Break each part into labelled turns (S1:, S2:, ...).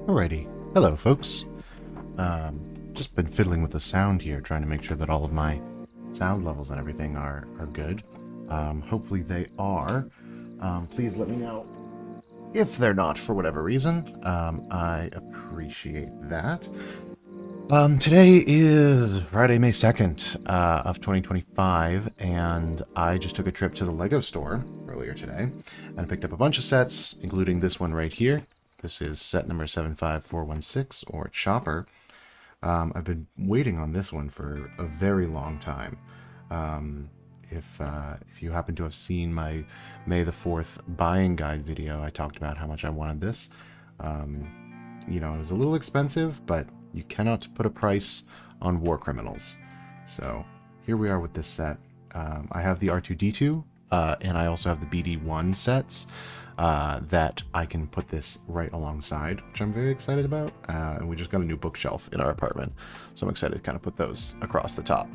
S1: Alrighty. Hello, folks. Just been fiddling with the sound here, trying to make sure that all of my sound levels and everything are good. Hopefully they are. Please let me know if they're not for whatever reason. I appreciate that. Today is Friday, May 2nd of 2025, and I just took a trip to the LEGO store earlier today and picked up a bunch of sets, including this one right here. This is set number 75416, or Chopper. I've been waiting on this one for a very long time. If you happen to have seen my May the 4th buying guide video, I talked about how much I wanted this. You know, it was a little expensive, but you cannot put a price on war criminals. So here we are with this set. I have the R2-D2, and I also have the BD1 sets that I can put this right alongside, which I'm very excited about. And we just got a new bookshelf in our apartment, so I'm excited to kind of put those across the top,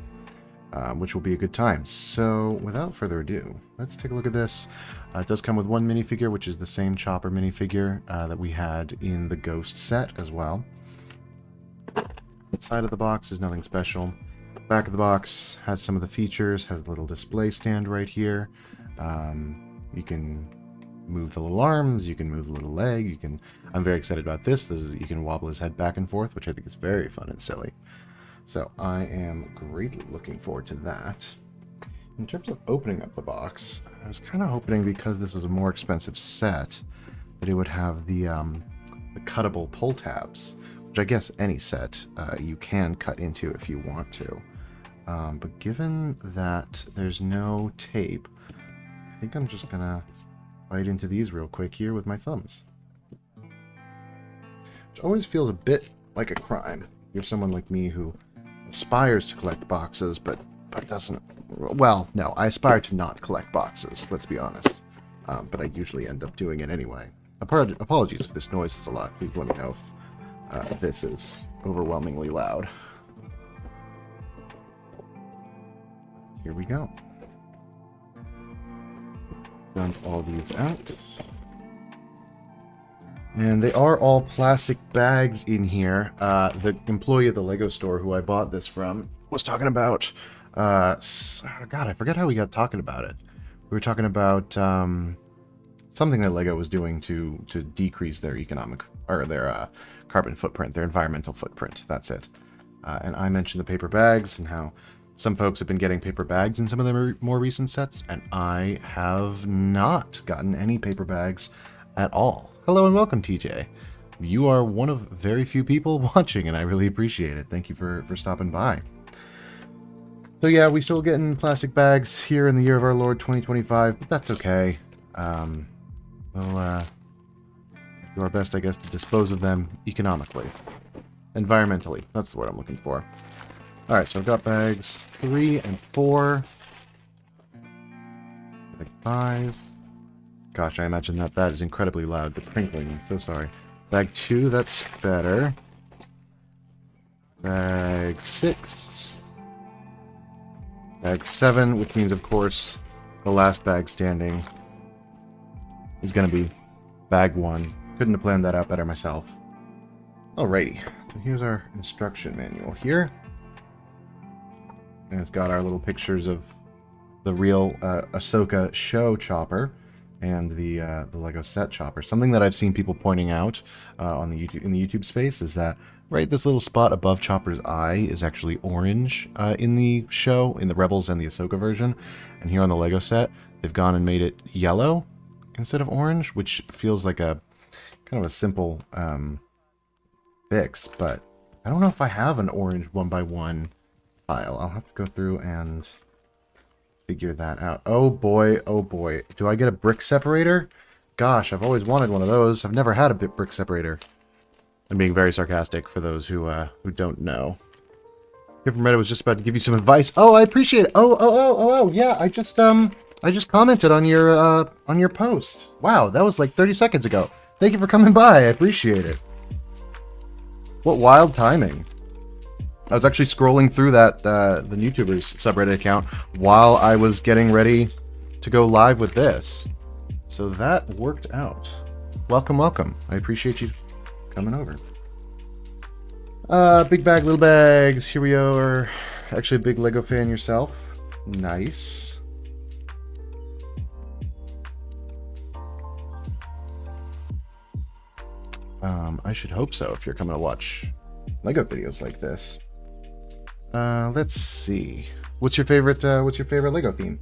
S1: which will be a good time. So without further ado, let's take a look at this. It does come with one minifigure, which is the same Chopper minifigure that we had in the Ghost set as well. Side of the box is nothing special. Back of the box has some of the features, has a little display stand right here. You can move the little arms, you can move the little leg, I'm very excited about this. You can wobble his head back and forth, which I think is very fun and silly. So I am greatly looking forward to that. In terms of opening up the box, I was kind of hoping, because this was a more expensive set, that it would have the cuttable pull tabs, which I guess any set you can cut into if you want to. But given that there's no tape, I think I'm just gonna bite into these real quick here with my thumbs. Which always feels a bit like a crime. You're someone like me who aspires to collect boxes, but doesn't... Well, no, I aspire to not collect boxes, let's be honest. But I usually end up doing it anyway. Apologies if this noise is a lot. Please let me know if this is overwhelmingly loud. Here we go. Dump all these out. And they are all plastic bags in here. The employee at the LEGO store who I bought this from was talking about... God, I forget how we got talking about it. We were talking about something that LEGO was doing to decrease their carbon footprint, their environmental footprint. That's it. And I mentioned the paper bags and how some folks have been getting paper bags in some of their more recent sets, and I have not gotten any paper bags at all. Hello and welcome, TJ. You are one of very few people watching, and I really appreciate it. Thank you for stopping by. So yeah, we still getting plastic bags here in the year of our Lord 2025, but that's okay. We'll do our best, I guess, to dispose of them economically. Environmentally. That's the word I'm looking for. Alright, so I've got bags 3 and 4. Bag 5. Gosh, I imagine that is incredibly loud, but crinkling. I'm so sorry. Bag 2, that's better. Bag 6. Bag 7, which means, of course, the last bag standing is going to be bag 1. Couldn't have planned that out better myself. Alrighty, so here's our instruction manual here. And it's got our little pictures of the real Ahsoka show Chopper and the LEGO set Chopper. Something that I've seen people pointing out in the YouTube space is that this little spot above Chopper's eye is actually orange in the show, in the Rebels and the Ahsoka version. And here on the LEGO set, they've gone and made it yellow instead of orange, which feels like a kind of a simple fix, but I don't know if I have an orange 1x1 file. I'll have to go through and figure that out. Oh boy, do I get a brick separator? Gosh, I've always wanted one of those. I've never had a brick separator. I'm being very sarcastic for those who don't know. Here from Reddit was just about to give you some advice. Oh, I appreciate it. Oh, yeah, I just commented on your post. Wow, that was like 30 seconds ago. Thank you for coming by. I appreciate it. What wild timing. I was actually scrolling through the YouTubers subreddit account while I was getting ready to go live with this. So that worked out. Welcome. I appreciate you coming over. Big bag, little bags. Here we are. Actually a big Lego fan yourself. Nice. I should hope so if you're coming to watch Lego videos like this. Let's see. What's your favorite Lego theme?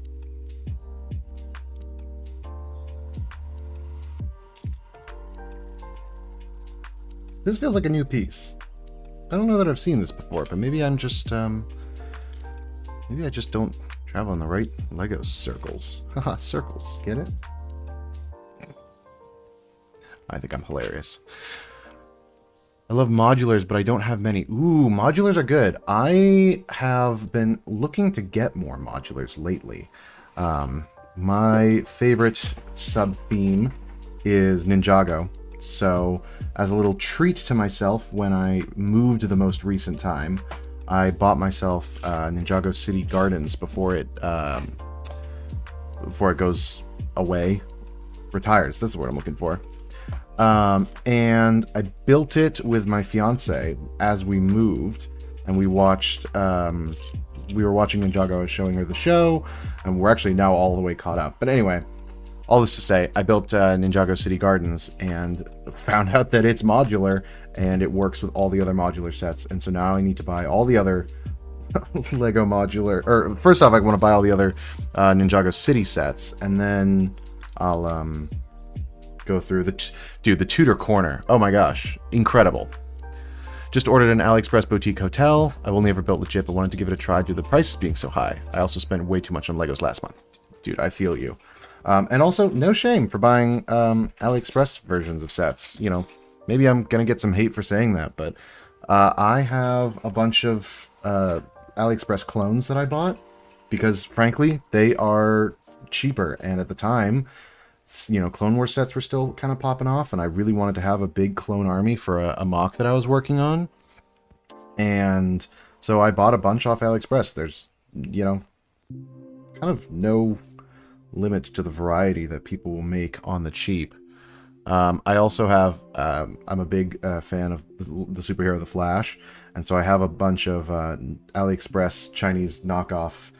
S1: This feels like a new piece. I don't know that I've seen this before, but maybe I'm just, maybe I just don't travel in the right Lego circles. Haha, circles. Get it? I think I'm hilarious. I love modulars, but I don't have many. Ooh, modulars are good. I have been looking to get more modulars lately. My favorite sub-theme is Ninjago. So, as a little treat to myself, when I moved the most recent time, I bought myself Ninjago City Gardens before it goes away. Retires, that's the word I'm looking for. And I built it with my fiance as we moved, and we watched, we were watching Ninjago, I was showing her the show, and we're actually now all the way caught up. But anyway, all this to say, I built Ninjago City Gardens and found out that it's modular and it works with all the other modular sets. And so now I need to buy all the other Lego modular, or first off, I want to buy all the other Ninjago City sets, and then I'll go through the Tudor Corner. Oh my gosh, incredible. Just ordered an AliExpress boutique hotel. I've only ever built legit, but wanted to give it a try due to the prices being so high. I also spent way too much on Legos last month. Dude, I feel you. And also, no shame for buying AliExpress versions of sets. You know, maybe I'm going to get some hate for saying that, but I have a bunch of AliExpress clones that I bought because, frankly, they are cheaper. And at the time, you know, Clone Wars sets were still kind of popping off, and I really wanted to have a big clone army for a mock that I was working on. And so I bought a bunch off AliExpress. There's, you know, kind of no limit to the variety that people will make on the cheap. I also have, I'm a big fan of the superhero The Flash, and so I have a bunch of AliExpress Chinese knockoff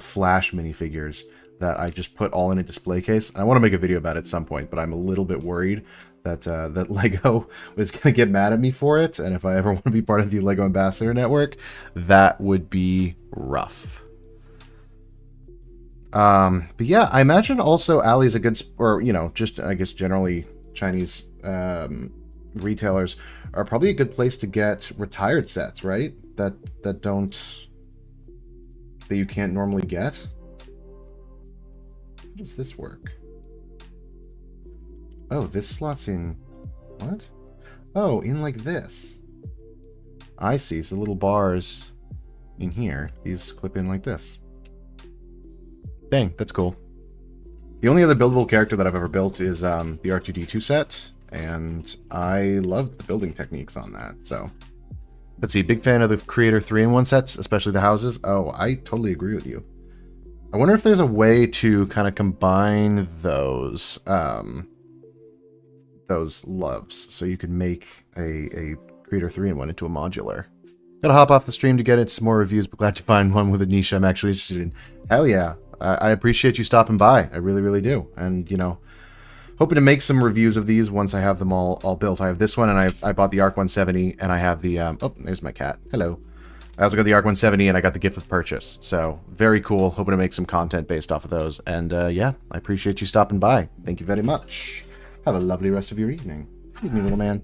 S1: Flash minifigures that I just put all in a display case. I want to make a video about it at some point, but I'm a little bit worried that that Lego was going to get mad at me for it, and if I ever want to be part of the Lego Ambassador Network, that would be rough. But yeah, I imagine also Ali's a good, or, you know, just, I guess, generally Chinese retailers are probably a good place to get retired sets, right? That you can't normally get. How does this work? Oh, this slots in, what? Oh, in like this. I see, so little bars in here, these clip in like this. Dang, that's cool. The only other buildable character that I've ever built is the R2-D2 set, and I loved the building techniques on that, so. Let's see, big fan of the Creator 3-in-1 sets, especially the houses. Oh, I totally agree with you. I wonder if there's a way to kind of combine those loves, so you could make a Creator 3-in-1 into a modular. Gotta hop off the stream to get some more reviews, but glad to find one with a niche I'm actually interested in. Hell yeah. I appreciate you stopping by. I really, really do. And, you know, hoping to make some reviews of these once I have them all built. I have this one, and I bought the ARC 170, and I have the, oh, there's my cat. Hello. I also got the ARC 170, and I got the gift with purchase. So, very cool. Hoping to make some content based off of those. And, yeah, I appreciate you stopping by. Thank you very much. Have a lovely rest of your evening. Excuse me, little man.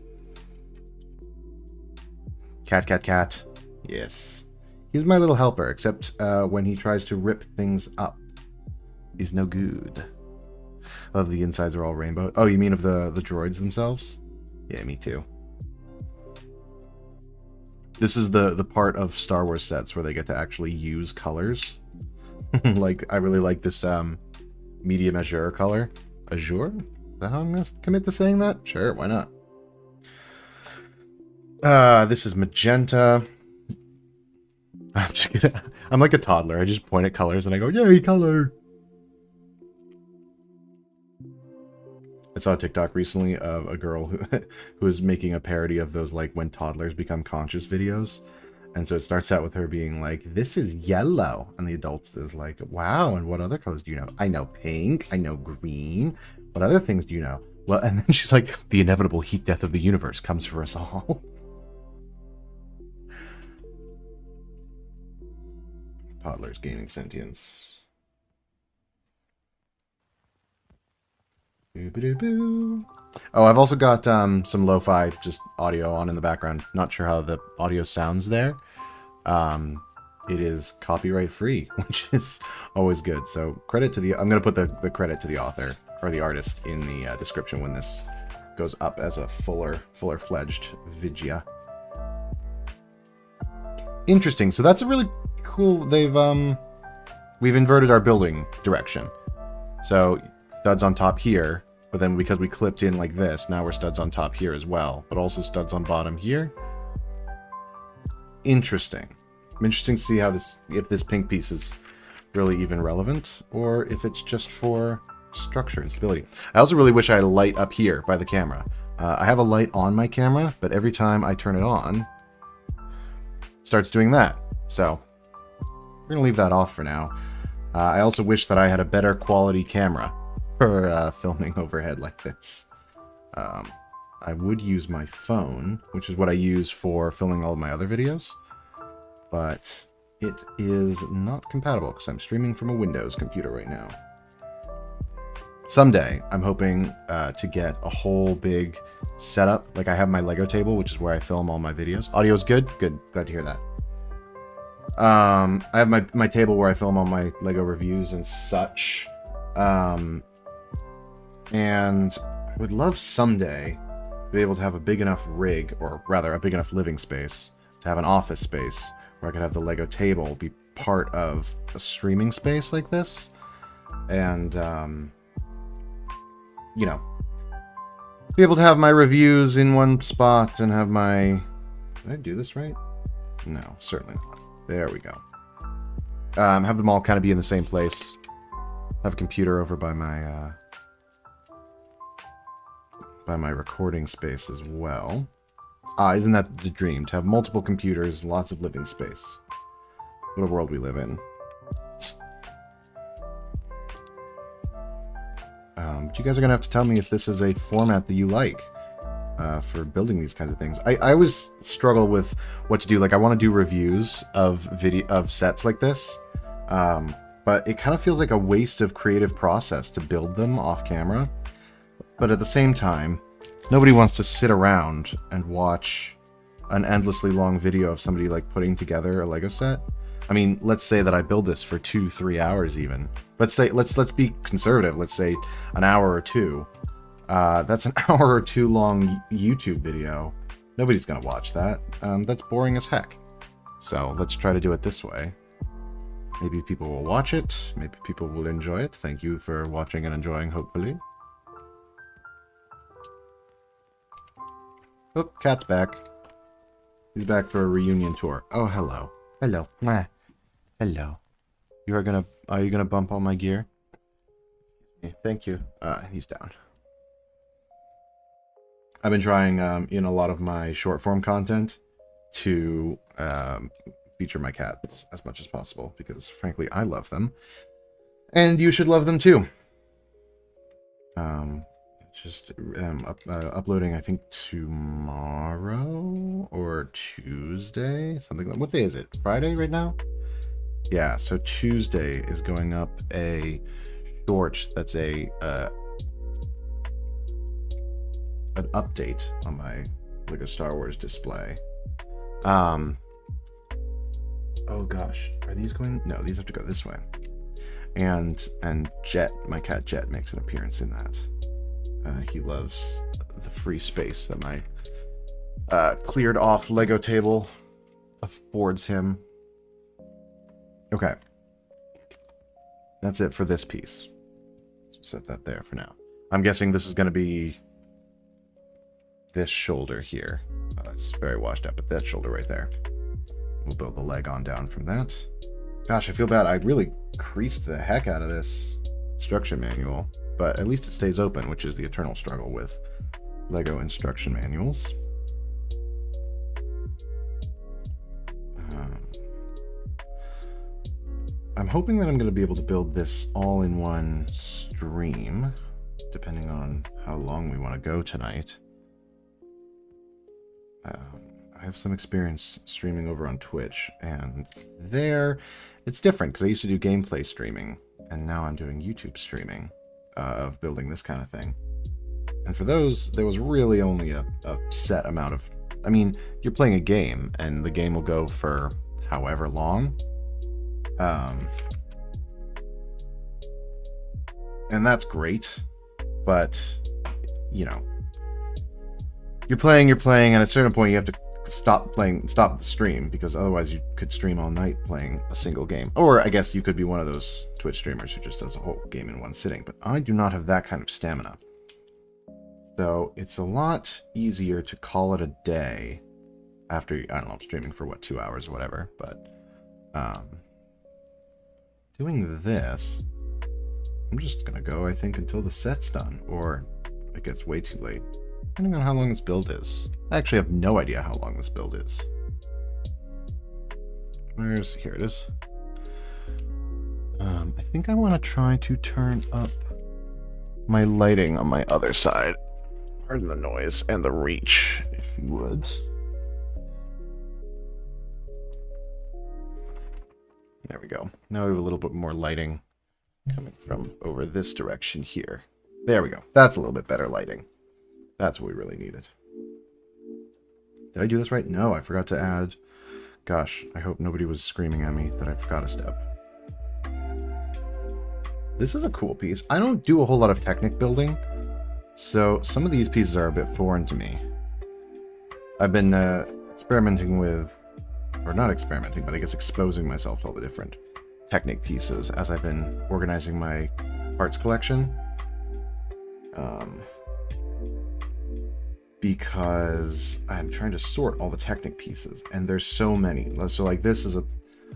S1: Cat, cat, cat. Yes. He's my little helper, except when he tries to rip things up. He's no good. I love the insides are all rainbow. Oh, you mean of the droids themselves? Yeah, me too. This is the part of Star Wars sets where they get to actually use colors. Like, I really like this medium azure color. Azure? Is that how I'm going to commit to saying that? Sure, why not? This is magenta. I'm like a toddler. I just point at colors and I go, yay, color! I saw a TikTok recently of a girl who who was making a parody of those like when toddlers become conscious videos. And so it starts out with her being like, "This is yellow," and the adults is like, "Wow, and what other colors do you know?" "I know pink, I know green. What other things do you know?" "Well," and then she's like, "The inevitable heat death of the universe comes for us all." Toddlers gaining sentience. Boo-ba-doo-boo. Oh, I've also got some lo-fi just audio on in the background. Not sure how the audio sounds there. It is copyright free, which is always good. So credit to the... I'm going to put the credit to the author or the artist in the description when this goes up as a fuller-fledged vidya. Interesting. So that's a really cool... We've inverted our building direction. So studs on top here. But then because we clipped in like this, now we're studs on top here as well. But also studs on bottom here. Interesting. I'm interested to see how if this pink piece is really even relevant, or if it's just for structure and stability. I also really wish I had a light up here by the camera. I have a light on my camera, but every time I turn it on, it starts doing that. So we're going to leave that off for now. I also wish that I had a better quality camera for filming overhead like this. I would use my phone, which is what I use for filming all of my other videos, but it is not compatible because I'm streaming from a Windows computer right now. Someday, I'm hoping to get a whole big setup. Like I have my Lego table, which is where I film all my videos. Audio's good? Good. Glad to hear that. I have my table where I film all my Lego reviews and such. And I would love someday to be able to have a big enough rig, or rather a big enough living space, to have an office space where I could have the Lego table be part of a streaming space like this. And, you know, be able to have my reviews in one spot and have my... Did I do this right? No, certainly not. There we go. Have them all kind of be in the same place. Have a computer over by my recording space as well. Isn't that the dream? To have multiple computers, lots of living space. What a world we live in. But you guys are going to have to tell me if this is a format that you like for building these kinds of things. I always struggle with what to do. Like, I want to do reviews of sets like this, but it kind of feels like a waste of creative process to build them off camera. But at the same time, nobody wants to sit around and watch an endlessly long video of somebody like putting together a Lego set. I mean, let's say that I build this for 2-3 hours even. Let's be conservative. Let's say an hour or two. That's an hour or two long YouTube video. Nobody's gonna watch that. That's boring as heck. So let's try to do it this way. Maybe people will watch it. Maybe people will enjoy it. Thank you for watching and enjoying, hopefully. Oh, Cat's back. He's back for a reunion tour. Oh, hello. Hello. Mwah. Hello. Are you gonna bump all my gear? Okay, thank you. He's down. I've been trying in a lot of my short form content to feature my cats as much as possible because frankly I love them. And you should love them too. Just uploading, I think, tomorrow or Tuesday, something like... What day is it? Friday right now? Yeah, so Tuesday is going up a short that's an update on my Lego Star Wars display. Oh gosh, are these going... No, these have to go this way. And Jet, my cat Jet, makes an appearance in that. He loves the free space that my cleared off Lego table affords him. Okay. That's it for this piece. Set that there for now. I'm guessing this is going to be this shoulder here. That's very washed up, but that shoulder right there. We'll build the leg on down from that. Gosh, I feel bad. I really creased the heck out of this instruction manual. but at least it stays open, which is the eternal struggle with Lego instruction manuals. I'm hoping that I'm going to be able to build this all in one stream, depending on how long we want to go tonight. I have some experience streaming over on Twitch, and there it's different because I used to do gameplay streaming, and now I'm doing YouTube streaming of building this kind of thing. And for those, there was really only a set amount of... I mean, you're playing a game, and the game will go for however long. And that's great, but, you know, you're playing, and at a certain point you have to stop the stream, because otherwise you could stream all night playing a single game. Or I guess you could be one of those Twitch streamers who just does a whole game in one sitting, but I do not have that kind of stamina. So it's a lot easier to call it a day after, I don't know, streaming for what, 2 hours or whatever, but doing this, I'm just gonna go, I think, until the set's done, or it gets way too late, depending on how long this build is. I actually have no idea how long this build is. Here it is. I think I want to try to turn up my lighting on my other side. Pardon the noise and the reach, if you would. There we go. Now we have a little bit more lighting coming from over this direction here. There we go. That's a little bit better lighting. That's what we really needed. Did I do this right? No, I forgot to add... Gosh, I hope nobody was screaming at me that I forgot a step. This is a cool piece. I don't do a whole lot of Technic building, so some of these pieces are a bit foreign to me. I've been experimenting with... Or not experimenting, but I guess exposing myself to all the different Technic pieces as I've been organizing my parts collection. Because I'm trying to sort all the Technic pieces, and there's so many. So like this is a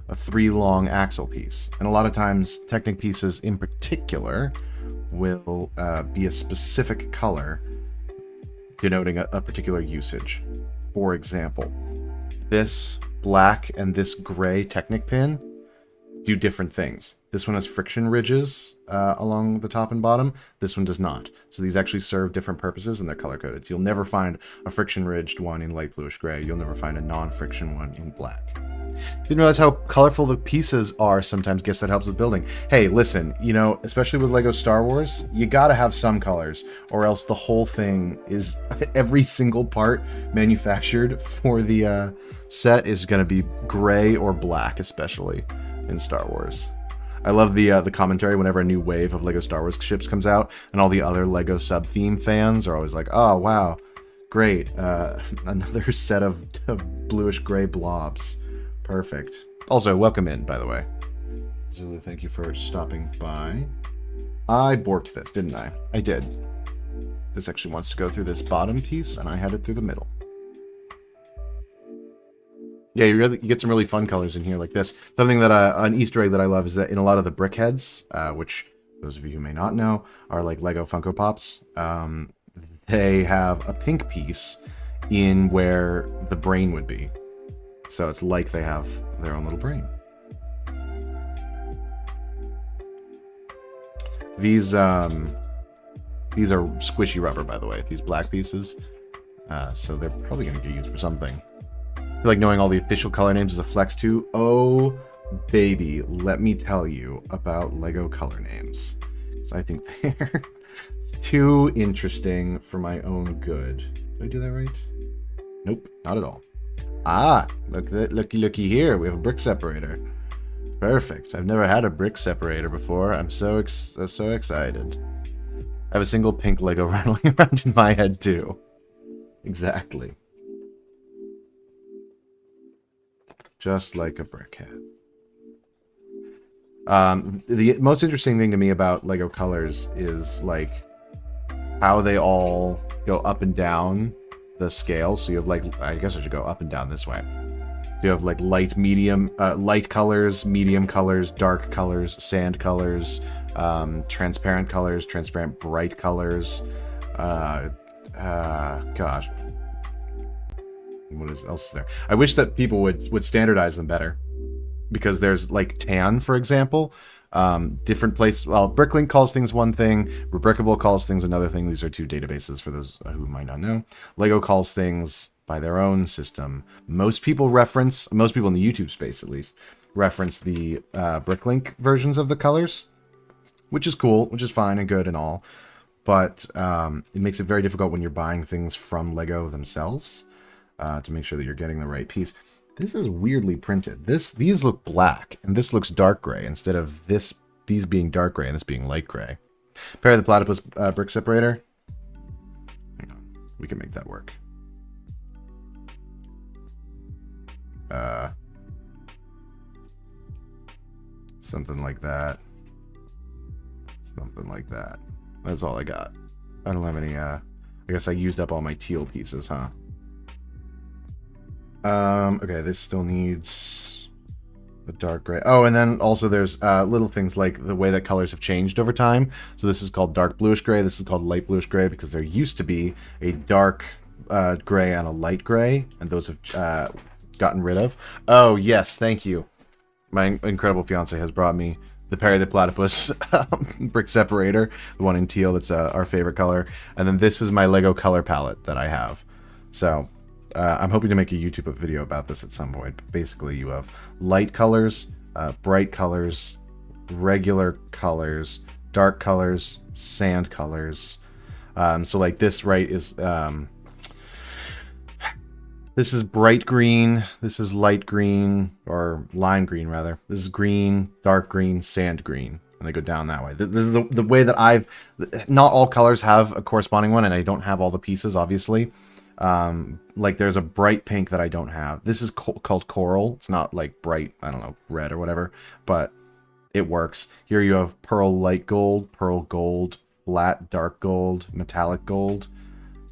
S1: 3-long axle piece, and a lot of times Technic pieces in particular will be a specific color denoting a particular usage. For example, this black and this gray Technic pin do different things. This one has friction ridges along the top and bottom. This one does not. So these actually serve different purposes, and they're color-coded. You'll never find a friction-ridged one in light bluish gray. You'll never find a non-friction one in black. Didn't realize how colorful the pieces are sometimes. Guess that helps with building. Hey, listen, you know, especially with Lego Star Wars, you gotta have some colors, or else the whole thing is... Every single part manufactured for the set is gonna be gray or black, especially in Star Wars. I love the commentary whenever a new wave of Lego Star Wars ships comes out, and all the other Lego sub-theme fans are always like, oh, wow, great, another set of bluish-gray blobs. Perfect. Also, welcome in, by the way. Zulu, thank you for stopping by. I borked this, didn't I? I did. This actually wants to go through this bottom piece, and I had it through the middle. Yeah, you get some really fun colors in here like this. Something that an Easter egg that I love is that in a lot of the brickheads, which those of you who may not know are like Lego Funko Pops, they have a pink piece in where the brain would be. So it's like they have their own little brain. These are squishy rubber, by the way. These black pieces, so they're probably going to get used for something. I feel like knowing all the official color names is a flex too. Oh, baby, let me tell you about Lego color names. So I think they're too interesting for my own good. Did I do that right? Nope, not at all. Ah, looky here. We have a brick separator. Perfect. I've never had a brick separator before. I'm so excited. I have a single pink Lego rattling around in my head too. Exactly. Just like a brickhead. The most interesting thing to me about Lego colors is like how they all go up and down the scale. So you have like, I guess I should go up and down this way. You have like light colors, medium colors, dark colors, sand colors, transparent colors, transparent bright colors. Gosh. What else is there? I wish that people would standardize them better. Because there's like tan, for example. Different place. Well, Bricklink calls things one thing. Rubricable calls things another thing. These are two databases for those who might not know. Lego calls things by their own system. Most people in the YouTube space at least, reference the Bricklink versions of the colors, which is cool, which is fine and good and all. But it makes it very difficult when you're buying things from Lego themselves to make sure that you're getting the right piece. This is weirdly printed. These look black, and this looks dark gray, instead of these being dark gray and this being light gray. Perry the Platypus brick separator. Hang on. We can make that work. Something like that. Something like that. That's all I got. I don't have any, I guess I used up all my teal pieces, huh? Okay, this still needs a dark gray. Oh, and then also there's little things like the way that colors have changed over time. So this is called dark bluish gray. This is called light bluish gray because there used to be a dark gray and a light gray, and those have gotten rid of. Oh, yes, thank you. My incredible fiance has brought me the Perry the Platypus brick separator, the one in teal that's our favorite color. And then this is my Lego color palette that I have. So I'm hoping to make a YouTube video about this at some point. But basically, you have light colors, bright colors, regular colors, dark colors, sand colors. So like this, right, is this is bright green, this is light green, or lime green rather. This is green, dark green, sand green, and they go down that way. The way that not all colors have a corresponding one, and I don't have all the pieces, obviously. Like there's a bright pink that I don't have. This is called coral. It's not like bright, I don't know, red or whatever, but it works. Here you have pearl light gold, pearl gold, flat dark gold, metallic gold,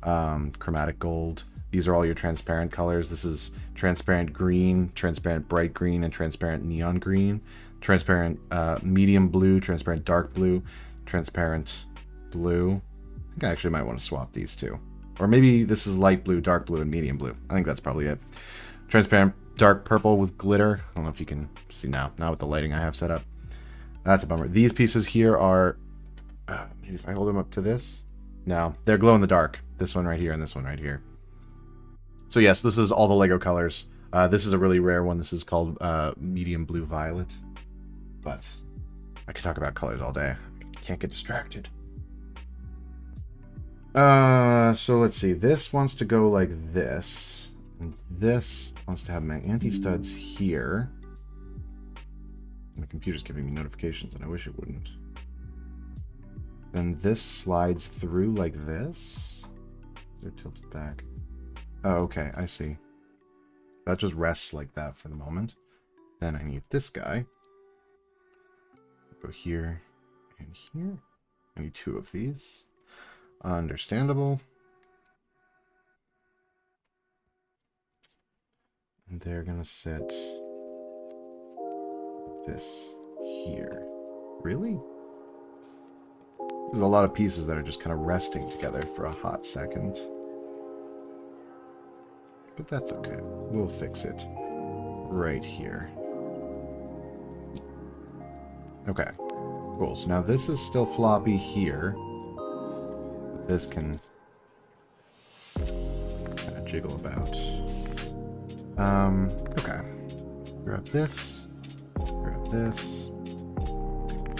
S1: chromatic gold. These are all your transparent colors. This is transparent green, transparent bright green, and transparent neon green. Transparent medium blue, transparent dark blue, transparent blue. I think I actually might want to swap these two. Or maybe this is light blue, dark blue, and medium blue. I think that's probably it. Transparent dark purple with glitter. I don't know if you can see now. Not with the lighting I have set up. That's a bummer. These pieces here are... maybe if I hold them up to this? No, they're glow in the dark. This one right here and this one right here. So yes, this is all the Lego colors. This is a really rare one. This is called medium blue violet. But I could talk about colors all day. Can't get distracted. So let's see. This wants to go like this. And this wants to have my anti-studs here. My computer's giving me notifications and I wish it wouldn't. Then this slides through like this. They're tilted back. Oh, okay, I see. That just rests like that for the moment. Then I need this guy. Go here and here. I need two of these. Understandable. And they're gonna sit this here. Really? There's a lot of pieces that are just kind of resting together for a hot second. But that's okay. We'll fix it right here. Okay, cool. So now this is still floppy here. But this can kind of jiggle about. Okay. Grab this. Grab this.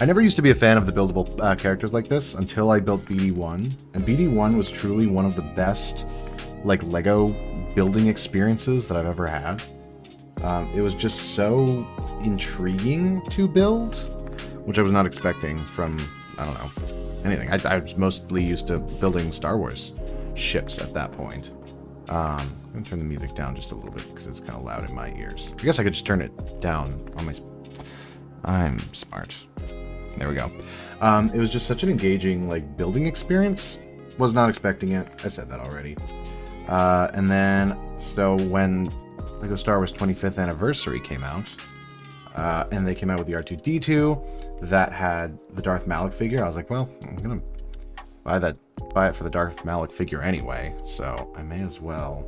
S1: I never used to be a fan of the buildable characters like this until I built BD1. And BD1 was truly one of the best, like, Lego building experiences that I've ever had. It was just so intriguing to build, which I was not expecting from, I don't know, anything. I was mostly used to building Star Wars ships at that point. I'm going to turn the music down just a little bit because it's kind of loud in my ears. I guess I could just turn it down on my... I'm smart. There we go. It was just such an engaging, like, building experience. Was not expecting it. I said that already. And then, so when Lego Star Wars 25th Anniversary came out, And they came out with the R2-D2 that had the Darth Malak figure. I was like, well, I'm gonna buy it for the Darth Malak figure anyway, so I may as well,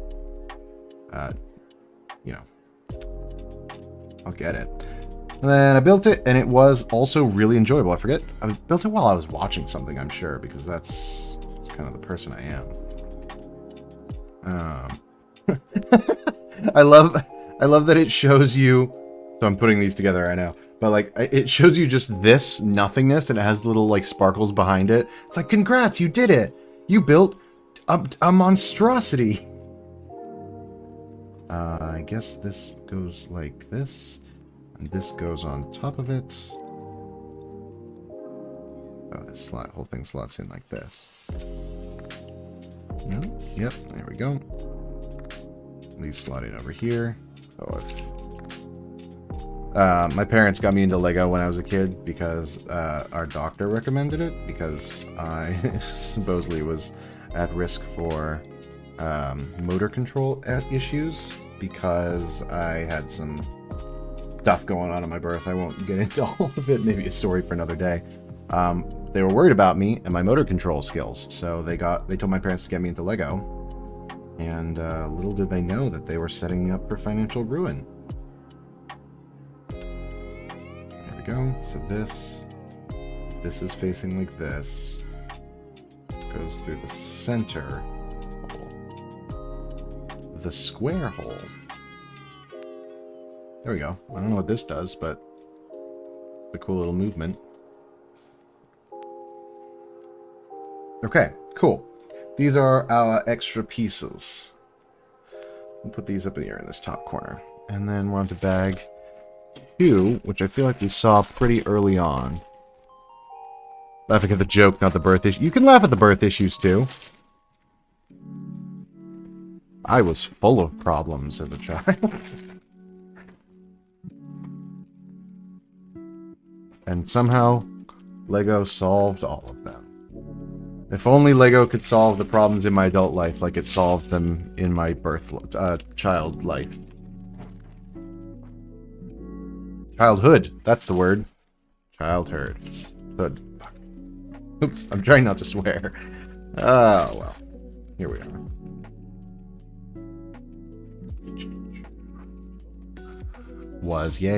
S1: you know, I'll get it. And then I built it, and it was also really enjoyable. I built it while I was watching something, I'm sure, because that's kind of the person I am. I love that it shows you. So I'm putting these together right now, but like it shows you just this nothingness, and it has little like sparkles behind it. It's like, congrats, you did it! You built a monstrosity. I guess this goes like this, and this goes on top of it. Oh, this whole thing slots in like this. No, yep, there we go. These slot in over here. My parents got me into Lego when I was a kid because our doctor recommended it, because I supposedly was at risk for motor control issues because I had some stuff going on at my birth. I won't get into all of it, maybe a story for another day. They were worried about me and my motor control skills, so they told my parents to get me into Lego, and little did they know that they were setting me up for financial ruin. There we go. So this is facing like this, goes through the center hole, the square hole. There we go. I don't know what this does, but it's a cool little movement. Okay, cool. These are our extra pieces. We'll put these up here in this top corner. And then we're on to bag 2, which I feel like we saw pretty early on. Laughing at the joke, not the birth issue. You can laugh at the birth issues, too. I was full of problems as a child. And somehow, Lego solved all of them. If only Lego could solve the problems in my adult life like it solved them in my child life. Childhood, that's the word. Childhood. Hood. Oops, I'm trying not to swear. Oh, well. Here we are. Was, yeah.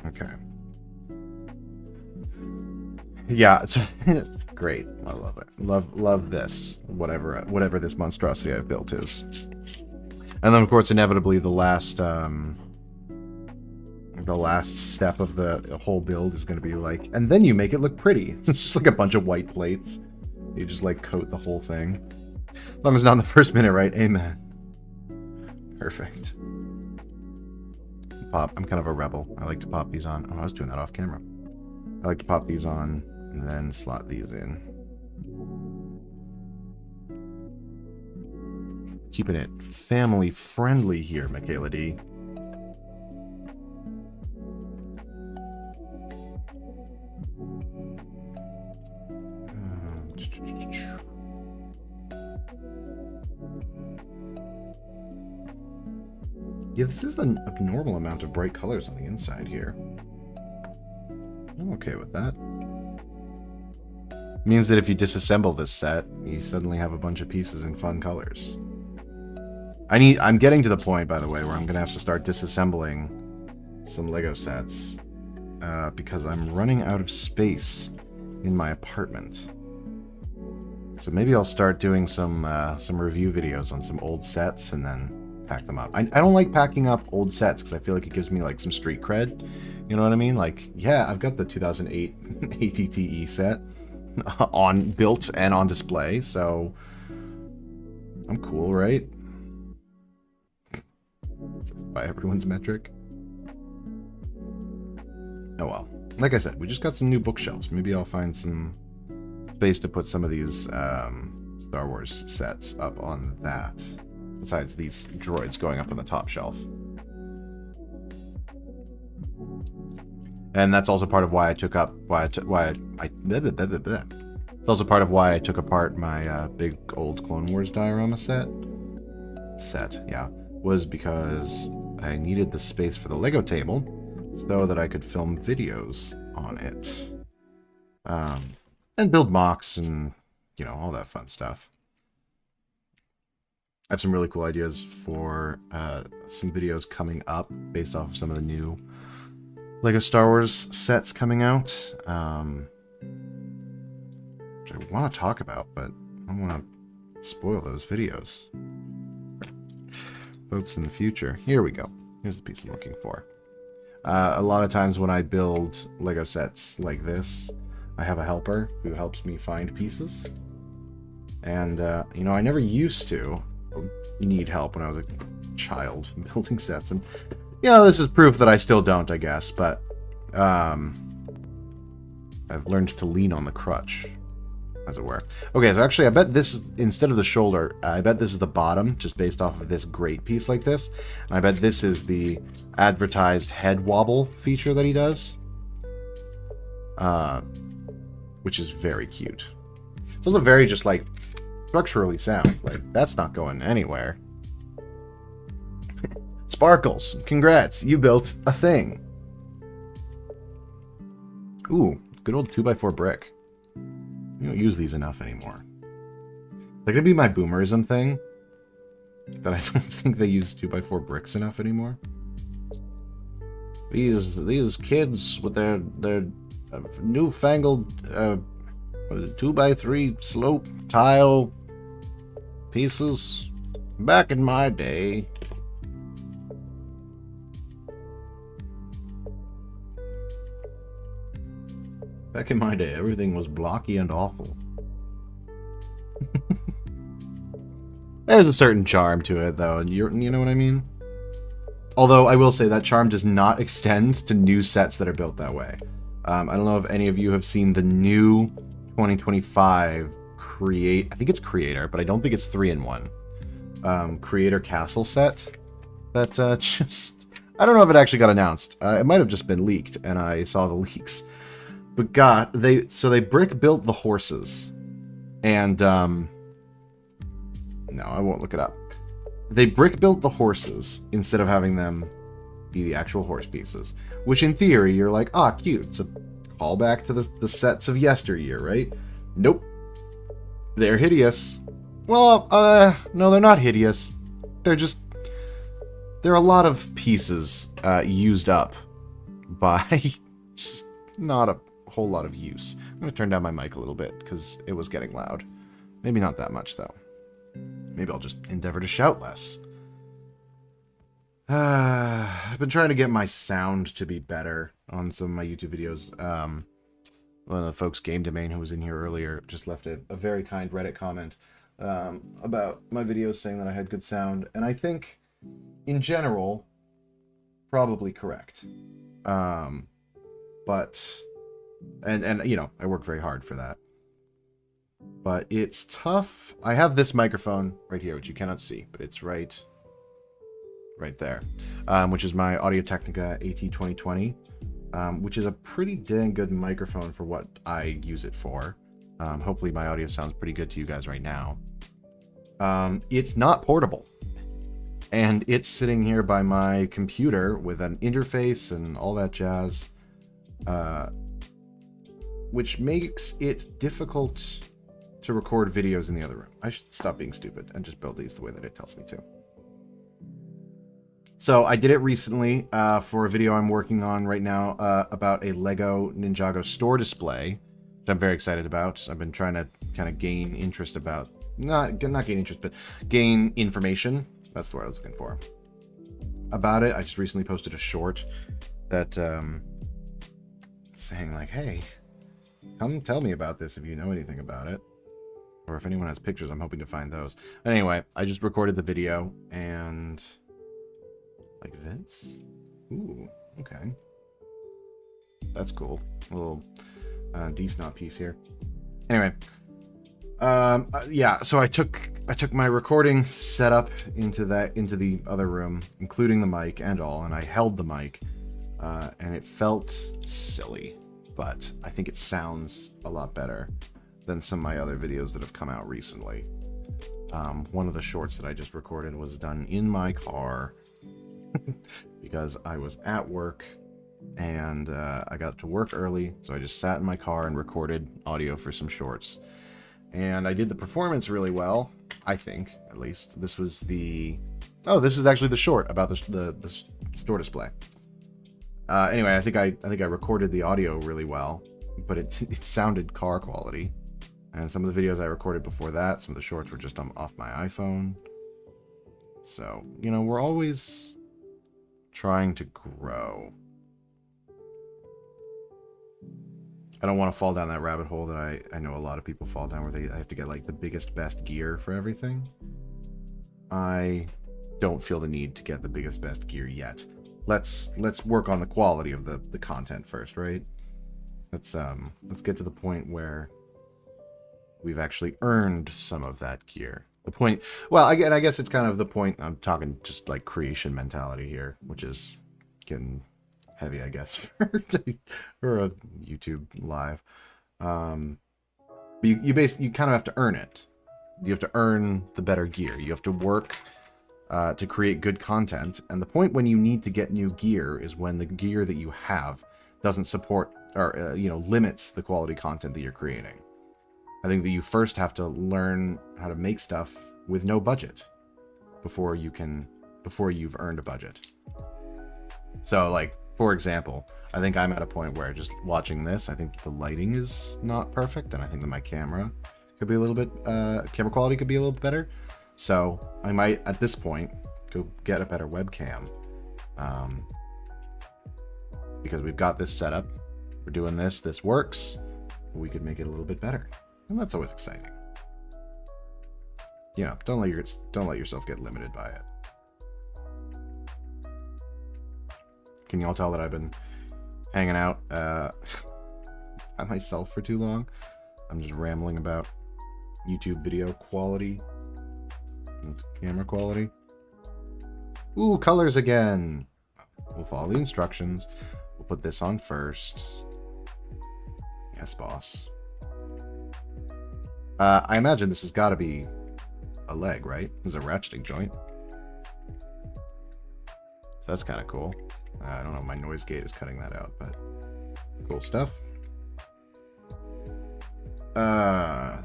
S1: Okay. Yeah, it's great. I love it. Love this. Whatever this monstrosity I've built is. And then, of course, inevitably, the last step of the whole build is going to be like, and then you make it look pretty. It's just like a bunch of white plates. You just like coat the whole thing. As long as it's not in the first minute, right? Amen. Perfect. Pop. I'm kind of a rebel. I like to pop these on. Oh, I was doing that off camera. I like to pop these on and then slot these in. Keeping it family friendly here, Michaela D. Yeah, this is an abnormal amount of bright colors on the inside here. I'm okay with that. Means that if you disassemble this set, you suddenly have a bunch of pieces in fun colors. I'm getting to the point, by the way, where I'm gonna have to start disassembling some Lego sets because I'm running out of space in my apartment. So maybe I'll start doing some review videos on some old sets and then pack them up. I don't like packing up old sets because I feel like it gives me like some street cred. You know what I mean? Like, yeah, I've got the 2008 ATTE set built and on display, so I'm cool, right? By everyone's metric. Oh well. Like I said, we just got some new bookshelves. Maybe I'll find some space to put some of these Star Wars sets up on that. Besides these droids going up on the top shelf. And that's also part of why I took up it's also part of why I took apart my big old Clone Wars diorama set. set, yeah, was because I needed the space for the Lego table so that I could film videos on it. And build mocks and, you know, all that fun stuff. I have some really cool ideas for some videos coming up based off of some of the new Lego Star Wars sets coming out. Which I want to talk about, but I don't want to spoil those videos. Folks in the future. Here we go. Here's the piece I'm looking for. A lot of times when I build Lego sets like this, I have a helper who helps me find pieces. And, you know, I never used to need help when I was a child building sets. And, you know, this is proof that I still don't, I guess. But, I've learned to lean on the crutch, as it were. Okay, so actually, I bet this is, instead of the shoulder, I bet this is the bottom, just based off of this great piece like this. And I bet this is the advertised head wobble feature that he does. Which is very cute. It's also very just, like, structurally sound. Like, that's not going anywhere. Sparkles, congrats, you built a thing. Ooh, good old 2x4 brick. You don't use these enough anymore. They're gonna be my boomerism thing. That I don't think they use 2x4 bricks enough anymore. These kids with their newfangled 2x3 slope tile pieces. Back in my day. Back in my day, everything was blocky and awful. There's a certain charm to it, though, and you know what I mean? Although, I will say that charm does not extend to new sets that are built that way. I don't know if any of you have seen the new 2025 I think it's Creator, but I don't think it's 3-in-1. Creator Castle set. That just... I don't know if it actually got announced. It might have just been leaked, and I saw the leaks. But God, they brick built the horses, and no, I won't look it up. They brick built the horses instead of having them be the actual horse pieces, which in theory you're like, ah, cute. It's a callback to the sets of yesteryear, right? Nope, they're hideous. Well, no, they're not hideous. They're a lot of pieces used up by just not a whole lot of use. I'm going to turn down my mic a little bit because it was getting loud. Maybe not that much, though. Maybe I'll just endeavor to shout less. I've been trying to get my sound to be better on some of my YouTube videos. One of the folks, Game Domain, who was in here earlier, just left a very kind Reddit comment about my videos saying that I had good sound. And I think, in general, probably correct. But... And you know, I work very hard for that. But it's tough. I have this microphone right here, which you cannot see, but it's right there, which is my Audio-Technica AT2020, which is a pretty dang good microphone for what I use it for. Hopefully my audio sounds pretty good to you guys right now. It's not portable. And it's sitting here by my computer with an interface and all that jazz. Which makes it difficult to record videos in the other room. I should stop being stupid and just build these the way that it tells me to. So I did it recently for a video I'm working on right now about a Lego Ninjago store display, which I'm very excited about. I've been trying to kind of gain interest about, not gain interest, but gain information. That's the word I was looking for. About it, I just recently posted a short that saying like, hey, come tell me about this if you know anything about it. Or if anyone has pictures, I'm hoping to find those. Anyway, I just recorded the video and... like this? Ooh, okay. That's cool. A little D-snot piece here. Anyway. Yeah, so I took my recording setup into the other room, including the mic and all, and I held the mic, and it felt silly. But I think it sounds a lot better than some of my other videos that have come out recently. One of the shorts that I just recorded was done in my car because I was at work and I got to work early, so I just sat in my car and recorded audio for some shorts. And I did the performance really well, I think, at least. This was the... Oh, this is actually the short about the store display. Anyway, I think I recorded the audio really well, but it sounded car quality. And some of the videos I recorded before that, some of the shorts were just off my iPhone. So, you know, we're always trying to grow. I don't want to fall down that rabbit hole that I know a lot of people fall down, where they have to get like the biggest, best gear for everything. I don't feel the need to get the biggest, best gear yet. Let's work on the quality of the content first, right? Let's get to the point where we've actually earned some of that gear. The point, well, again, I guess it's kind of the point. I'm talking just like creation mentality here, which is getting heavy, I guess, for a YouTube live. But you kind of have to earn it. You have to earn the better gear. You have to work to create good content. And the point when you need to get new gear is when the gear that you have doesn't support or limits the quality content that you're creating. I think that you first have to learn how to make stuff with no budget before you've earned a budget. So, like, for example, I think I'm at a point where just watching this, I think the lighting is not perfect, and I think that my camera could be a little bit, camera quality could be a little bit better. So I might, at this point, go get a better webcam, because we've got this set up. We're doing this works. We could make it a little bit better, and that's always exciting. You know, don't let yourself get limited by it. Can you all tell that I've been hanging out by myself for too long? I'm just rambling about YouTube video quality and camera quality. Ooh, colors again. We'll follow the instructions. We'll put this on first. Yes, boss. I imagine this has got to be a leg, right? This is a ratcheting joint. So that's kind of cool. I don't know, my noise gate is cutting that out, but cool stuff.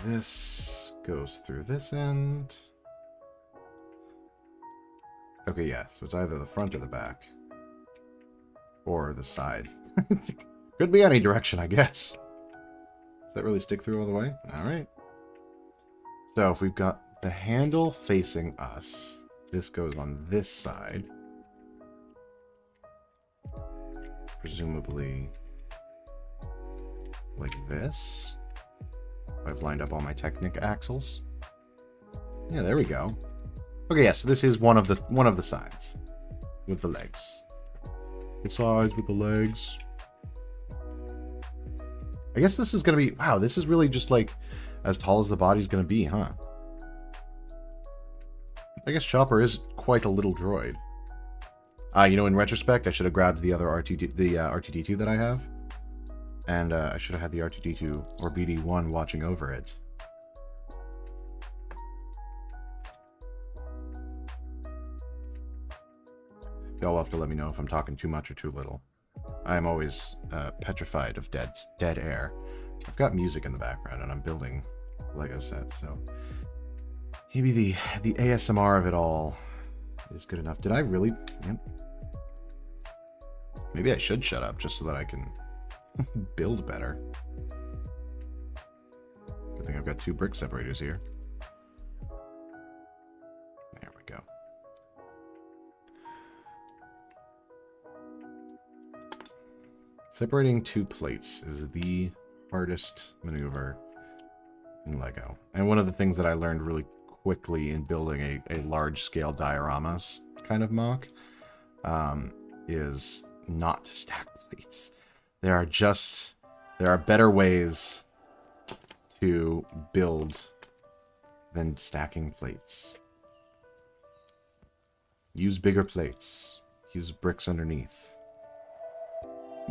S1: This goes through this end. Okay, yeah, so it's either the front or the back. Or the side. Could be any direction, I guess. Does that really stick through all the way? Alright. So if we've got the handle facing us, this goes on this side. Presumably like this. I've lined up all my Technic axles. Yeah, there we go. Okay, yeah, so this is one of the sides with the legs. The sides with the legs. I guess this is gonna be, wow, this is really just like as tall as the body's gonna be, huh? I guess Chopper is quite a little droid. You know, in retrospect, I should have grabbed the other R2D2 that I have. And I should have had the R2D2 or BD1 watching over it. Y'all will have to let me know if I'm talking too much or too little. I'm always petrified of dead air. I've got music in the background and I'm building Lego sets, so maybe the ASMR of it all is good enough. Did I really? Yep. Maybe I should shut up just so that I can build better. Good thing I've got 2 brick separators here. There we go. Separating 2 plates is the hardest maneuver in Lego. And one of the things that I learned really quickly in building a large-scale dioramas kind of mock is not to stack plates. There are better ways to build than stacking plates. Use bigger plates. Use bricks underneath.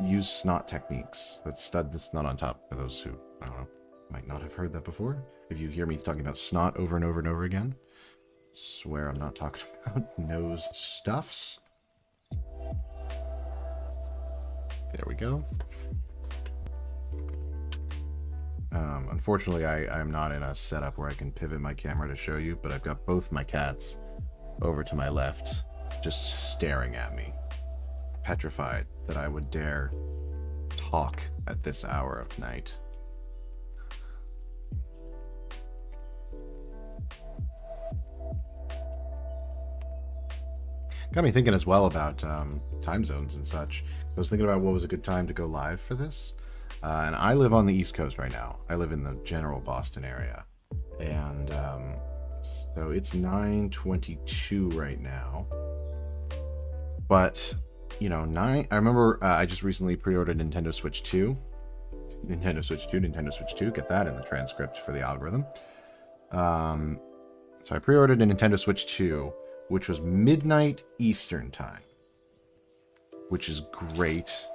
S1: Use snot techniques. That's not on top for those who, I don't know, might not have heard that before. If you hear me talking about snot over and over and over again, swear I'm not talking about nose stuffs. There we go. Unfortunately, I'm not in a setup where I can pivot my camera to show you, but I've got both my cats over to my left, just staring at me, petrified that I would dare talk at this hour of night. Got me thinking as well about time zones and such. I was thinking about what was a good time to go live for this. And I live on the East Coast right now. I live in the general Boston area. And so it's 9:22 right now. But, you know, I remember I just recently pre-ordered Nintendo Switch 2. Nintendo Switch 2. Get that in the transcript for the algorithm. So I pre-ordered a Nintendo Switch 2, which was midnight Eastern time. Which is great.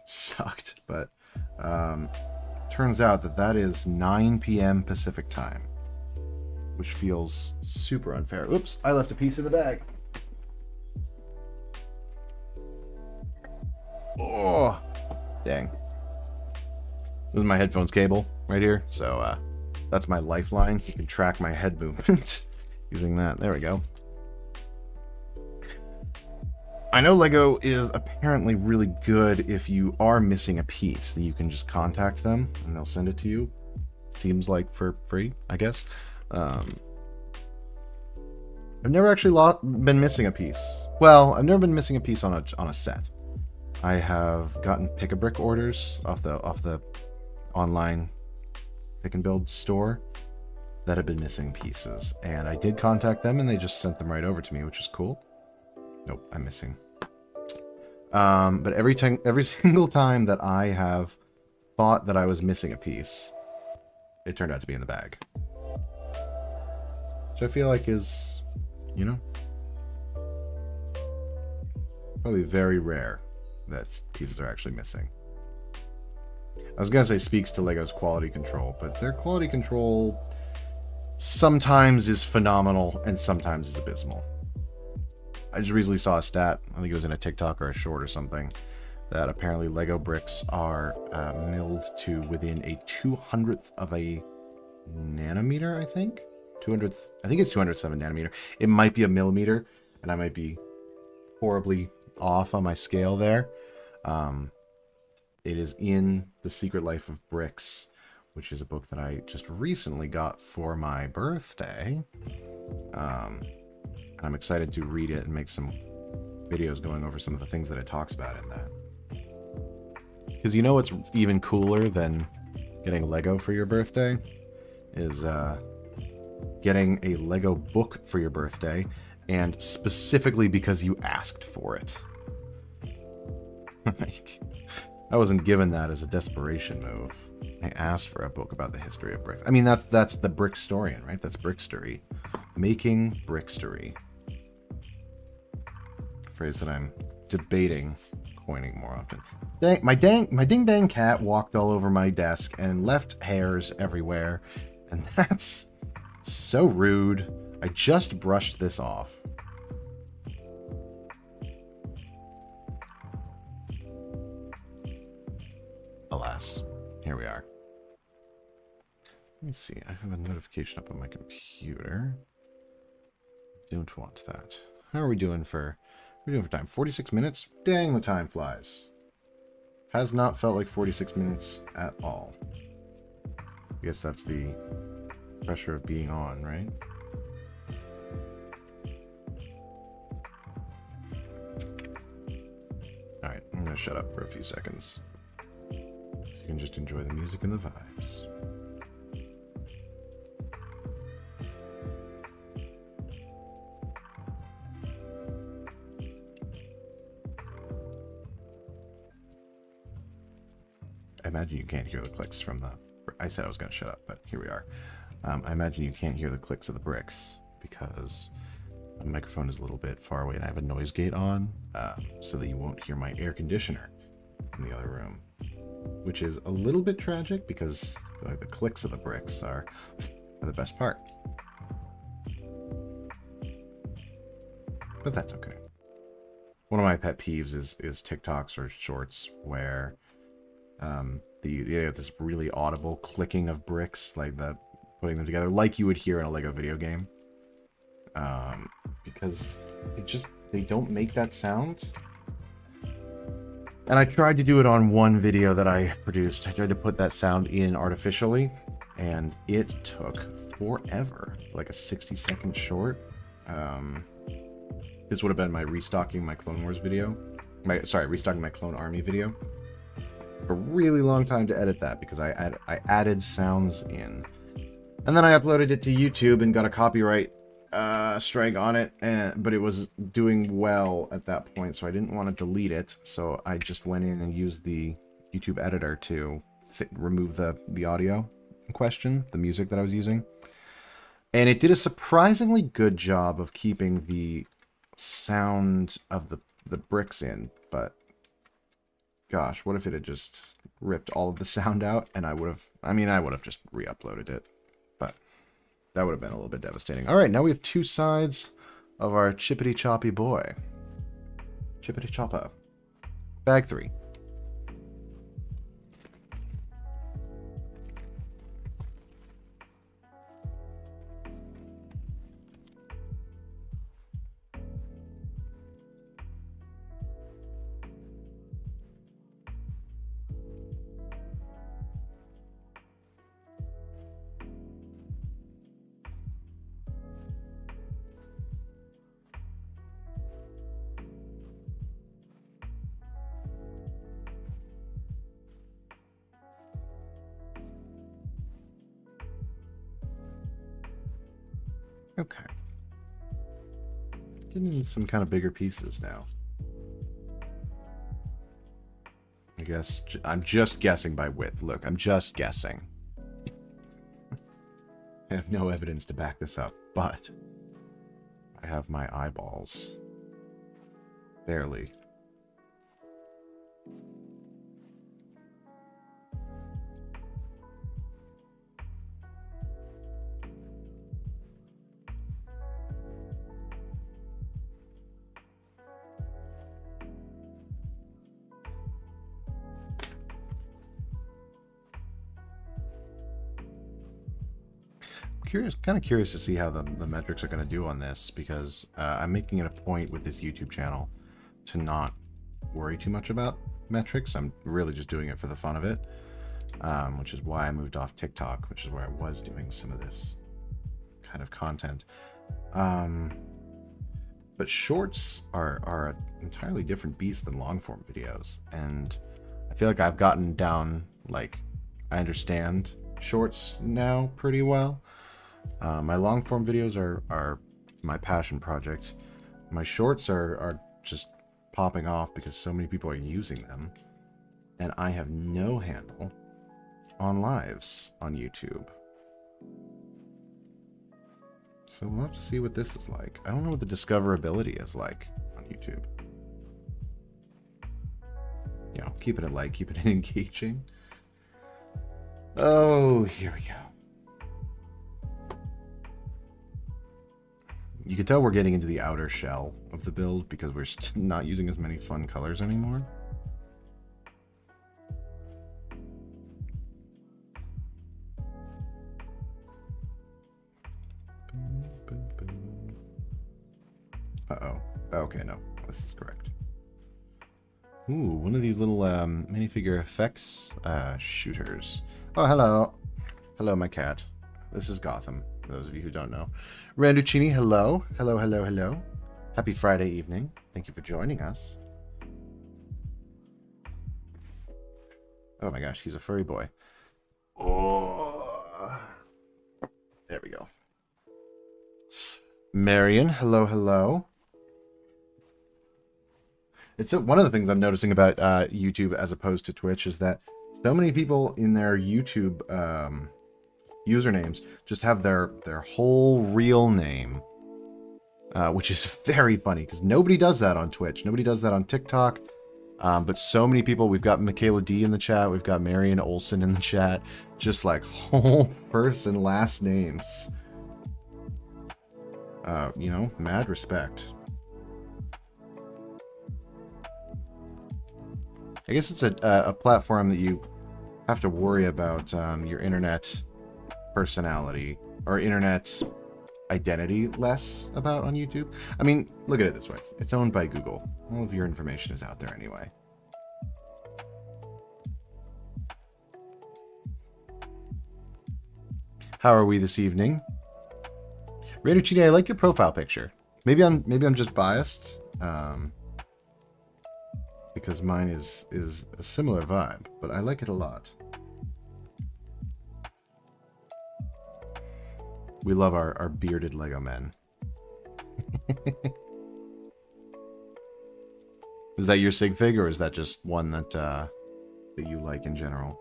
S1: Sucked, but turns out that is 9 p.m. Pacific time, which feels super unfair. Oops, I left a piece in the bag. Oh, dang. This is my headphones cable right here, so that's my lifeline. You can track my head movement using that. There we go. I know Lego is apparently really good if you are missing a piece, that you can just contact them and they'll send it to you. Seems like for free, I guess. I've never actually been missing a piece. Well, I've never been missing a piece on a set. I have gotten pick-a-brick orders off the online pick and build store that have been missing pieces, and I did contact them and they just sent them right over to me, which is cool. Nope, I'm missing. But every single time that I have thought that I was missing a piece, it turned out to be in the bag. Which I feel like is, you know, probably very rare that pieces are actually missing. I was gonna say speaks to Lego's quality control, but their quality control sometimes is phenomenal and sometimes is abysmal. I just recently saw a stat, I think it was in a TikTok or a short or something, that apparently Lego bricks are milled to within a 200th of a nanometer, I think? I think it's 207 nanometer. It might be a millimeter, and I might be horribly off on my scale there. It is in The Secret Life of Bricks, which is a book that I just recently got for my birthday. I'm excited to read it and make some videos going over some of the things that it talks about in that. Because you know what's even cooler than getting Lego for your birthday? Is getting a Lego book for your birthday, and specifically because you asked for it. Like, I wasn't given that as a desperation move. I asked for a book about the history of bricks. I mean, that's the Brickstorian, right? That's Brickstory. Making Brickstory. Phrase that I'm debating coining more often. My ding dang cat walked all over my desk and left hairs everywhere, and that's so rude. I just brushed this off. Alas, here we are. Let me see. I have a notification up on my computer. Don't want that. How are we doing for? What are we doing for time? 46 minutes? Dang, the time flies. Has not felt like 46 minutes at all. I guess that's the pressure of being on, right? Alright, I'm gonna shut up for a few seconds. So you can just enjoy the music and the vibes. I imagine you can't hear the clicks from the... I said I was going to shut up, but here we are. I imagine you can't hear the clicks of the bricks because my microphone is a little bit far away and I have a noise gate on so that you won't hear my air conditioner in the other room. which is a little bit tragic because like, the clicks of the bricks are the best part. But that's okay. One of my pet peeves is TikToks or shorts where you have this really audible clicking of bricks, like the putting them together, like you would hear in a Lego video game. Because they don't make that sound. And I tried to do it on one video that I produced. I tried to put that sound in artificially, and it took forever. Like a 60-second short. This would have been my restocking my Clone Wars video. Restocking my Clone Army video. A really long time to edit that because I added sounds in. And then I uploaded it to YouTube and got a copyright strike on it, but it was doing well at that point, so I didn't want to delete it. So I just went in and used the YouTube editor to remove the audio in question, the music that I was using. And it did a surprisingly good job of keeping the sound of the bricks in, but gosh, what if it had just ripped all of the sound out and I would have just re-uploaded it, but that would have been a little bit devastating. All right, now we have two sides of our chippity choppy boy. Chippity choppa. Bag 3. Okay. Getting some kind of bigger pieces now. I guess I'm just guessing by width. Look, I'm just guessing. I have no evidence to back this up, but I have my eyeballs. Barely. Kind of curious to see how the metrics are going to do on this, because I'm making it a point with this YouTube channel to not worry too much about metrics. I'm really just doing it for the fun of it, which is why I moved off TikTok, which is where I was doing some of this kind of content. But shorts are an entirely different beast than long form videos, and I feel like I've gotten down, like, I understand shorts now pretty well. My long form videos are my passion project. My shorts are just popping off because so many people are using them, and I have no handle on lives on YouTube. So we'll have to see what this is like. I don't know what the discoverability is like on YouTube. You know, keep it light, keep it engaging. Oh, here we go. You can tell we're getting into the outer shell of the build because we're not using as many fun colors anymore. Uh-oh. Okay, no. This is correct. Ooh, one of these little minifigure effects shooters. Oh, hello. Hello, my cat. This is Gotham, for those of you who don't know. Randuccini, hello. Hello, hello, hello. Happy Friday evening. Thank you for joining us. Oh my gosh, he's a furry boy. Oh. There we go. Marion, hello, hello. It's one of the things I'm noticing about YouTube as opposed to Twitch is that so many people in their YouTube usernames just have their whole real name, which is very funny because nobody does that on Twitch. Nobody does that on TikTok. But so many people, we've got Michaela D in the chat, we've got Marion Olson in the chat, just like whole first and last names. You know, mad respect. I guess it's a platform that you have to worry about your internet personality or internet identity less about on YouTube. I mean, look at it this way. It's owned by Google. All of your information is out there anyway. How are we this evening? Raider Chidi, I like your profile picture. Maybe I'm just biased. Because mine is a similar vibe, but I like it a lot. We love our bearded Lego men. Is that your sig fig, or is that just one that that you like in general?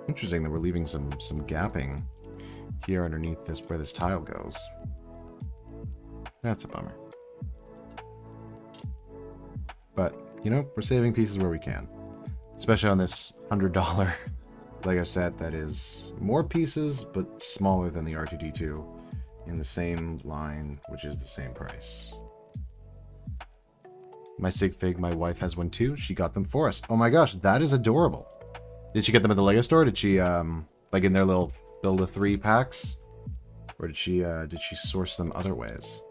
S1: Interesting that we're leaving some gapping here underneath this where this tile goes. That's a bummer. But, you know, we're saving pieces where we can. Especially on this $100 Lego set that is more pieces, but smaller than the R2-D2 in the same line, which is the same price. My sig fig, my wife has one too. She got them for us. Oh my gosh, that is adorable. Did she get them at the Lego store? Did she, like in their little build-a-3 packs? Or did she source them other ways?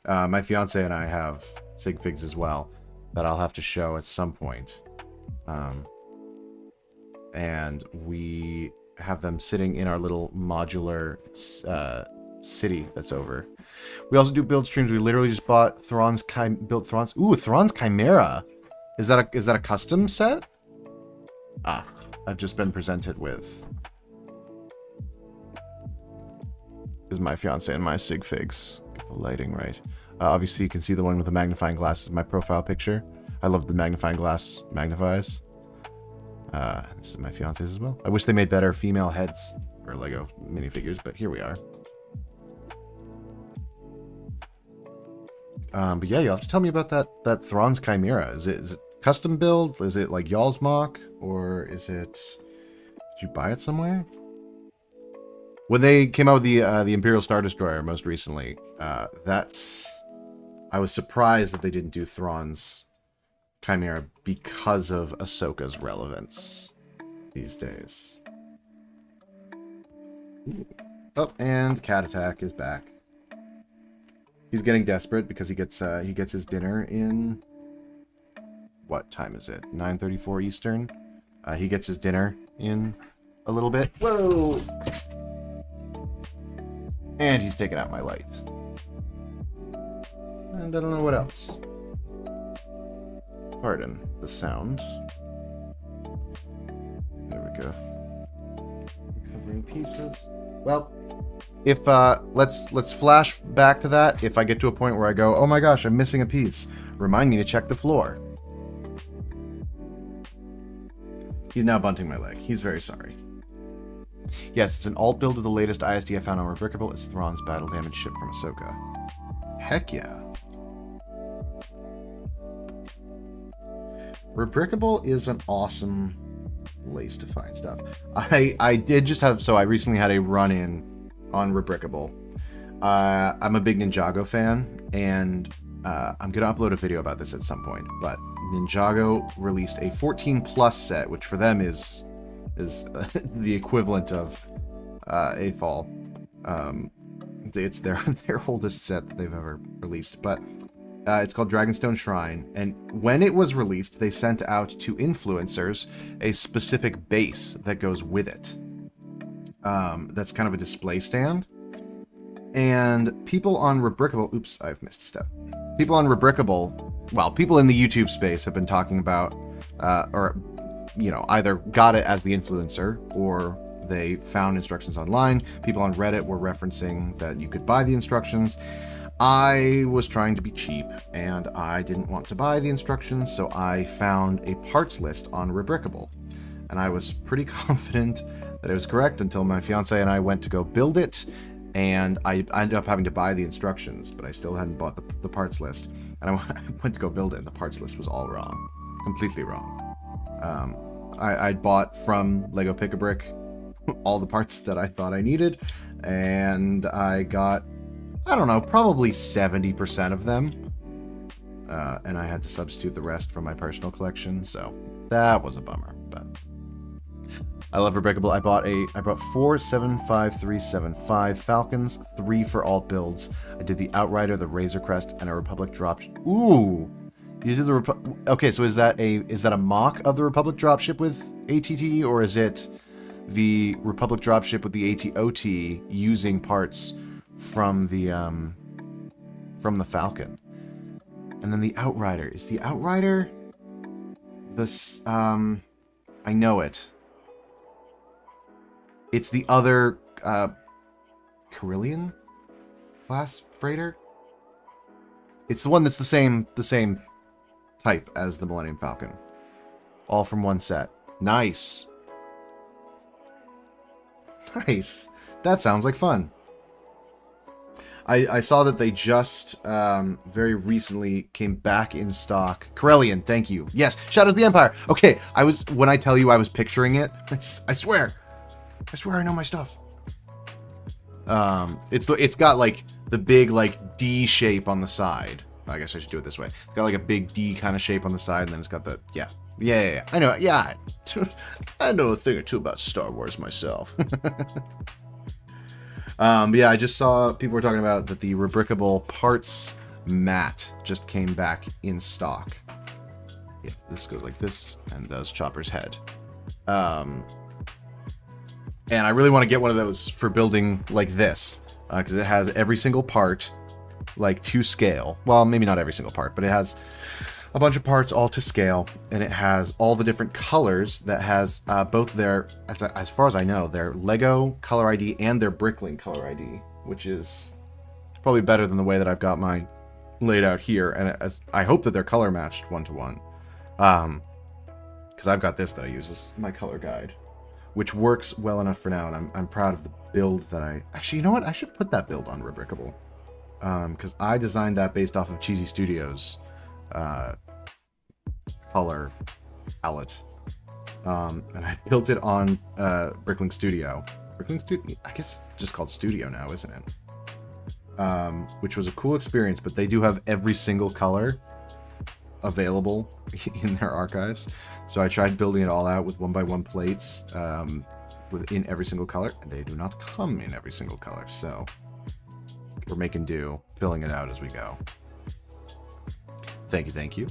S1: My fiance and I have sig figs as well that I'll have to show at some point. And we have them sitting in our little modular city that's over. We also do build streams. We literally just bought built Thrawn's. Ooh, Thrawn's Chimera. Is that a custom set? Ah, I've just been presented with. This is my fiance and my sig figs. Get the lighting right. Obviously, you can see the one with the magnifying glass is my profile picture. I love the magnifying glass magnifies. This is my fiance's as well. I wish they made better female heads for Lego minifigures, but here we are. But yeah, you'll have to tell me about that Thrawn's Chimera. Is it custom build? Is it like y'all's mock? Or is it... Did you buy it somewhere? When they came out with the Imperial Star Destroyer most recently, I was surprised that they didn't do Thrawn's Chimera because of Ahsoka's relevance these days. Ooh. Oh, and Cat Attack is back. He's getting desperate because he gets his dinner in... What time is it? 9:34 Eastern. He gets his dinner in a little bit. Whoa! And he's taking out my light. And I don't know what else. Pardon the sound. There we go. Recovering pieces. Well, if let's flash back to that. If I get to a point where I go, oh my gosh, I'm missing a piece, remind me to check the floor. He's now bunting my leg. He's very sorry. Yes, it's an alt build of the latest ISD I found on Rebrickable. It's Thrawn's battle damage ship from Ahsoka. Heck yeah. Rebrickable is an awesome place to find stuff. I did just have, so I recently had a run-in on Rebrickable. I'm a big Ninjago fan, and I'm going to upload a video about this at some point, but Ninjago released a 14 plus set, which for them is the equivalent of AFOL. It's their oldest set that they've ever released, but it's called Dragonstone Shrine, and when it was released, they sent out to influencers a specific base that goes with it. That's kind of a display stand, and people on Rebrickable... Oops, I've missed a step. People on Rebrickable... Well, people in the YouTube space have been talking about, or, you know, either got it as the influencer, or they found instructions online. People on Reddit were referencing that you could buy the instructions. I was trying to be cheap, and I didn't want to buy the instructions, so I found a parts list on Rebrickable. And I was pretty confident that it was correct until my fiance and I went to go build it, and I ended up having to buy the instructions, but I still hadn't bought the parts list. And I went to go build it, and the parts list was all wrong. Completely wrong. I'd bought from Lego Pick-a-Brick all the parts that I thought I needed, and I got, I don't know, probably 70% of them. And I had to substitute the rest from my personal collection, so that was a bummer, but I love Rebrickable. I bought 4 75375 Falcons, 3 for alt builds. I did the Outrider, the Razor Crest, and a Republic dropship. Ooh, you did the okay. So is that a mock of the Republic dropship with ATT, or is it the Republic dropship with the ATOT using parts from the Falcon? And then the Outrider, is the Outrider this? I know it. It's the other Carillion class freighter. It's the one that's the same type as the Millennium Falcon. All from one set. Nice. Nice. That sounds like fun. I saw that they just very recently came back in stock. Corellian, thank you. Yes, Shadows of the Empire. Okay, when I tell you I was picturing it, I swear I know my stuff. It's got like the big like D shape on the side. I guess I should do it this way. It's got like a big D kind of shape on the side, and then it's got the yeah. I know. Yeah, I know a thing or two about Star Wars myself. But yeah, I just saw people were talking about that the Rebrickable parts mat just came back in stock. Yeah, this goes like this, and does Chopper's head. And I really want to get one of those for building like this, because it has every single part, like to scale. Well, maybe not every single part, but it has a bunch of parts all to scale, and it has all the different colors that has both their, as far as I know, their Lego color ID and their Bricklink color ID, which is probably better than the way that I've got mine laid out here. And I hope that they're color matched 1-to-1, because I've got this that I use as my color guide, which works well enough for now, and I'm proud of the build that I... Actually, you know what? I should put that build on Rebrickable, because I designed that based off of Cheesy Studios' color palette, and I built it on Bricklink Studio. Bricklink Studio, I guess it's just called Studio now, isn't it? Which was a cool experience, but they do have every single color available in their archives. So I tried building it all out with 1x1 plates within every single color, and they do not come in every single color. So we're making do, filling it out as we go. Thank you.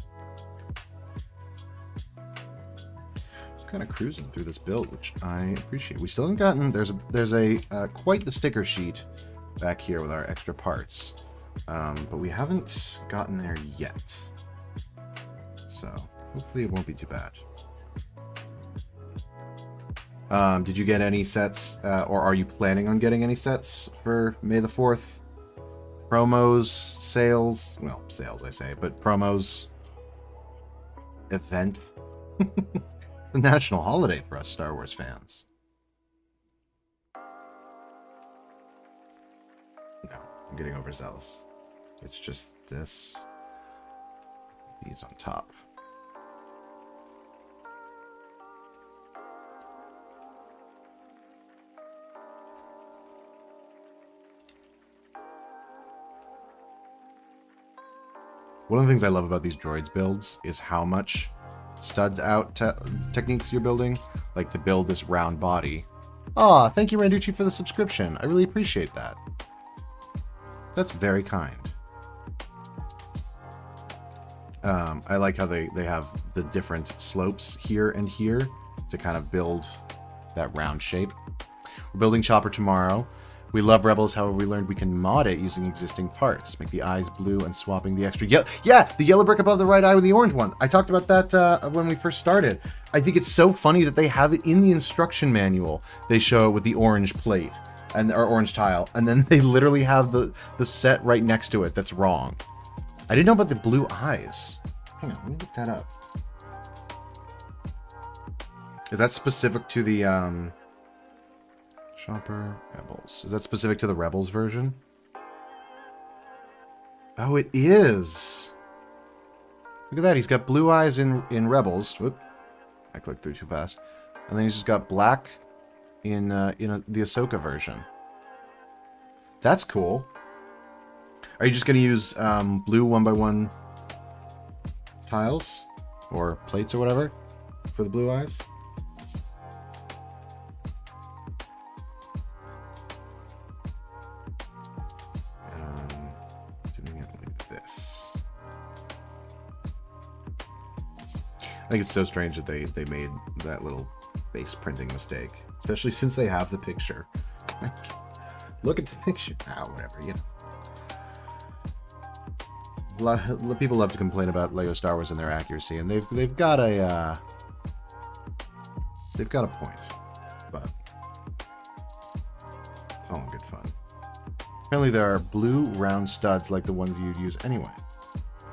S1: Kind of cruising through this build, which I appreciate. We still haven't gotten, there's a quite the sticker sheet back here with our extra parts, but we haven't gotten there yet, so hopefully it won't be too bad. Did you get any sets, or are you planning on getting any sets for May the 4th? Promos, sales, well, sales I say, but promos, event. It's a national holiday for us Star Wars fans. No, I'm getting overzealous. It's just this. These on top. One of the things I love about these droids builds is how much studs out techniques you're building, like to build this round body. Aw, thank you, Randucci, for the subscription. I really appreciate that. That's very kind. I like how they have the different slopes here and here to kind of build that round shape. We're building Chopper tomorrow. We love Rebels, however we learned we can mod it using existing parts. Make the eyes blue and swapping the extra yellow. Yeah, the yellow brick above the right eye with the orange one. I talked about that when we first started. I think it's so funny that they have it in the instruction manual. They show it with the orange plate. and or orange tile, and then they literally have the set right next to it that's wrong. I didn't know about the blue eyes. Hang on, let me look that up. Is that specific to the Shopper Rebels? Is that specific to the Rebels version? Oh, it is. Look at that. He's got blue eyes in Rebels. Whoop. I clicked through too fast. And then he's just got black in the Ahsoka version. That's cool. Are you just going to use blue 1x1 tiles? Or plates or whatever? For the blue eyes? Doing it like this. I think it's so strange that they made that little base printing mistake. Especially since they have the picture. Look at the picture. Whatever, you know. People love to complain about Lego Star Wars and their accuracy, and they've got a point, but it's all in good fun. Apparently, there are blue round studs like the ones you'd use anyway.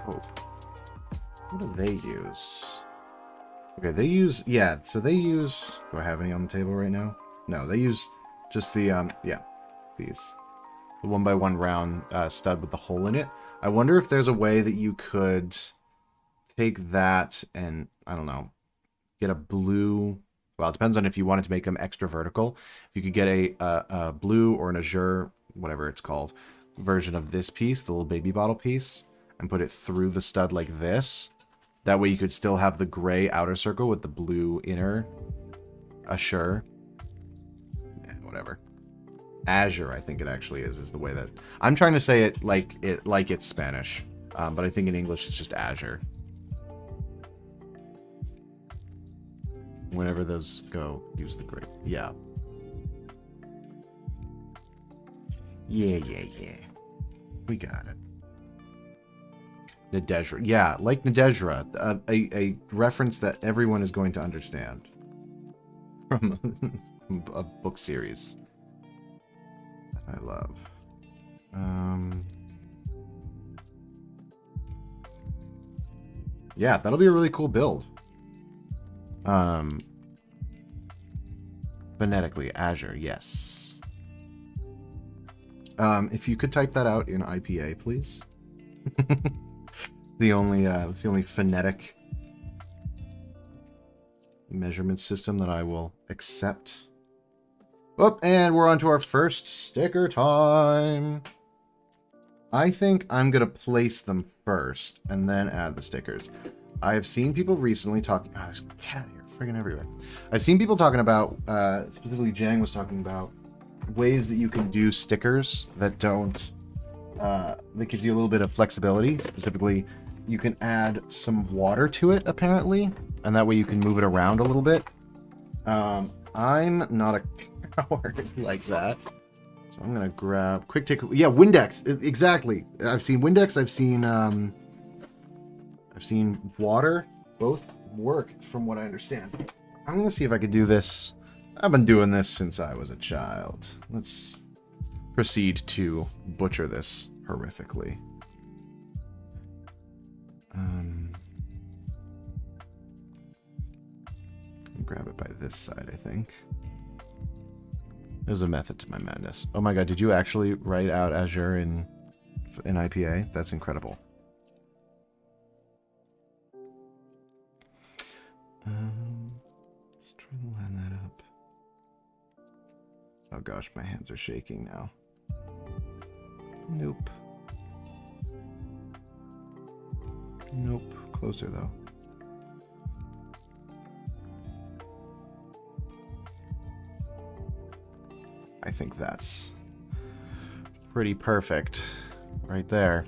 S1: Oh, what do they use? Okay, they use so they use. Do I have any on the table right now? No, they use just the these. The 1x1 round stud with the hole in it. I wonder if there's a way that you could take that and, I don't know, get a blue... Well, it depends on if you wanted to make them extra vertical. If you could get a blue or an azure, whatever it's called, version of this piece, the little baby bottle piece, and put it through the stud like this. That way you could still have the gray outer circle with the blue inner. Azure. Whatever. Azure, I think it actually is the way that I'm trying to say it like it's Spanish, but I think in English it's just Azure. Whenever those go, use the gray. Yeah. Yeah. We got it. Nadejra. Yeah, like Nadejra, a reference that everyone is going to understand from a book series. I love. Yeah, that'll be a really cool build. Phonetically, Azure, yes. If you could type that out in IPA, please. It's the only phonetic measurement system that I will accept. Oh, and we're on to our first sticker time. I think I'm going to place them first and then add the stickers. I have seen people recently talking... Oh, there's a cat here, friggin' everywhere. I've seen people talking about, specifically Jang was talking about, ways that you can do stickers that don't... that gives you a little bit of flexibility. Specifically, you can add some water to it, apparently, and that way you can move it around a little bit. I'm not a... like that, so I'm gonna grab quick take. Yeah, Windex, exactly. I've seen Windex. I've seen water. Both work, from what I understand. I'm gonna see if I could do this. I've been doing this since I was a child. Let's proceed to butcher this horrifically. Grab it by this side, I think. There's a method to my madness. Oh my god, did you actually write out Azure in IPA? That's incredible. Let's try to line that up. Oh gosh, my hands are shaking now. Nope. Nope. Closer though. I think that's pretty perfect right there.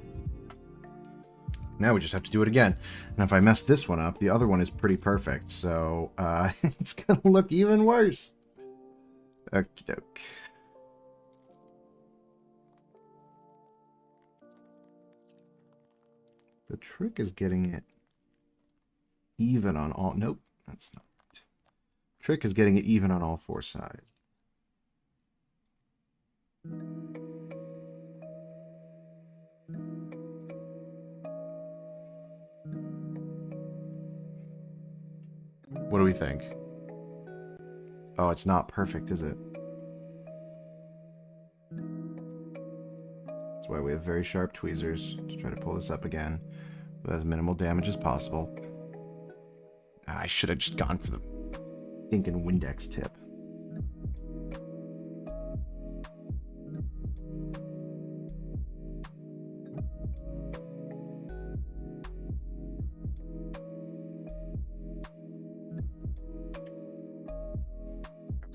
S1: Now we just have to do it again. And if I mess this one up, the other one is pretty perfect. So it's going to look even worse. Okie doke. The trick is getting it even on all... Nope, that's not right. Trick is getting it even on all four sides. we think? Oh, it's not perfect, is it? That's why we have very sharp tweezers to try to pull this up again with as minimal damage as possible. I should have just gone for the thinking Windex tip.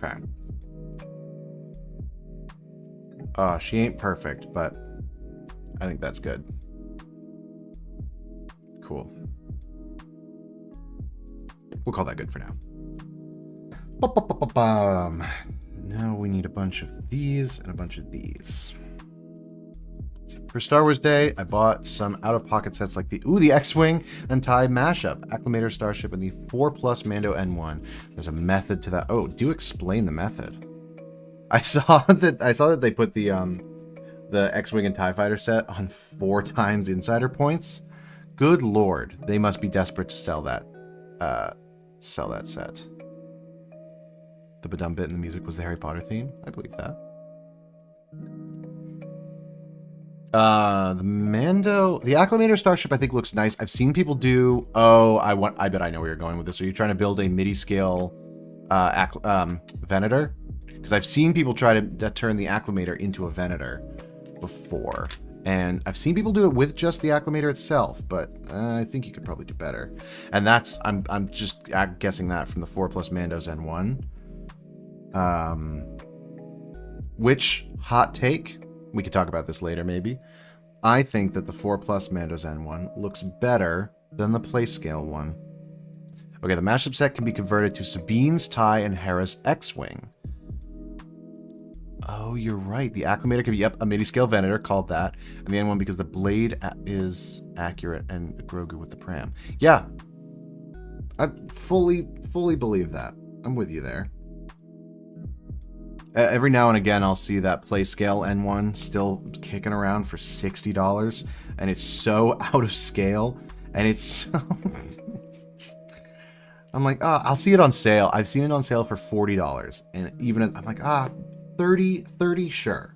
S1: Okay. She ain't perfect, but I think that's good. Cool. We'll call that good for now. Now we need a bunch of these and a bunch of these. For Star Wars Day, I bought some out-of-pocket sets like the X-Wing and TIE mashup, Acclimator Starship, and the 4+ Mando N1. There's a method to that. Oh, do explain the method. I saw that they put the X-Wing and TIE Fighter set on 4 times insider points. Good lord, they must be desperate to sell that set. The badum bit in the music was the Harry Potter theme. I believe that. The Acclimator Starship I think looks nice. I've seen people do. I bet I know where you're going with this. Are you trying to build a MIDI scale Venator? Because I've seen people try to turn the Acclimator into a Venator before. And I've seen people do it with just the Acclimator itself, but I think you could probably do better. And that's, I'm just guessing that from the 4+ Mandos N1. Which, hot take, we could talk about this later maybe. I think that the 4+ Mandos N1 looks better than the Playscale one. Okay, the mashup set can be converted to Sabine's TIE and Hera's X-Wing. Oh, you're right. The Acclimator could be, a MIDI scale Venator, called that. And the N1 because the blade is accurate and Grogu with the pram. Yeah. I fully believe that. I'm with you there. Every now and again, I'll see that Playscale N1 still kicking around for $60. And it's so out of scale. And it's so... I'm like, I'll see it on sale. I've seen it on sale for $40. And even, I'm like, 30, sure.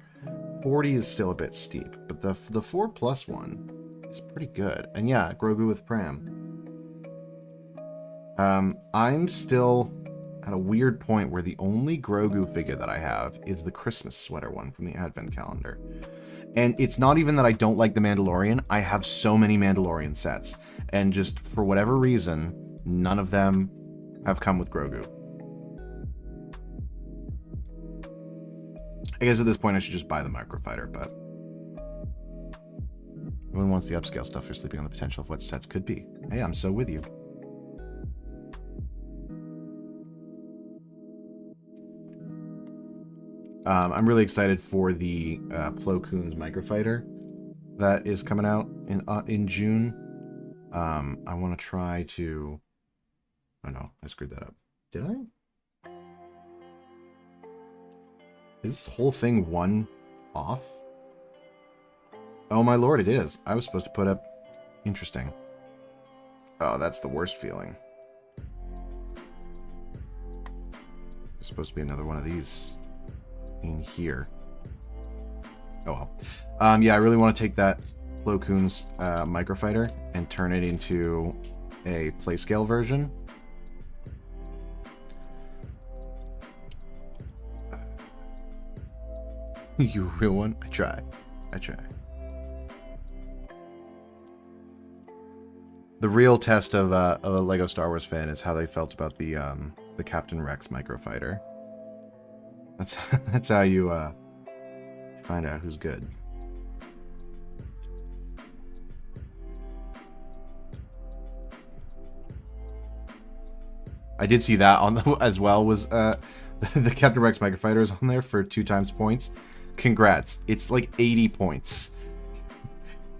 S1: 40 is still a bit steep, but the 4+ one is pretty good. And yeah, Grogu with pram. I'm still at a weird point where the only Grogu figure that I have is the Christmas sweater one from the Advent calendar. And it's not even that I don't like the Mandalorian. I have so many Mandalorian sets, and just for whatever reason, none of them have come with Grogu. I guess at this point I should just buy the microfighter, but everyone wants the upscale stuff for sleeping on the potential of what sets could be. Hey, I'm so with you. I'm really excited for the Plo Koon's microfighter that is coming out in June. I want to try to... Oh no, I screwed that up. Did I? Is this whole thing one off? Oh my lord, it is. I was supposed to put up... Interesting. Oh, that's the worst feeling. There's supposed to be another one of these in here. Oh well. Yeah, I really want to take that Plo Koon's microfighter and turn it into a Playscale version. You a real one? I try. The real test of a Lego Star Wars fan is how they felt about the Captain Rex microfighter. That's how you find out who's good. I did see that on the as well was the Captain Rex microfighter is on there for 2 times points. Congrats. It's like 80 points.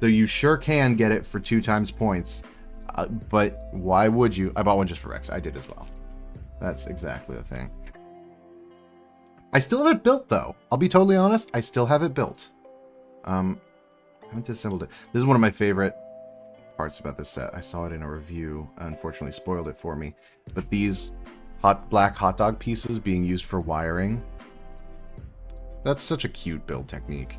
S1: So you sure can get it for 2 times points. But why would you? I bought one just for Rex. I did as well. That's exactly the thing. I still have it built, though. I'll be totally honest. I still have it built. I haven't disassembled it. This is one of my favorite parts about this set. I saw it in a review. Unfortunately, spoiled it for me. But these black hot dog pieces being used for wiring. That's such a cute build technique.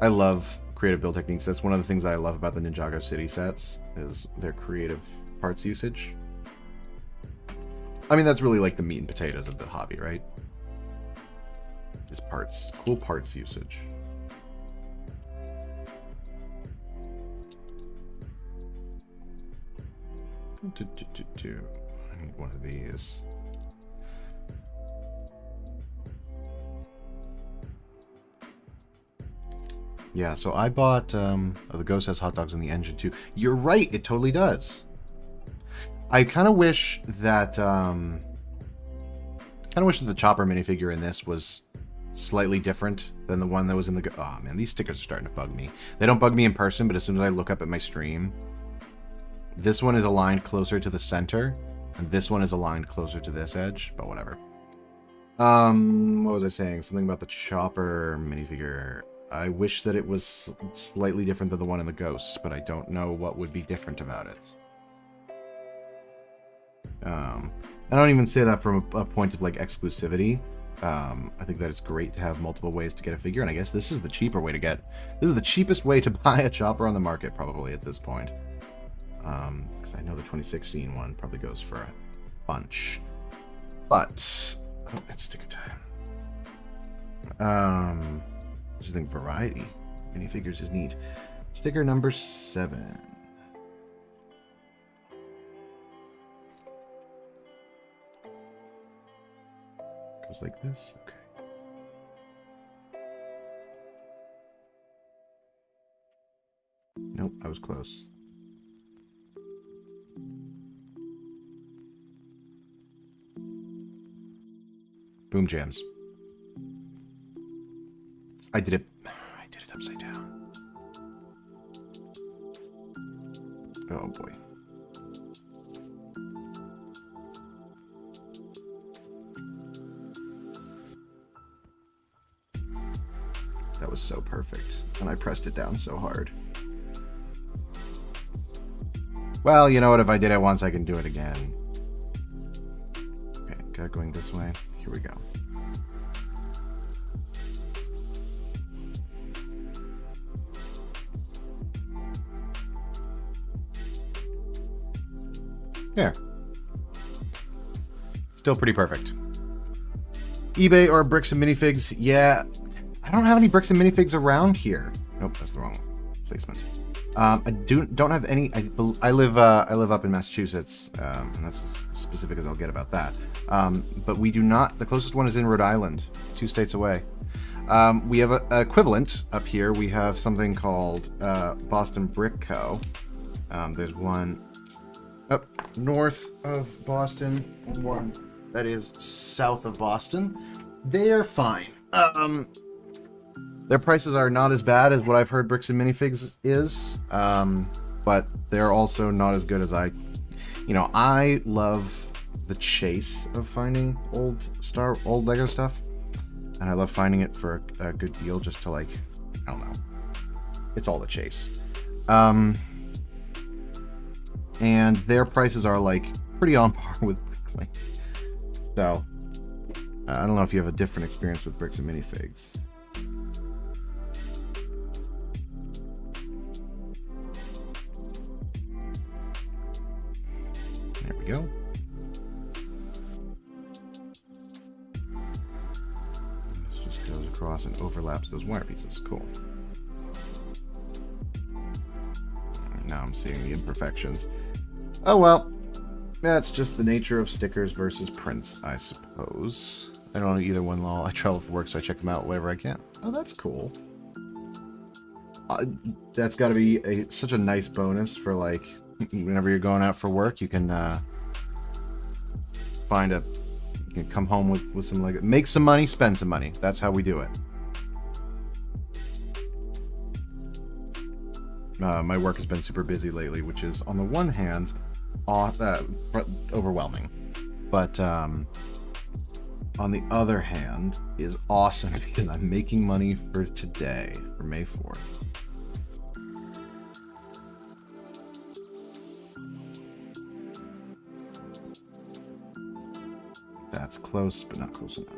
S1: I love creative build techniques. That's one of the things I love about the Ninjago City sets, is their creative parts usage. I mean, that's really like the meat and potatoes of the hobby, right? Is parts. Cool parts usage. I need one of these. Yeah, so I bought, oh, the Ghost has hot dogs in the engine too. You're right, it totally does. I kind of wish that, the chopper minifigure in this was slightly different than the one that was in the, oh man, these stickers are starting to bug me. They don't bug me in person, but as soon as I look up at my stream, this one is aligned closer to the center, and this one is aligned closer to this edge, but whatever. What was I saying? Something about the chopper minifigure. I wish that it was slightly different than the one in the Ghost, but I don't know what would be different about it. I don't even say that from a point of like exclusivity. I think that it's great to have multiple ways to get a figure, and I guess this is the cheaper way to get. This is the cheapest way to buy a chopper on the market, probably at this point. Because I know the 2016 one probably goes for a bunch. But oh, it's sticker time. I just think variety minifigures is neat. Sticker number 7. Goes like this. Okay. Nope, I was close. Boom jams. I did it upside down. Oh boy. That was so perfect. And I pressed it down so hard. Well, you know what? If I did it once, I can do it again. Okay, got it going this way. Here we go. There. Still pretty perfect. eBay or bricks and minifigs? Yeah, I don't have any bricks and minifigs around here. Nope, that's the wrong placement. I don't have any. I live up in Massachusetts, and that's as specific as I'll get about that. But we do not. The closest one is in Rhode Island, 2 states away. We have an equivalent up here. We have something called Boston Brick Co. There's one up north of Boston and one that is south of Boston. They are fine. Their prices are not as bad as what I've heard Bricks and Minifigs is, but they're also not as good as I love the chase of finding old Lego stuff, and I love finding it for a good deal just to, like, I don't know. It's all the chase. And their prices are, like, pretty on par with Bricklink. So, I don't know if you have a different experience with Bricks and Minifigs. There we go. This just goes across and overlaps those wire pieces. Cool. Now I'm seeing the imperfections. Oh well, that's just the nature of stickers versus prints, I suppose. I don't know either one, lol. I travel for work, so I check them out whenever I can. Oh, that's cool. That's got to be such a nice bonus for, like, whenever you're going out for work, you can you can come home with some Lego, make some money, spend some money. That's how we do it. My work has been super busy lately, which is, on the one hand, overwhelming, but on the other hand, is awesome because I'm making money for today, for May 4th. That's close, but not close enough.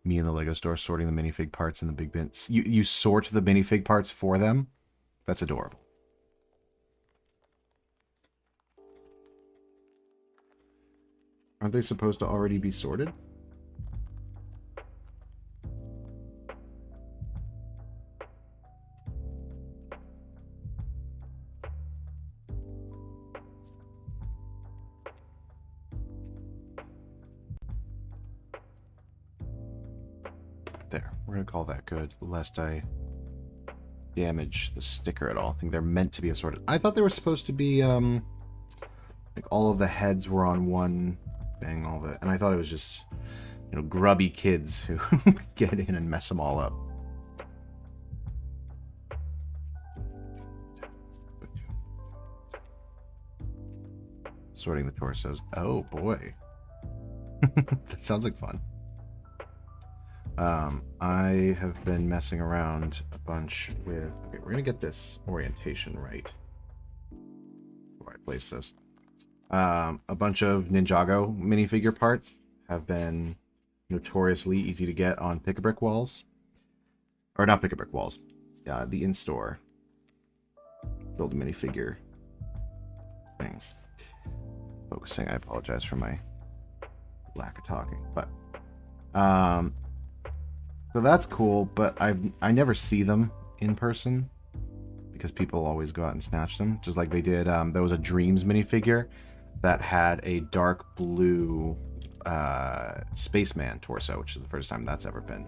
S1: Me in the Lego store sorting the minifig parts in the big bin. You sort the minifig parts for them? That's adorable. Aren't they supposed to already be sorted? There, we're gonna call that good, lest I damage the sticker at all. I think they're meant to be assorted. I thought they were supposed to be, like all of the heads were on one thing, and I thought it was just, you know, grubby kids who get in and mess them all up. Sorting the torsos. Oh boy. That sounds like fun. I have been messing around a bunch with... Okay, we're going to get this orientation right before I place this. A bunch of Ninjago minifigure parts have been notoriously easy to get on pick-a-brick walls. Or not pick-a-brick walls. The in-store build a minifigure things. Focusing, I apologize for my lack of talking. But, so that's cool, but I never see them in person because people always go out and snatch them. Just like they did, there was a Dreams minifigure that had a dark blue spaceman torso, which is the first time that's ever been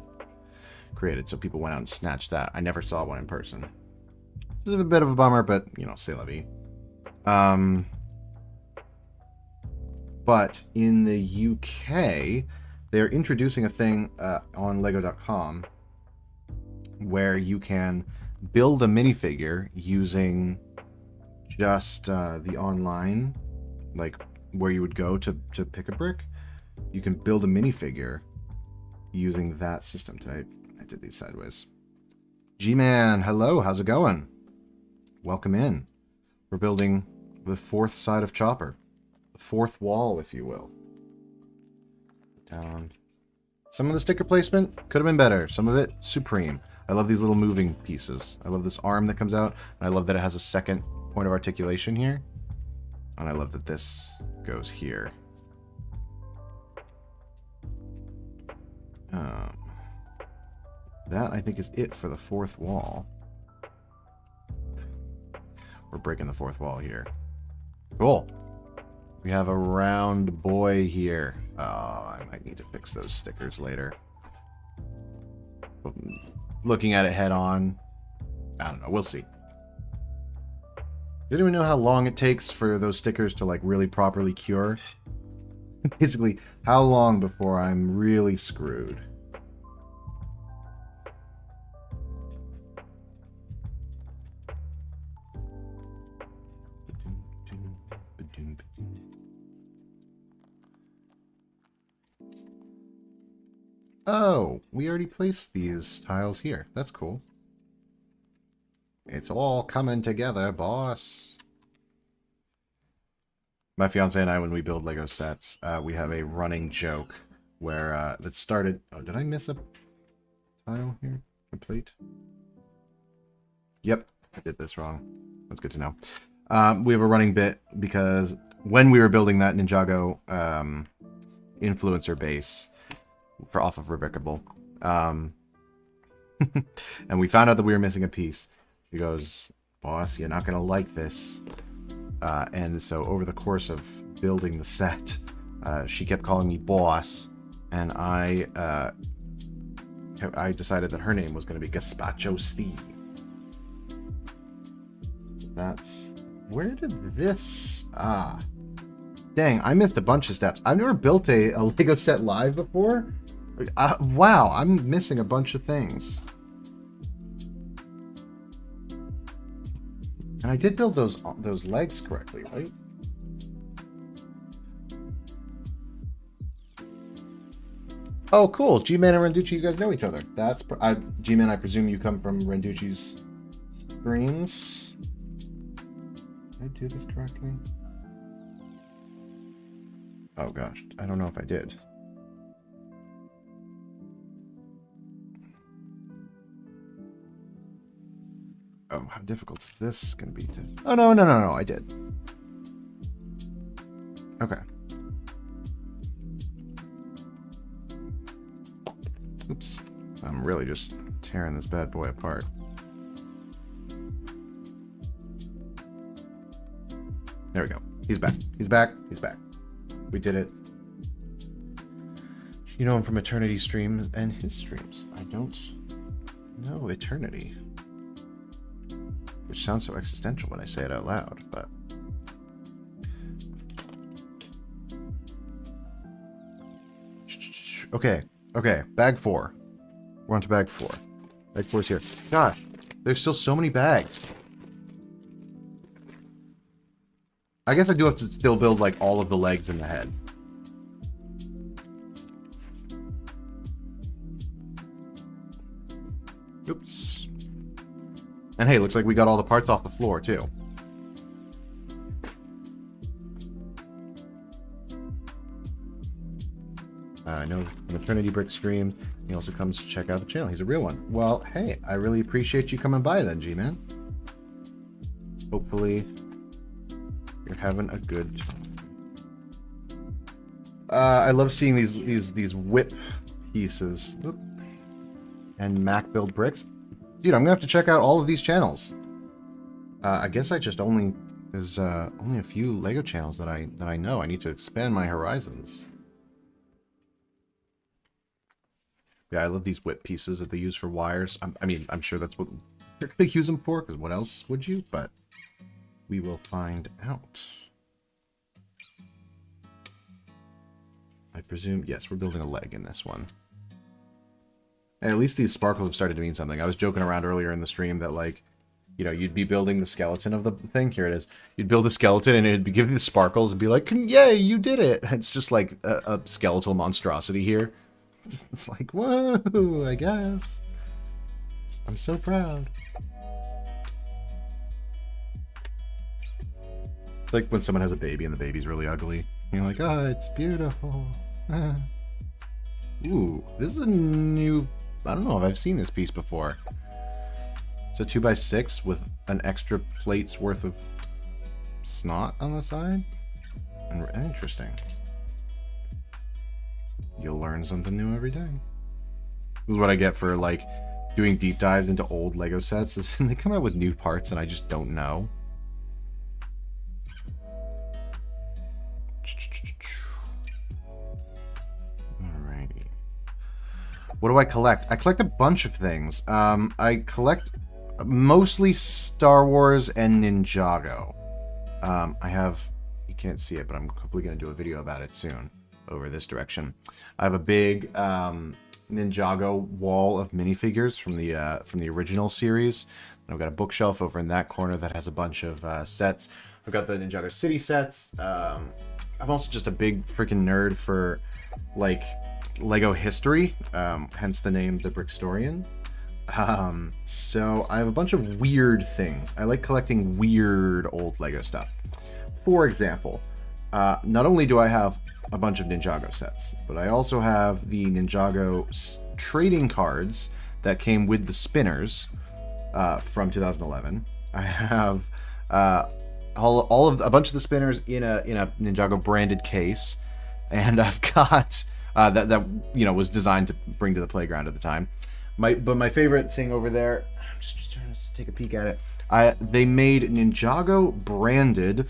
S1: created. So people went out and snatched that. I never saw one in person. It was a bit of a bummer, but, you know, c'est la vie. But in the UK... they're introducing a thing on Lego.com where you can build a minifigure using just the online, like where you would go to pick a brick. You can build a minifigure using that system. I did these sideways. G-Man, hello, how's it going? Welcome in. We're building the fourth side of Chopper. The fourth wall, if you will. Down. Some of the sticker placement could have been better. Some of it, supreme. I love these little moving pieces. I love this arm that comes out. And I love that it has a second point of articulation here. And I love that this goes here. That, I think, is it for the fourth wall. We're breaking the fourth wall here. Cool. We have a round boy here. Oh, I might need to fix those stickers later. Looking at it head on, I don't know. We'll see. Does anyone know how long it takes for those stickers to like really properly cure? Basically, how long before I'm really screwed? Oh, we already placed these tiles here. That's cool. It's all coming together, boss. My fiance and I, when we build Lego sets, we have a running joke where that started... Oh, did I miss a tile here? Complete? Yep, I did this wrong. That's good to know. We have a running bit because when we were building that Ninjago influencer base... for off of Rebrickable. And we found out that we were missing a piece. She goes, boss, you're not going to like this. And so over the course of building the set, she kept calling me boss. And I decided that her name was going to be Gazpacho Steve. That's... Where did this... Ah. Dang, I missed a bunch of steps. I've never built a Lego set live before. Wow, I'm missing a bunch of things. And I did build those legs correctly, right? Oh, cool. G-Man and Renducci, you guys know each other. That's... G-Man, I presume you come from Renducci's screens. Did I do this correctly? Oh gosh, I don't know if I did. Oh, how difficult is this going to be to... Oh, no, I did. Okay. Oops. I'm really just tearing this bad boy apart. There we go. He's back. He's back. He's back. We did it. You know him from Eternity streams and his streams. I don't know Eternity. Which sounds so existential when I say it out loud, but... Okay, okay, bag 4. We're on to bag 4. Bag 4's here. Gosh, there's still so many bags. I guess I do have to still build, like, all of the legs and the head. Oops. And hey, looks like we got all the parts off the floor, too. I know Maternity Brick stream. He also comes to check out the channel. He's a real one. Well, hey, I really appreciate you coming by then, G-Man. Hopefully, you're having a good time. I love seeing these whip pieces. Oop. And Mac build bricks. Dude, I'm gonna have to check out all of these channels. I guess I just only... There's only a few LEGO channels that I know. I need to expand my horizons. Yeah, I love these whip pieces that they use for wires. I mean, I'm sure that's what they're gonna use them for, because what else would you? But we will find out. I presume, yes, we're building a leg in this one. And at least these sparkles have started to mean something. I was joking around earlier in the stream that, like, you know, you'd be building the skeleton of the thing. Here it is. You'd build a skeleton and it'd be giving the sparkles and be like, yay, you did it. It's just like a skeletal monstrosity here. It's like, whoa, I guess. I'm so proud. Like when someone has a baby and the baby's really ugly. You're like, oh, it's beautiful. Ooh, this is a new... I don't know if I've seen this piece before. It's a 2x6 with an extra plate's worth of snot on the side. Interesting. You'll learn something new every day. This is what I get for, like, doing deep dives into old LEGO sets. Is they come out with new parts and I just don't know. Alrighty. What do I collect? I collect a bunch of things. I collect mostly Star Wars and Ninjago. I have... You can't see it, but I'm hopefully going to do a video about it soon. Over this direction. I have a big Ninjago wall of minifigures from the original series. And I've got a bookshelf over in that corner that has a bunch of sets. I've got the Ninjago City sets. I'm also just a big freaking nerd for, like, LEGO history, hence the name The Brickstorian. So I have a bunch of weird things. I like collecting weird old LEGO stuff. For example, not only do I have a bunch of Ninjago sets, but I also have the Ninjago trading cards that came with the spinners from 2011. I have a bunch of the spinners in a Ninjago branded case, and I've got that you know was designed to bring to the playground at the time. But my favorite thing over there, I'm just trying to take a peek at it. They made Ninjago branded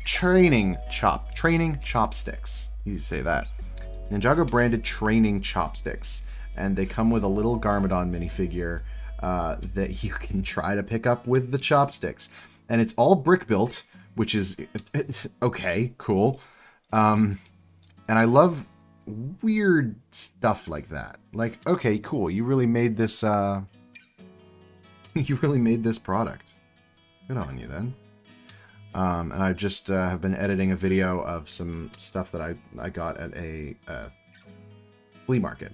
S1: training chopsticks. Easy to say that. Ninjago branded training chopsticks, and they come with a little Garmadon minifigure that you can try to pick up with the chopsticks, and it's all brick built, which is okay, cool. And I love weird stuff like that. Like, okay, cool, you really made this you really made this product. Good on you then. And I just have been editing a video of some stuff that I got at a flea market.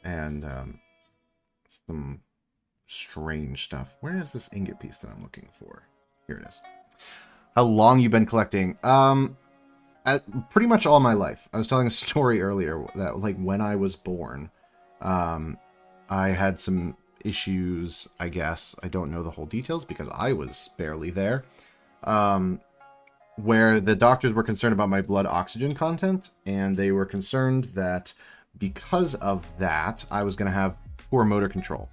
S1: And some strange stuff. Where is this ingot piece that I'm looking for? Here it is. How long you been collecting? Pretty much all my life. I was telling a story earlier that, like, when I was born, I had some issues, I guess. I don't know the whole details because I was barely there. Where the doctors were concerned about my blood oxygen content, and they were concerned that because of that, I was going to have poor motor control.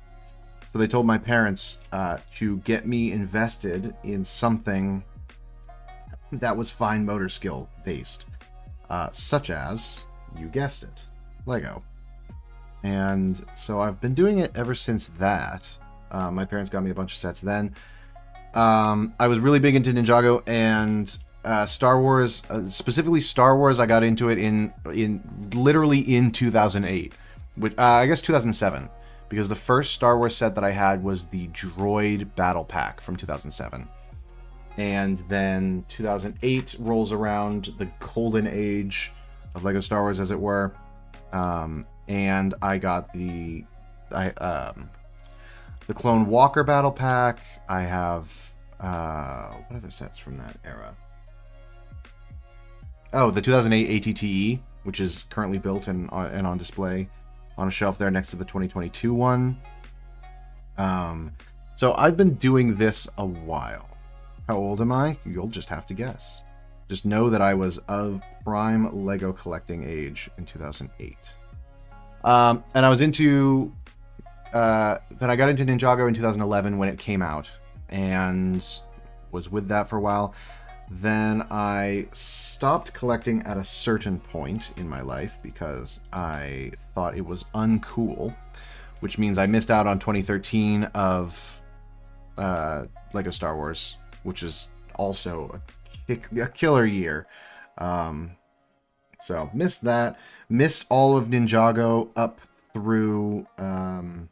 S1: So they told my parents to get me invested in something that was fine motor skill based, such as, you guessed it, Lego. And so I've been doing it ever since that. My parents got me a bunch of sets then. I was really big into Ninjago and Star Wars, specifically Star Wars. I got into it literally in 2008, which I guess 2007, because the first Star Wars set that I had was the Droid Battle Pack from 2007. And then 2008 rolls around, the golden age of Lego Star Wars, as it were. And I got the Clone Walker Battle Pack. I have what other sets from that era? Oh, the 2008 ATTE, which is currently built and on display on a shelf there next to the 2022 one. So I've been doing this a while. How old am I? You'll just have to guess. Just know that I was of prime Lego collecting age in 2008. And I was into... then I got into Ninjago in 2011 when it came out, and was with that for a while. Then I stopped collecting at a certain point in my life because I thought it was uncool, which means I missed out on 2013 of Lego Star Wars, which is also a killer year. So missed that. Missed all of Ninjago up through Sons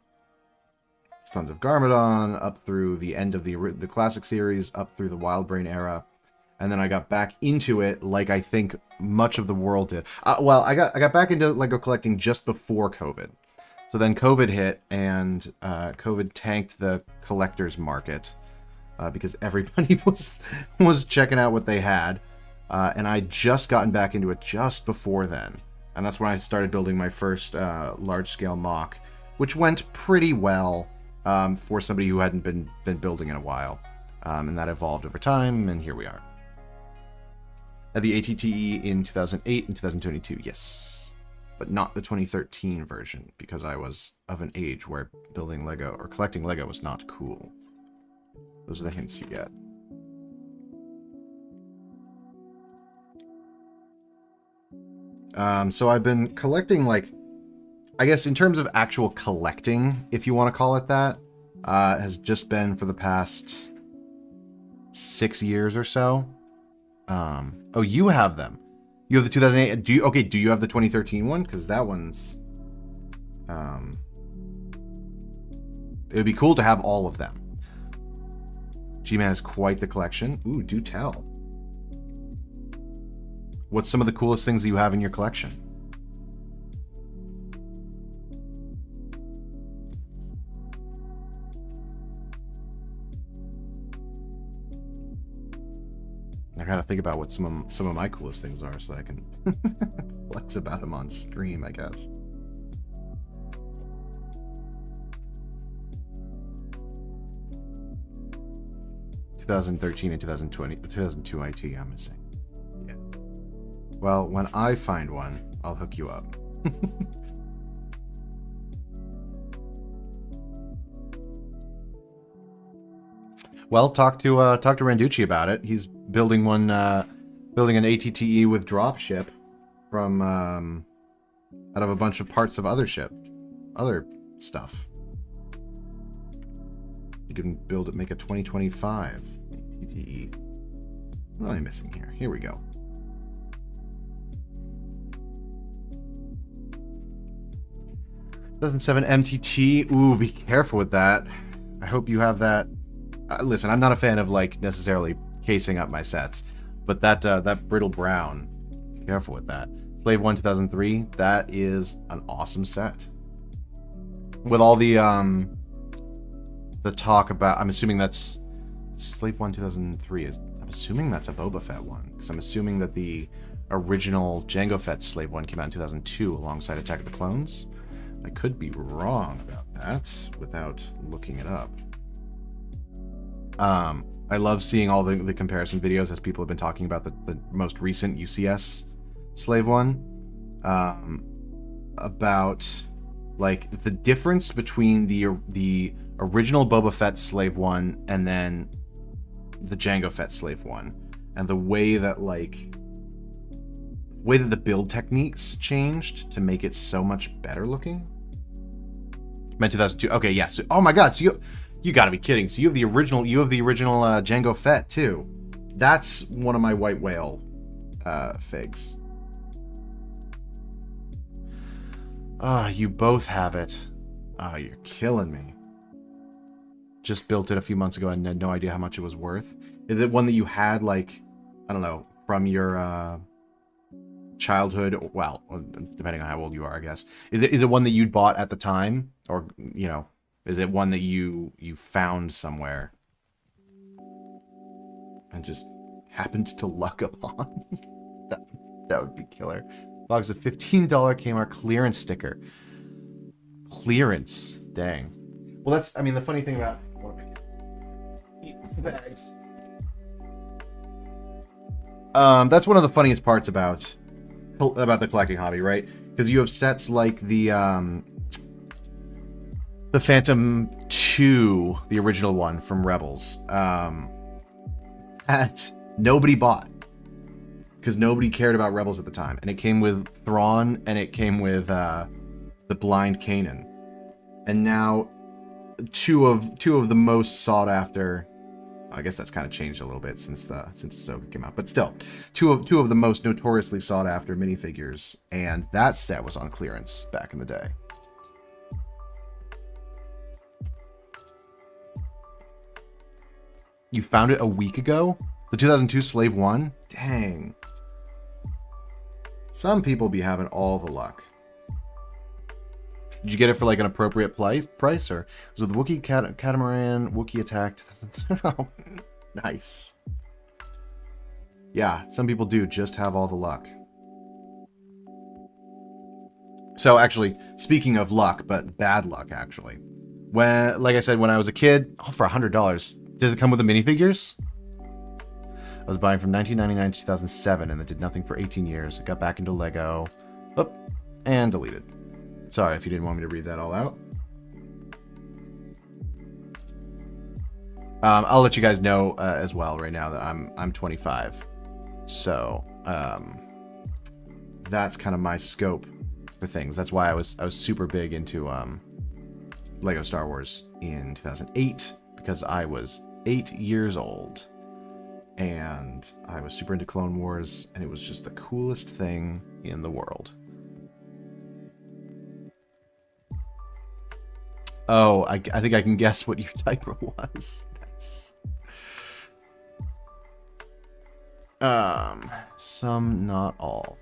S1: of Garmadon, up through the end of the classic series, up through the Wild Brain era. And then I got back into it like I think much of the world did. Well, I got back into Lego collecting just before COVID. So then COVID hit, and COVID tanked the collector's market because everybody was checking out what they had. And I just gotten back into it just before then. And that's when I started building my first large-scale mock, which went pretty well for somebody who hadn't been building in a while. And that evolved over time, and here we are. The ATTE in 2008 and 2022, yes. But not the 2013 version, because I was of an age where building Lego or collecting Lego was not cool. Those are the hints you get. So I've been collecting, like, I guess in terms of actual collecting, if you want to call it that, has just been for the past 6 years or so. Oh, you have them. You have the 2008. Do you have the 2013 one? Because that one's, it would be cool to have all of them. G-Man has quite the collection. Ooh, do tell. What's some of the coolest things that you have in your collection? I gotta think about what some of my coolest things are so I can flex about them on stream, I guess. ...2013 and 2020... ...the 2002 IT I'm missing. Yeah. Well, when I find one, I'll hook you up. Well, talk to Randucci about it. He's building one, building an ATTE with dropship from out of a bunch of parts of other stuff. You can build it, make a 2025 ATTE. What am I missing here? Here we go. ...2007 MTT. Ooh, be careful with that. I hope you have that. Listen, I'm not a fan of, like, necessarily casing up my sets, but that brittle brown, be careful with that. Slave 1 2003, that is an awesome set. With all the the talk about, I'm assuming that's Slave One 2003. I'm assuming that's a Boba Fett one, because I'm assuming that the original Jango Fett Slave One came out in 2002 alongside Attack of the Clones. I could be wrong about that without looking it up. I love seeing all the comparison videos as people have been talking about the most recent UCS Slave One. About like the difference between the original Boba Fett Slave One and then the Jango Fett Slave One, and the way that the build techniques changed to make it so much better looking. Meant 2002. Okay, yeah. So, oh my God. So you got to be kidding. So you have the original Jango Fett too. That's one of my white whale figs. Ah, you both have it. Ah, you're killing me. Just built it a few months ago and had no idea how much it was worth. Is it one that you had, like, I don't know, from your childhood? Well, depending on how old you are, I guess. Is it one that you'd bought at the time, or is it one that you found somewhere and just happened to luck upon? that would be killer. Box of $15 Kmart clearance sticker. Clearance, dang. Well, that's, I mean, the funny thing about bags. That's one of the funniest parts about the collecting hobby, right? Because you have sets like the Phantom 2, the original one from Rebels, that nobody bought because nobody cared about Rebels at the time, and it came with Thrawn and it came with the Blind Kanan, and now two of the most sought after. I guess that's kind of changed a little bit since Ahsoka came out, but still, two of the most notoriously sought after minifigures, and that set was on clearance back in the day. You found it a week ago? The 2002 Slave One? Dang. Some people be having all the luck. Did you get it for like an appropriate price, or was it the Wookiee Catamaran Wookiee Attack? Oh, nice. Yeah, some people do just have all the luck. So actually, speaking of luck, but bad luck actually. When, like I said, when I was a kid, for $100. Does it come with the minifigures? I was buying from 1999 to 2007, and that did nothing for 18 years. I got back into Lego. Oh, and deleted. Sorry if you didn't want me to read that all out. I'll let you guys know as well right now that I'm 25. So that's kind of my scope for things. That's why I was super big into Lego Star Wars in 2008, because I was 8 years old. And I was super into Clone Wars, and it was just the coolest thing in the world. Oh, I think I can guess what your diaper was. Nice. Some, not all.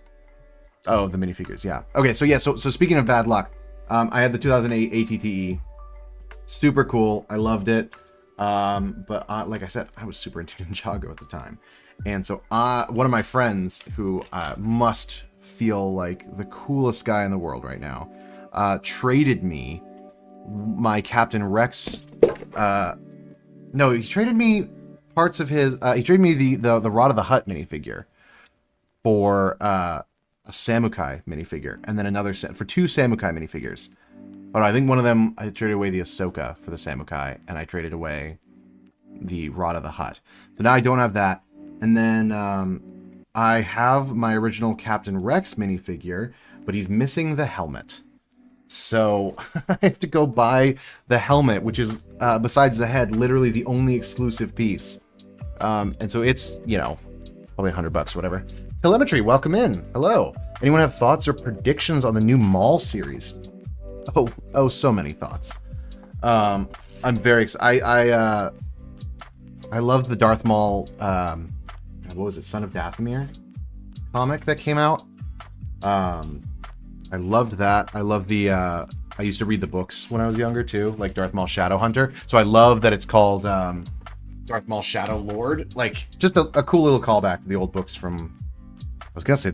S1: Oh, the minifigures, yeah. Okay, so yeah, so speaking of bad luck, I had the 2008 ATTE. Super cool. I loved it. But like I said, I was super into Ninjago at the time. And so one of my friends who must feel like the coolest guy in the world right now traded me my Captain Rex. No, he traded me parts of his. He traded me the Rod of the Hutt minifigure for a Samukai minifigure, and then another set for 2 Samukai minifigures. Oh, no, I think one of them I traded away the Ahsoka for the Samukai, and I traded away the Rod of the Hutt. So now I don't have that, and then I have my original Captain Rex minifigure, but he's missing the helmet. So I have to go buy the helmet, which is, besides the head, literally the only exclusive piece. And so it's, probably $100, whatever. Telemetry, welcome in. Hello. Anyone have thoughts or predictions on the new Maul series? Oh, so many thoughts. I'm very excited. I love the Darth Maul, what was it, Son of Dathomir comic that came out. I loved that. I love the I used to read the books when I was younger too, like Darth Maul Shadow Hunter. So I love that it's called Darth Maul Shadow Lord. Like, just a cool little callback to the old books from, I was gonna say,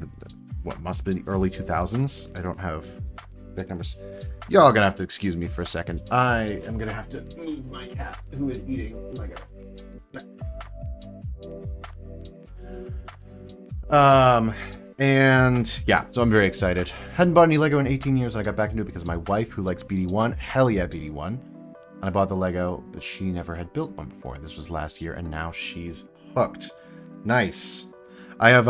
S1: what must have been the early 2000s. I don't have exact numbers. Y'all gonna have to excuse me for a second. I am gonna have to move my cat, who is eating Lego. And yeah, so I'm very excited. Hadn't bought any Lego in 18 years, and I got back into it because of my wife, who likes BD1. Hell yeah, BD1. And I bought the Lego, but she never had built one before. This was last year, and now she's hooked. Nice. I have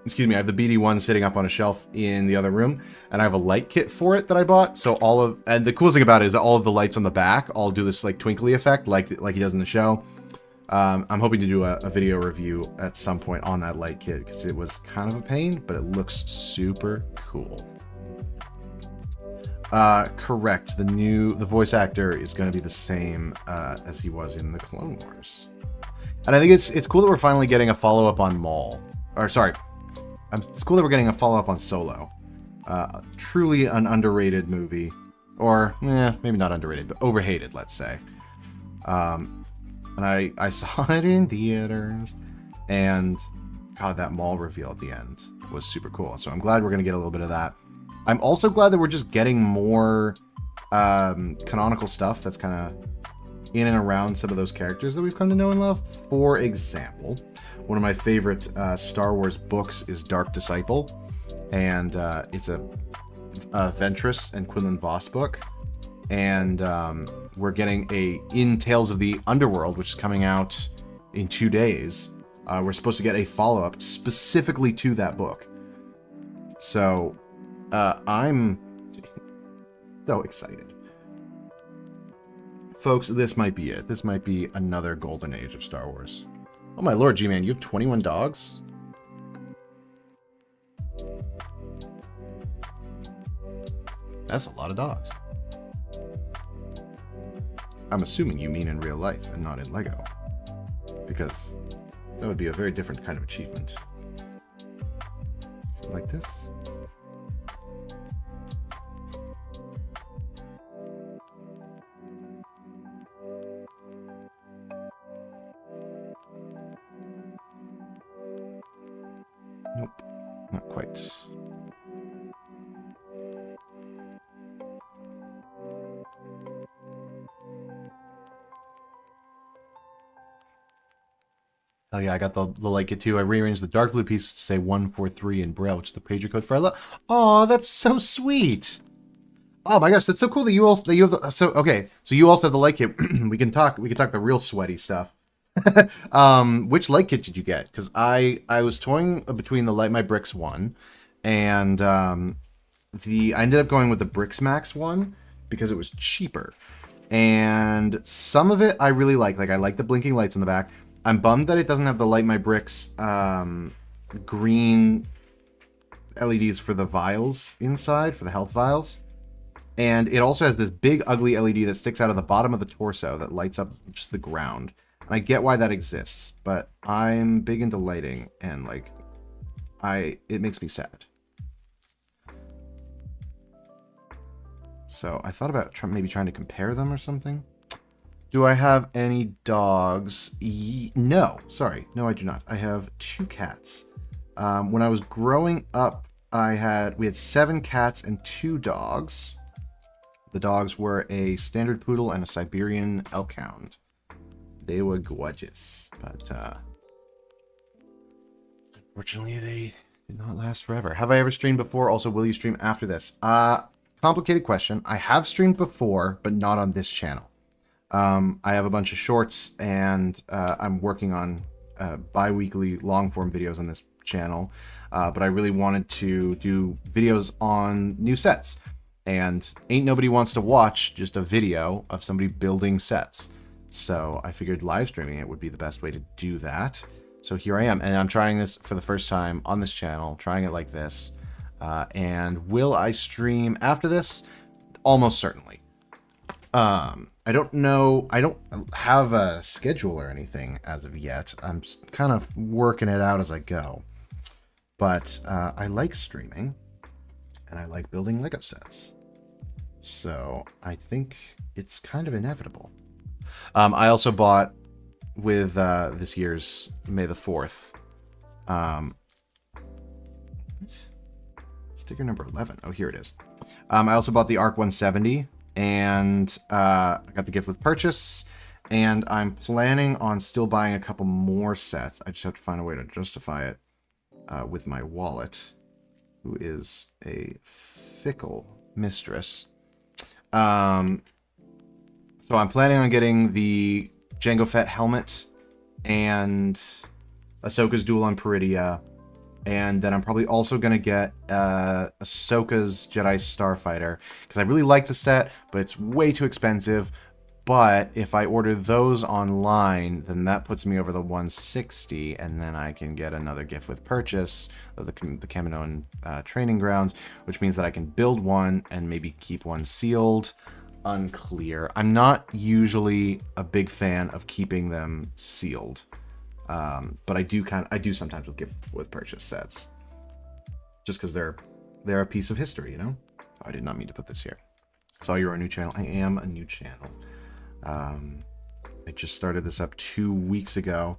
S1: excuse me, I have the BD1 sitting up on a shelf in the other room, and I have a light kit for it that I bought. So and the coolest thing about it is that all of the lights on the back all do this like twinkly effect, like he does in the show. I'm hoping to do a video review at some point on that light kit because it was kind of a pain, but it looks super cool. Correct. The voice actor is going to be the same as he was in the Clone Wars, and I think it's cool that we're finally getting a follow up on Maul. Or sorry, it's cool that we're getting a follow up on Solo. Truly an underrated movie, or maybe not underrated, but overhated, let's say. And I saw it in theaters, and God, that Maul reveal at the end was super cool. So I'm glad we're going to get a little bit of that. I'm also glad that we're just getting more canonical stuff that's kind of in and around some of those characters that we've come to know and love. For example, one of my favorite Star Wars books is Dark Disciple, and it's a Ventress and Quinlan Vos book. And we're getting in Tales of the Underworld, which is coming out in 2 days. We're supposed to get a follow-up specifically to that book. So I'm so excited. Folks, this might be it. This might be another golden age of Star Wars. Oh my lord, G-Man, you have 21 dogs? That's a lot of dogs. I'm assuming you mean in real life and not in Lego, because that would be a very different kind of achievement. Like this. Nope, not quite. Oh yeah, I got the light kit too. I rearranged the dark blue pieces to say 143 in Braille, which is the pager code for I love. Oh, that's so sweet. Oh my gosh, that's so cool that you have the, so you also have the light kit. we can talk the real sweaty stuff. Which light kit did you get? Because I was toying between the Light My Bricks one and I ended up going with the Bricks Max one because it was cheaper. And some of it I really like I like the blinking lights in the back. I'm bummed that it doesn't have the Light My Bricks green LEDs for the vials inside, for the health vials. And it also has this big ugly LED that sticks out of the bottom of the torso that lights up just the ground. And I get why that exists, but I'm big into lighting, and it makes me sad. So I thought about maybe trying to compare them or something. Do I have any dogs? No, sorry. No, I do not. I have 2 cats. When I was growing up, we had 7 cats and 2 dogs. The dogs were a standard poodle and a Siberian elk hound. They were gorgeous, but unfortunately they did not last forever. Have I ever streamed before? Also, will you stream after this? Complicated question. I have streamed before, but not on this channel. I have a bunch of shorts, and I'm working on bi-weekly long-form videos on this channel, but I really wanted to do videos on new sets, and ain't nobody wants to watch just a video of somebody building sets. So I figured live streaming it would be the best way to do that. So here I am, and I'm trying this for the first time on this channel, trying it like this. And will I stream after this? Almost certainly. I don't know. I don't have a schedule or anything as of yet. I'm kind of working it out as I go. But I like streaming, and I like building Lego sets. So I think it's kind of inevitable. I also bought with this year's May the 4th. Sticker number 11. Oh, here it is. I also bought the ARC 170, and I got the gift with purchase, and I'm planning on still buying a couple more sets. I just have to find a way to justify it with my wallet, who is a fickle mistress. So I'm planning on getting the Jango Fett helmet and Ahsoka's duel on Peridia. And then I'm probably also going to get Ahsoka's Jedi Starfighter, because I really like the set, but it's way too expensive. But if I order those online, then that puts me over the 160, and then I can get another gift with purchase of the Kaminoan training grounds, which means that I can build one and maybe keep one sealed. Unclear. I'm not usually a big fan of keeping them sealed. But I do sometimes with gift with purchase sets, just because they're a piece of history, you know. I did not mean to put this here. Saw you're a new channel. I am a new channel. I just started this up 2 weeks ago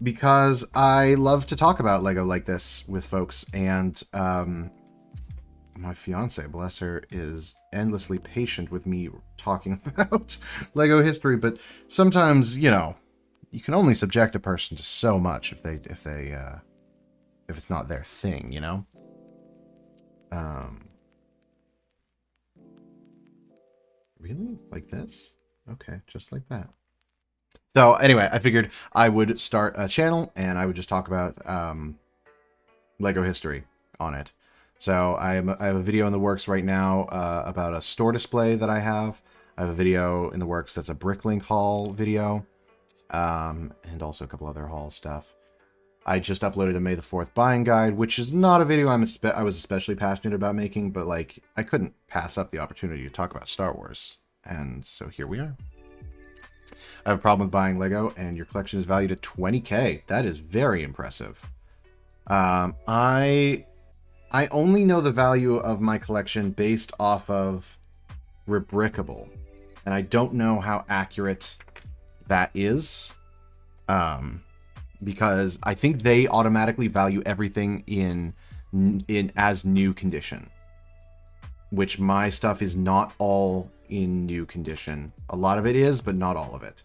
S1: because I love to talk about Lego like this with folks, and my fiance, bless her, is endlessly patient with me talking about Lego history. But sometimes, you know, you can only subject a person to so much if it's not their thing, you know? Really? Like this? Okay, just like that. So anyway, I figured I would start a channel and I would just talk about Lego history on it. So I have a video in the works right now about a store display that I have. I have a video in the works that's a Bricklink haul video. And also a couple other haul stuff. I just uploaded a May the 4th buying guide, which is not a video I was especially passionate about making, but like I couldn't pass up the opportunity to talk about Star Wars, and so here we are. I have a problem with buying Lego, and your collection is valued at 20K. That is very impressive. I only know the value of my collection based off of Rebrickable, and I don't know how accurate that is, because I think they automatically value everything in as new condition, which my stuff is not all in new condition. A lot of it is, but not all of it.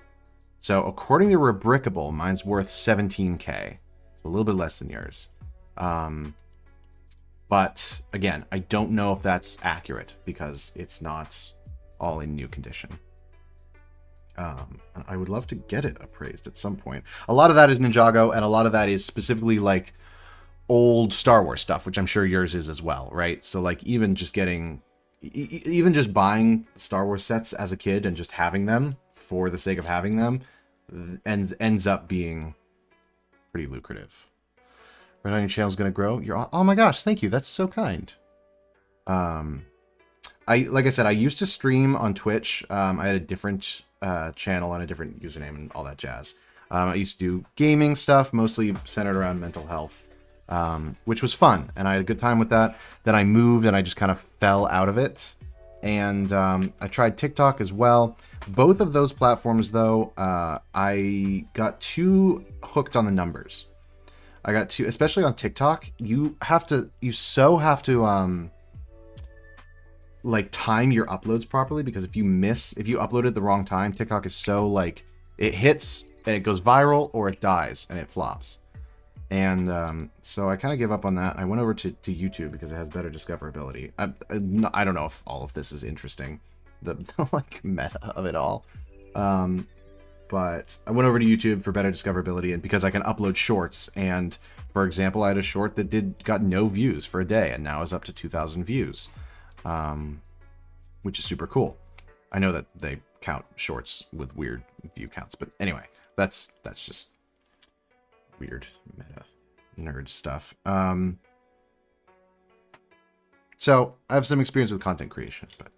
S1: So according to Rebrickable, mine's worth 17K, a little bit less than yours. But again, I don't know if that's accurate because it's not all in new condition. I would love to get it appraised at some point. A lot of that is Ninjago, and a lot of that is specifically like old Star Wars stuff, which I'm sure yours is as well, right? So like even just buying Star Wars sets as a kid and just having them for the sake of having them ends up being pretty lucrative. Right on, your channel's gonna grow. Oh my gosh, thank you. That's so kind. Like I said, I used to stream on Twitch. I had a different channel and a different username and all that jazz. I used to do gaming stuff, mostly centered around mental health, which was fun, and I had a good time with that. Then I moved, and I just kind of fell out of it. And I tried TikTok as well. Both of those platforms, though, I got too hooked on the numbers. I got too, especially on TikTok, you have to like time your uploads properly, because if you upload it the wrong time, TikTok is so like it hits and it goes viral or it dies and it flops. And so I kind of give up on that. I went over to YouTube because it has better discoverability. I don't know if all of this is interesting, the like meta of it all. But I went over to YouTube for better discoverability, and because I can upload shorts. And for example, I had a short that got no views for a day, and now is up to 2,000 views, which is super cool. I know that they count shorts with weird view counts, but anyway, that's just weird meta nerd stuff. So I have some experience with content creation, but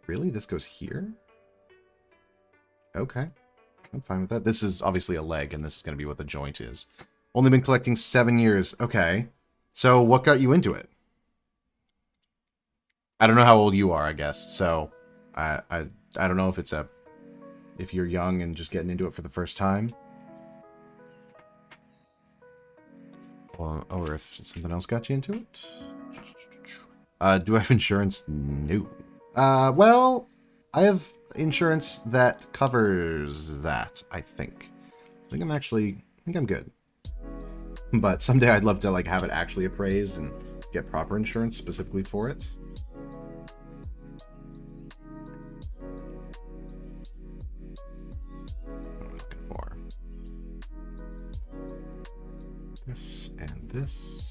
S1: really, this goes here? Okay, I'm fine with that. This is obviously a leg, and this is going to be what the joint is. Only been collecting 7 years. Okay, so what got you into it? I don't know how old you are, I guess. So I don't know if it's if you're young and just getting into it for the first time, or if something else got you into it. Do I have insurance? No. Well, I have insurance that covers that, I think. I think I'm good. But someday I'd love to like have it actually appraised and get proper insurance specifically for it. What I'm looking for. This and this.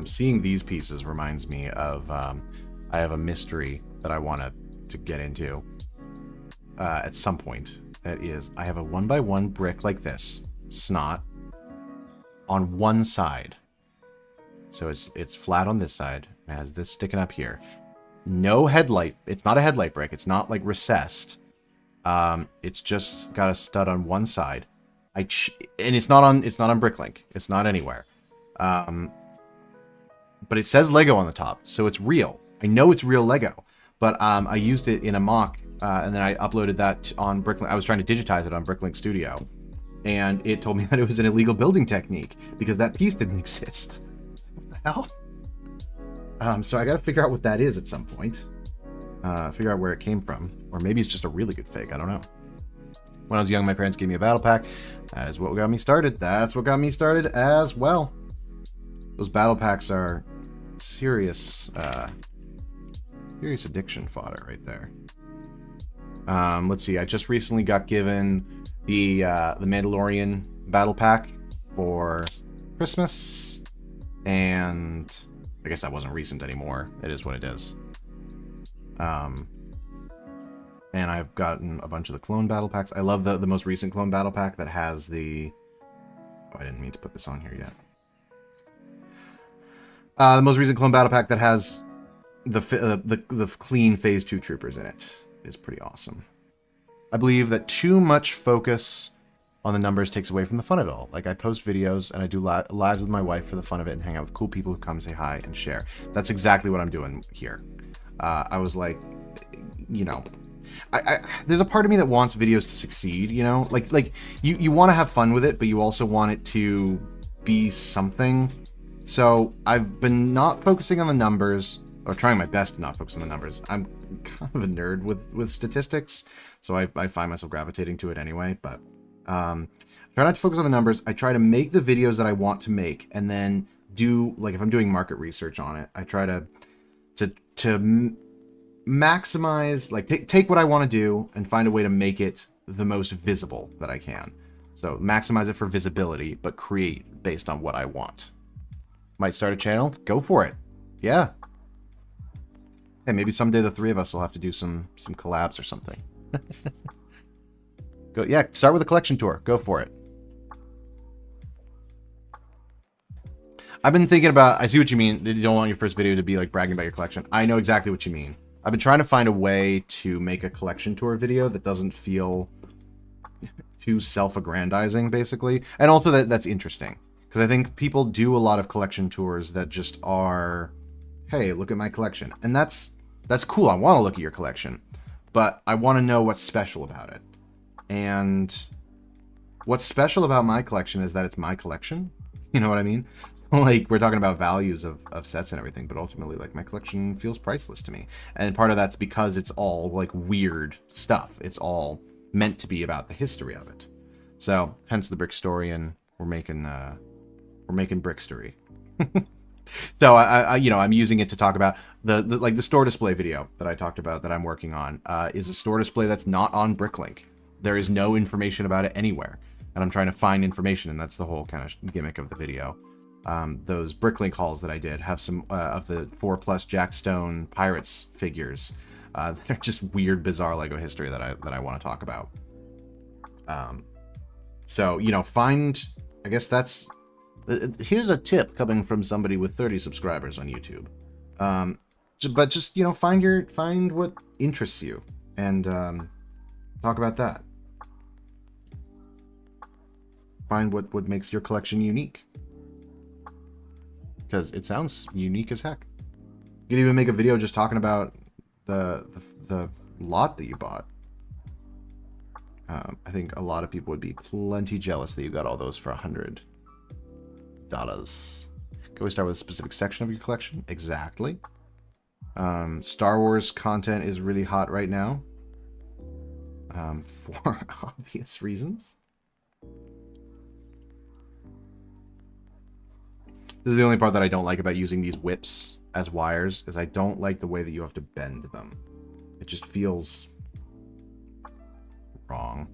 S1: Seeing these pieces reminds me of I have a mystery that I want to get into at some point. That is, I have a 1x1 brick like this, snot, on one side. So it's flat on this side. It has this sticking up here. No headlight. It's not a headlight brick. It's not like recessed. It's just got a stud on one side. And it's not on Bricklink. It's not anywhere. But it says Lego on the top, so it's real. I know it's real Lego, but I used it in a mock, and then I uploaded that on Bricklink. I was trying to digitize it on Bricklink Studio, and it told me that it was an illegal building technique because that piece didn't exist. What the hell? So I got to figure out what that is at some point. Figure out where it came from, or maybe it's just a really good fake. I don't know. When I was young, my parents gave me a battle pack. That is what got me started. That's what got me started as well. Those battle packs are serious addiction fodder right there. Let's see. I just recently got given the Mandalorian battle pack for Christmas, and I guess that wasn't recent anymore. It is what it is. And I've gotten a bunch of the clone battle packs. I love the most recent clone battle pack that has the... Oh, I didn't mean to put this on here yet. The most recent clone battle pack that has the clean Phase 2 troopers in it is pretty awesome. I believe that too much focus on the numbers takes away from the fun of it all. Like, I post videos and I do lives with my wife for the fun of it and hang out with cool people who come say hi and share. That's exactly what I'm doing here. I was like, you know... there's a part of me that wants videos to succeed, you know? Like you want to have fun with it, but you also want it to be something. So I've been not focusing on the numbers, or trying my best to not focus on the numbers. I'm kind of a nerd with statistics, so I find myself gravitating to it anyway. But try not to focus on the numbers. I try to make the videos that I want to make, and then do, like, if I'm doing market research on it, I try to maximize, like, take what I want to do and find a way to make it the most visible that I can. So maximize it for visibility, but create based on what I want. Might start a channel? Go for it. Yeah. Hey, maybe someday the three of us will have to do some collabs or something. Yeah, start with a collection tour. Go for it. I've been thinking about... I see what you mean. You don't want your first video to be like bragging about your collection. I know exactly what you mean. I've been trying to find a way to make a collection tour video that doesn't feel too self-aggrandizing, basically. And also that's interesting. Because I think people do a lot of collection tours that just are, hey, look at my collection. And that's cool. I want to look at your collection. But I want to know what's special about it. And what's special about my collection is that it's my collection. You know what I mean? Like, we're talking about values of sets and everything, but ultimately, like, my collection feels priceless to me. And part of that's because it's all, like, weird stuff. It's all meant to be about the history of it. So, hence the brick story, and we're making brickstory. So, I'm using it to talk about the store display video that I talked about that I'm working on, is a store display that's not on Bricklink. There is no information about it anywhere. And I'm trying to find information, and that's the whole kind of gimmick of the video. Those Bricklink hauls that I did have some of the 4+ Jack Stone Pirates figures that are just weird, bizarre Lego history that I want to talk about. So, find... I guess that's... Here's a tip coming from somebody with 30 subscribers on YouTube. But just, you know, find what interests you and talk about that. Find what makes your collection unique. Because it sounds unique as heck. You could even make a video just talking about the lot that you bought. I think a lot of people would be plenty jealous that you got all those for $100. Can we start with a specific section of your collection? Exactly. Star Wars content is really hot right now. For obvious reasons. This is the only part that I don't like about using these whips as wires, is I don't like the way that you have to bend them. It just feels wrong.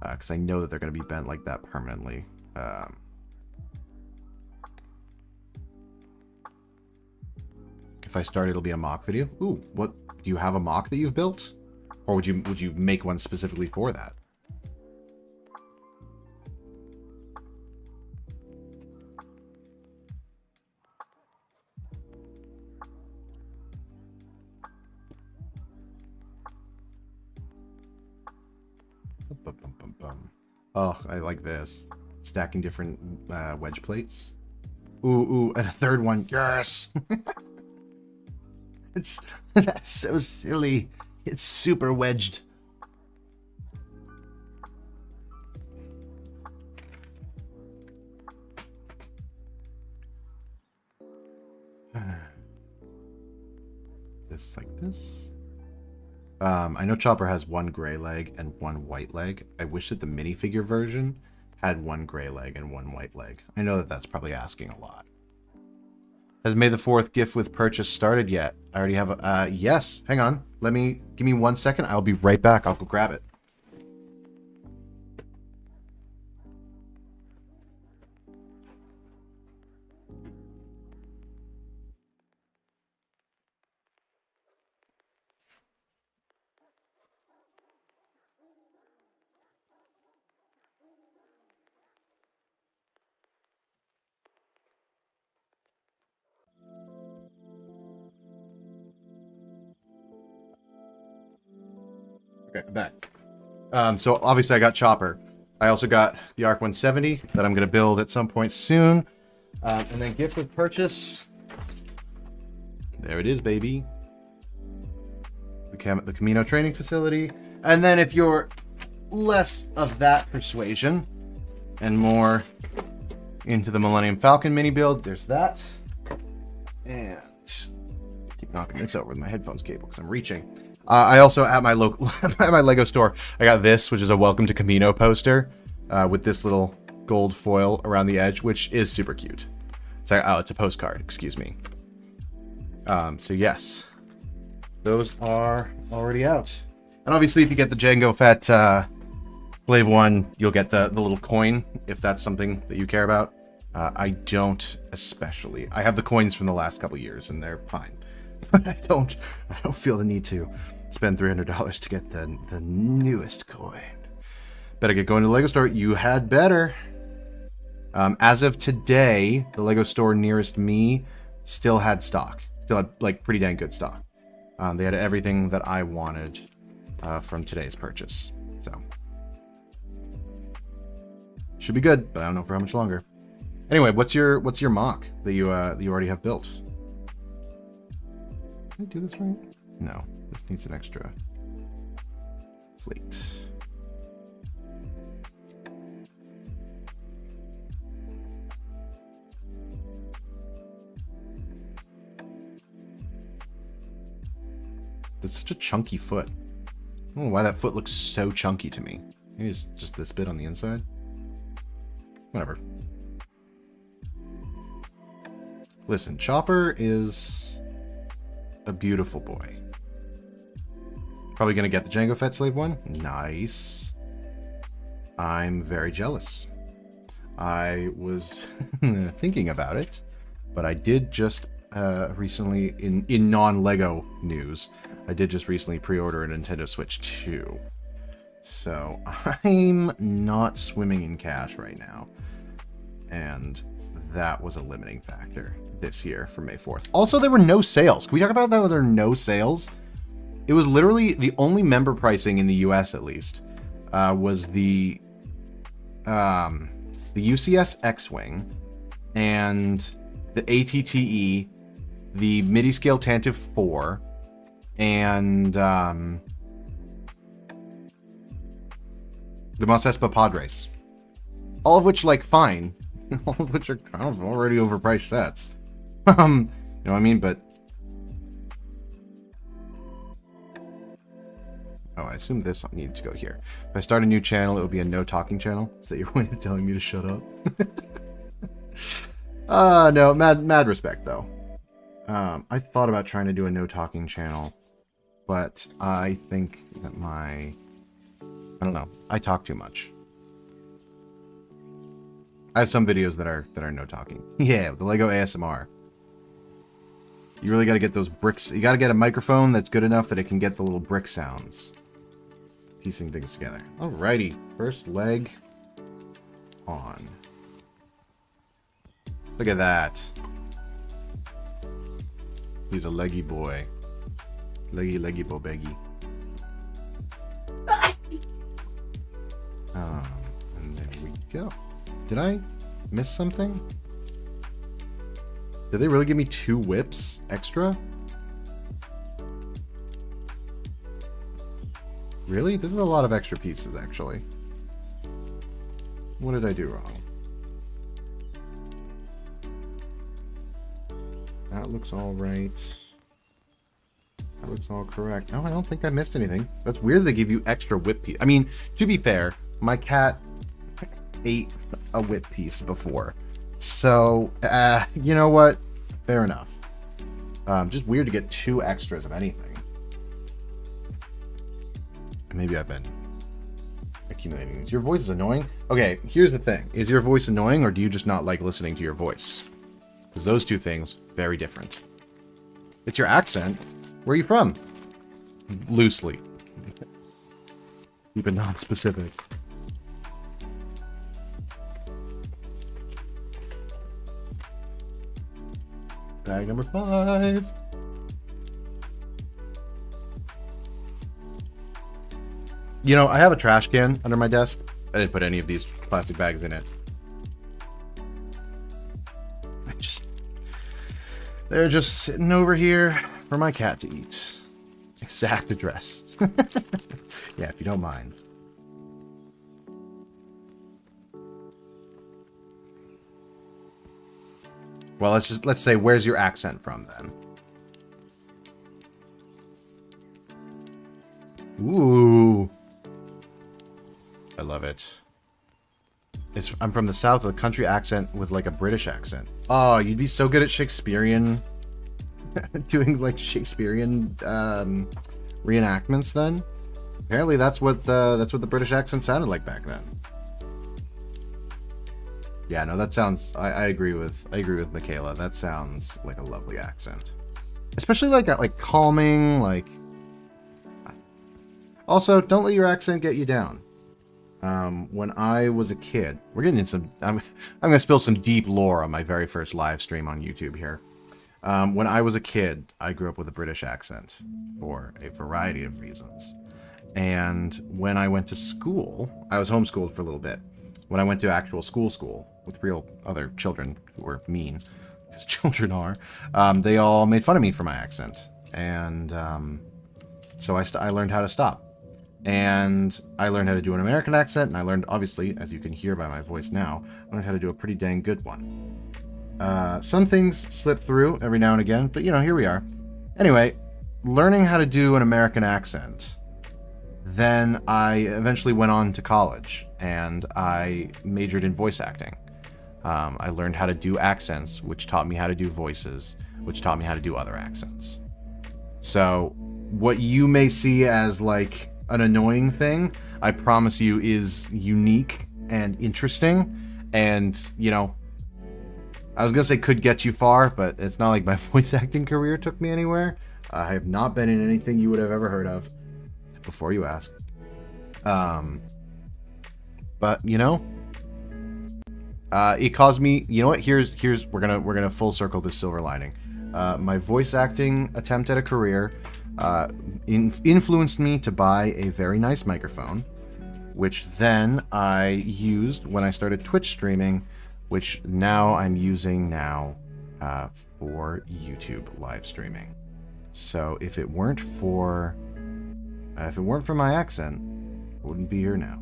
S1: Because I know that they're going to be bent like that permanently. If I start, it'll be a mock video. Ooh, what? Do you have a mock that you've built? Or would you make one specifically for that? Oh, I like this. Stacking different wedge plates. Ooh, and a third one. Yes! That's so silly. It's super wedged. This like this. I know Chopper has one gray leg and one white leg. I wish that the minifigure version had one gray leg and one white leg. I know that that's probably asking a lot. Has May the 4th gift with purchase started yet? I already have a, yes. Hang on. Give me 1 second. I'll be right back. I'll go grab it. Okay, back. So obviously I got Chopper. I also got the Arc 170 that I'm going to build at some point soon. And then gift with purchase. There it is, baby. The Camino training facility. And then if you're less of that persuasion and more into the Millennium Falcon mini build, there's that. And keep knocking this over with my headphones cable because I'm reaching. I also, at my local, at my Lego store, I got this, which is a Welcome to Camino poster with this little gold foil around the edge, which is super cute. It's like, oh, it's a postcard, excuse me. So yes, those are already out. And obviously, if you get the Jango Fett Slave 1, you'll get the little coin, if that's something that you care about. I don't especially. I have the coins from the last couple years, and they're fine. But I don't feel the need to spend $300 to get the newest coin. Better get going to the Lego store. You had better. As of today, the Lego store nearest me still had stock. Still had like pretty dang good stock. They had everything that I wanted from today's purchase. So should be good, but I don't know for how much longer. Anyway, what's your mock that you already have built? Did I do this right? No, this needs an extra plate. It's such a chunky foot. I don't know why that foot looks so chunky to me. Maybe it's just this bit on the inside. Whatever. Listen, Chopper is a beautiful boy. Probably gonna get the Jango Fett Slave 1. Nice. I'm very jealous. I was thinking about it, but I did just recently, in non-Lego news, I did just recently pre-order a Nintendo Switch 2. So I'm not swimming in cash right now. And that was a limiting factor this year for May 4th. Also, there were no sales. Can we talk about that? There were no sales. It was literally the only member pricing in the US, at least, was the UCS X-Wing and the ATTE, the MIDI scale Tantive 4, and the Mos Espa Padres. All of which, like, fine. All of which are kind of already overpriced sets. You know what I mean? But oh, I assume this needs to go here. If I start a new channel, it will be a no talking channel. Is that your way of telling me to shut up? No, mad respect though. I thought about trying to do a no talking channel, but I think that I don't know. I talk too much. I have some videos that are no talking. Yeah, the Lego ASMR. You really got to get those bricks. You got to get a microphone that's good enough that it can get the little brick sounds. Piecing things together. Alrighty, first leg on. Look at that. He's a leggy boy. Leggy bobeggy. And there we go. Did I miss something? Did they really give me 2 whips extra? Really? This is a lot of extra pieces, actually. What did I do wrong? That looks all right. That looks all correct. No, I don't think I missed anything. That's weird they give you extra whip piece. I mean, to be fair, my cat ate a whip piece before. So, you know what? Fair enough. Just weird to get 2 extras of anything. Maybe I've been accumulating these. Your voice is annoying? Okay, here's the thing. Is your voice annoying, or do you just not like listening to your voice? Because those two things, very different. It's your accent. Where are you from? Loosely. Keep it non-specific. Bag number 5. You know, I have a trash can under my desk. I didn't put any of these plastic bags in it. They're just sitting over here for my cat to eat. Exact address. Yeah, if you don't mind. Well, let's say, where's your accent from then? Ooh. I love it. I'm from the south with a country accent with like a British accent. Oh, you'd be so good at Shakespearean, doing like Shakespearean reenactments then. Apparently that's what the British accent sounded like back then. Yeah, no, that sounds, I agree with Michaela. That sounds like a lovely accent. Especially like calming, like. Also, don't let your accent get you down. When I was a kid, we're getting in some, I'm going to spill some deep lore on my very first live stream on YouTube here. When I was a kid, I grew up with a British accent for a variety of reasons. And when I went to school, I was homeschooled for a little bit. When I went to actual school with real other children who were mean, because children are, they all made fun of me for my accent. And so I learned how to stop. And I learned how to do an American accent, and I learned, obviously, as you can hear by my voice now, I learned how to do a pretty dang good one. Some things slip through every now and again, but, you know, here we are. Anyway, learning how to do an American accent, then I eventually went on to college, and I majored in voice acting. I learned how to do accents, which taught me how to do voices, which taught me how to do other accents. So, what you may see as, like, an annoying thing, I promise you is unique and interesting, and, you know, I was gonna say could get you far, but it's not like my voice acting career took me anywhere. I have not been in anything you would have ever heard of, before you ask. But, you know, It caused me. You know what? Here's we're gonna full circle this silver lining. My voice acting attempt at a career influenced me to buy a very nice microphone, which then I used when I started Twitch streaming, which now I'm using for YouTube live streaming. So if it weren't for my accent, I wouldn't be here now.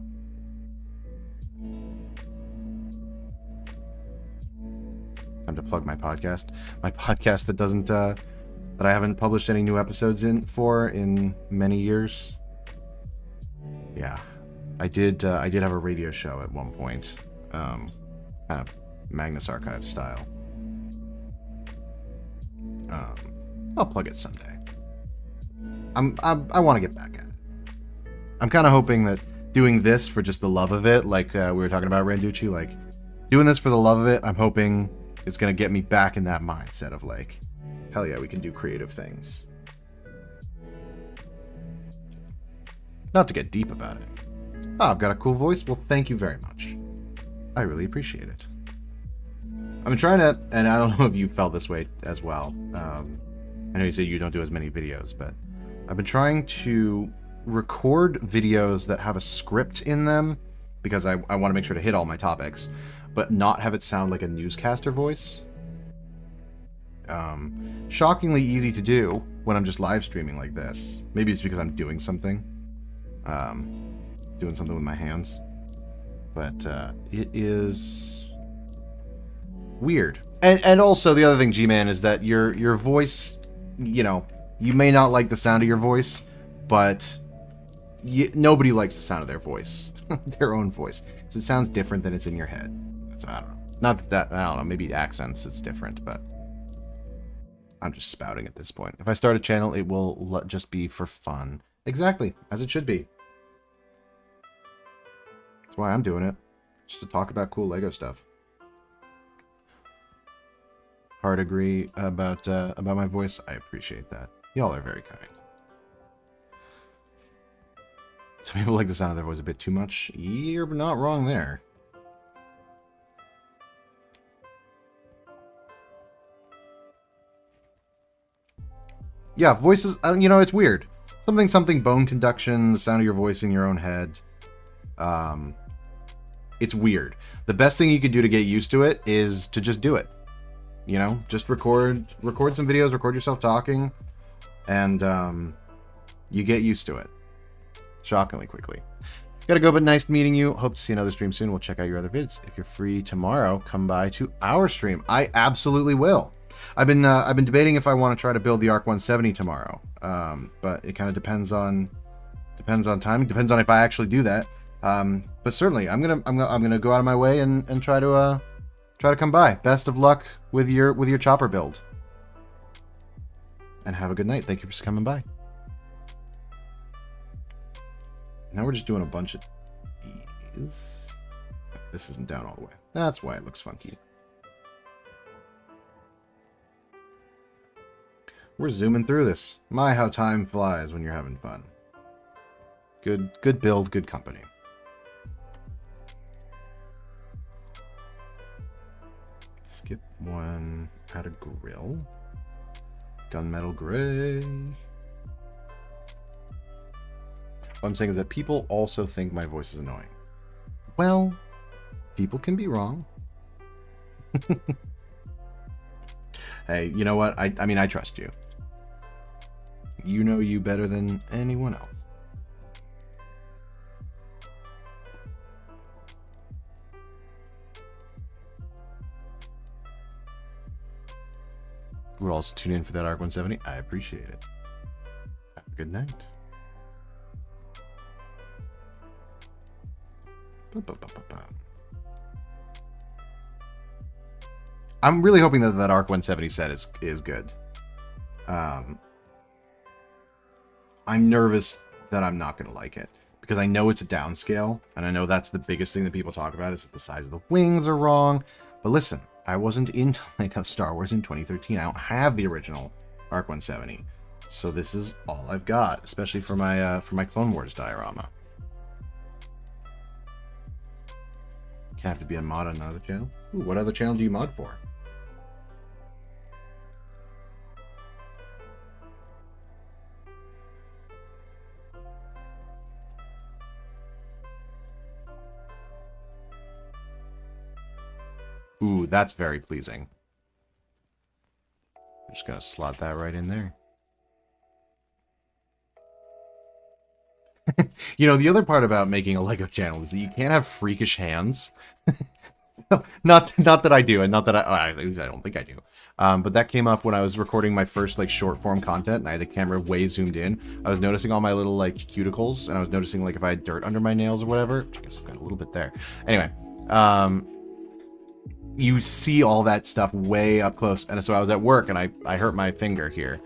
S1: Time to plug my podcast. My podcast that doesn't that I haven't published any new episodes in many years. Yeah, I did have a radio show at one point, kind of Magnus Archive style. I'll plug it someday. I want to get back at it. I'm kind of hoping that doing this for just the love of it, like we were talking about Randucci, like doing this for the love of it, I'm hoping it's gonna get me back in that mindset of like, hell yeah, we can do creative things. Not to get deep about it. Oh, I've got a cool voice. Well, thank you very much. I really appreciate it. I've been trying to, and I don't know if you felt this way as well. I know you say you don't do as many videos, but I've been trying to record videos that have a script in them because I want to make sure to hit all my topics, but not have it sound like a newscaster voice. Shockingly easy to do when I'm just live streaming like this. Maybe it's because I'm doing something. Doing something with my hands. But it is weird. And also the other thing, G-Man, is that your voice, you know, you may not like the sound of your voice, but nobody likes the sound of their voice. Their own voice. So it sounds different than it's in your head. So I don't know. Not that, I don't know, maybe accents it's different, but I'm just spouting at this point. If I start a channel, it will just be for fun. Exactly, as it should be. That's why I'm doing it. Just to talk about cool Lego stuff. Hard agree about my voice. I appreciate that. Y'all are very kind. Some people like the sound of their voice a bit too much. You're not wrong there. Yeah, voices, you know, it's weird. Something bone conduction, the sound of your voice in your own head. It's weird. The best thing you can do to get used to it is to just do it. You know, just record some videos, record yourself talking, and you get used to it. Shockingly quickly. Gotta go, but nice meeting you. Hope to see another stream soon. We'll check out your other vids. If you're free tomorrow, come by to our stream. I absolutely will. I've been debating if I want to try to build the Arc 170 tomorrow, but it kind of depends on timing. Depends on if I actually do that. But certainly, I'm gonna go out of my way and try to come by. Best of luck with your chopper build, and have a good night. Thank you for coming by. Now we're just doing a bunch of these. This isn't down all the way. That's why it looks funky. We're zooming through this. My, how time flies when you're having fun. Good build, good company. Skip one. Add a grill. Gunmetal gray. What I'm saying is that people also think my voice is annoying. Well, people can be wrong. Hey, you know what? I mean, I trust you. You know you better than anyone else. We're also tuning in for that Arc 170. I appreciate it. Have a good night. I'm really hoping that that Arc 170 set is good. I'm nervous that I'm not going to like it, because I know it's a downscale, and I know that's the biggest thing that people talk about is that the size of the wings are wrong. But listen, I wasn't into Lego Star Wars in 2013. I don't have the original Arc 170, so this is all I've got, especially for my Clone Wars diorama. Can't have to be a mod on another channel. Ooh, what other channel do you mod for? Ooh, that's very pleasing. I'm just gonna slot that right in there. You know, the other part about making a Lego channel is that you can't have freakish hands. not that I do, and not that I don't think I do. But that came up when I was recording my first like short form content, and I had the camera way zoomed in. I was noticing all my little like cuticles, and I was noticing like if I had dirt under my nails or whatever. I guess I've got a little bit there. Anyway, you see all that stuff way up close, and so I was at work, and I hurt my finger here.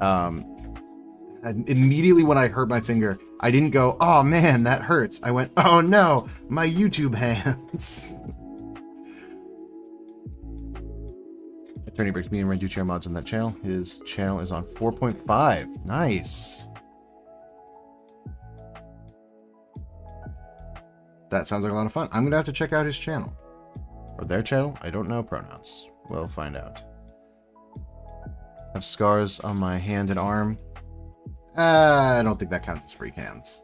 S1: And immediately when I hurt my finger, I didn't go, "Oh man, that hurts." I went, "Oh no, my YouTube hands." Attorney Bricks, me and Ren do chair mods on that channel. His channel is on 4.5. Nice. That sounds like a lot of fun. I'm gonna have to check out his channel. Or their channel? I don't know pronouns. We'll find out. I have scars on my hand and arm. I don't think that counts as freak hands.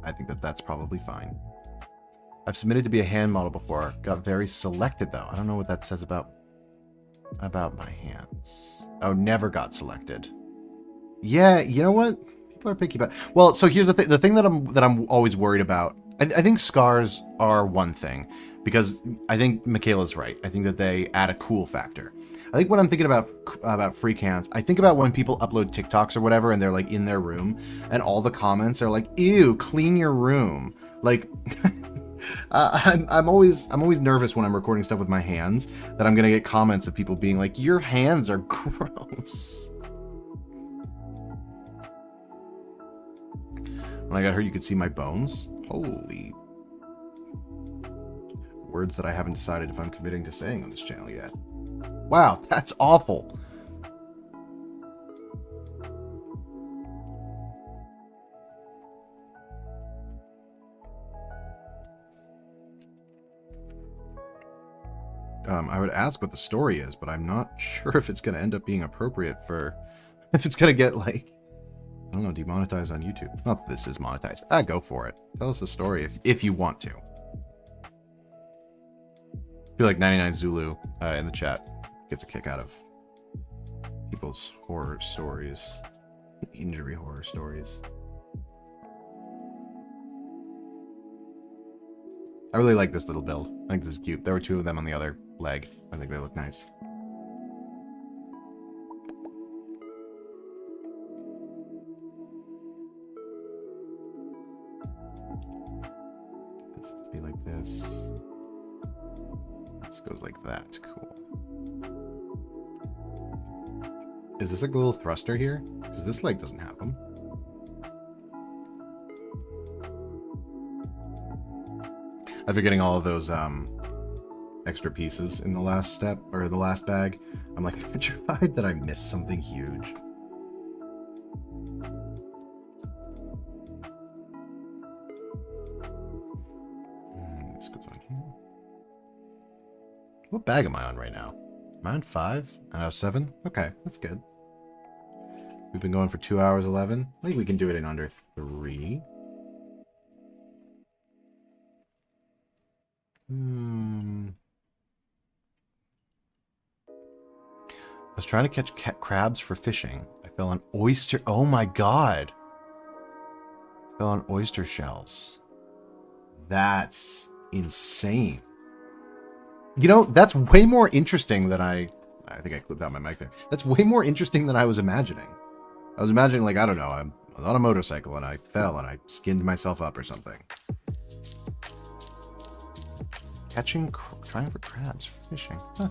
S1: I think that's probably fine. I've submitted to be a hand model before. Got very selected though. I don't know what that says about my hands. Oh, never got selected. Yeah, you know what? People are picky about. Well, so here's the thing. The thing that I'm always worried about. I think scars are one thing, because I think Michaela's right. I think that they add a cool factor. I think when I'm thinking about freak hands, I think about when people upload TikToks or whatever, and they're like in their room, and all the comments are like, "Ew, clean your room." Like, I'm always nervous when I'm recording stuff with my hands that I'm gonna get comments of people being like, "Your hands are gross." When I got hurt, you could see my bones. Holy. Words that I haven't decided if I'm committing to saying on this channel yet. Wow, that's awful. I would ask what the story is, but I'm not sure if it's going to end up being appropriate for... If it's going to get, like... I don't know, demonetized on YouTube. Not that this is monetized. Go for it. Tell us the story if you want to. I feel like 99 Zulu in the chat gets a kick out of people's horror stories. Injury horror stories. I really like this little build. I think this is cute. There were two of them on the other leg. I think they look nice. This would be like this. This goes like that. Cool. Is this like a little thruster here? Because this leg doesn't have them. After getting all of those extra pieces in the last step, or the last bag, I'm like petrified that I missed something huge. This goes on here. What bag am I on right now? Am I on 5? And I have 7? Okay, that's good. We've been going for 2 hours 11. I think we can do it in under 3. I was trying to catch crabs for fishing. I fell on oyster. Oh my god. I fell on oyster shells. That's insane. You know, that's way more interesting than I think I clipped out my mic there. That's way more interesting than I was imagining. I was imagining, like, I don't know, I was on a motorcycle and I fell and I skinned myself up or something. Trying for crabs for fishing. Huh.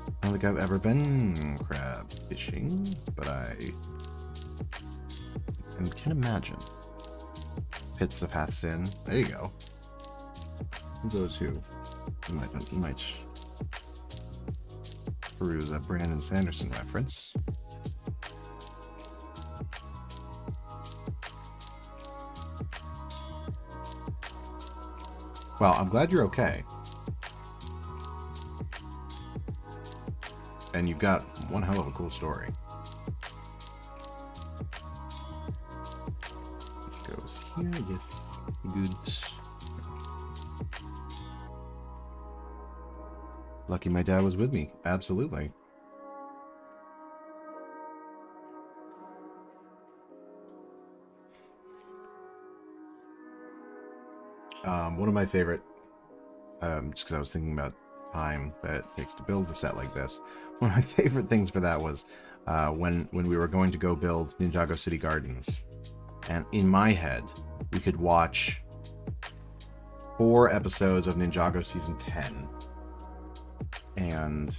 S1: I don't think I've ever been crab fishing, but I can imagine. Pits of Hathsin. There you go. Those who might peruse a Brandon Sanderson reference. Well, I'm glad you're okay. And you've got one hell of a cool story. This goes here, yes. Good. Lucky my dad was with me. Absolutely. One of my favorite, just because I was thinking about time that it takes to build a set like this. One of my favorite things for that was when we were going to go build Ninjago City Gardens, and in my head we could watch 4 episodes of Ninjago Season 10 and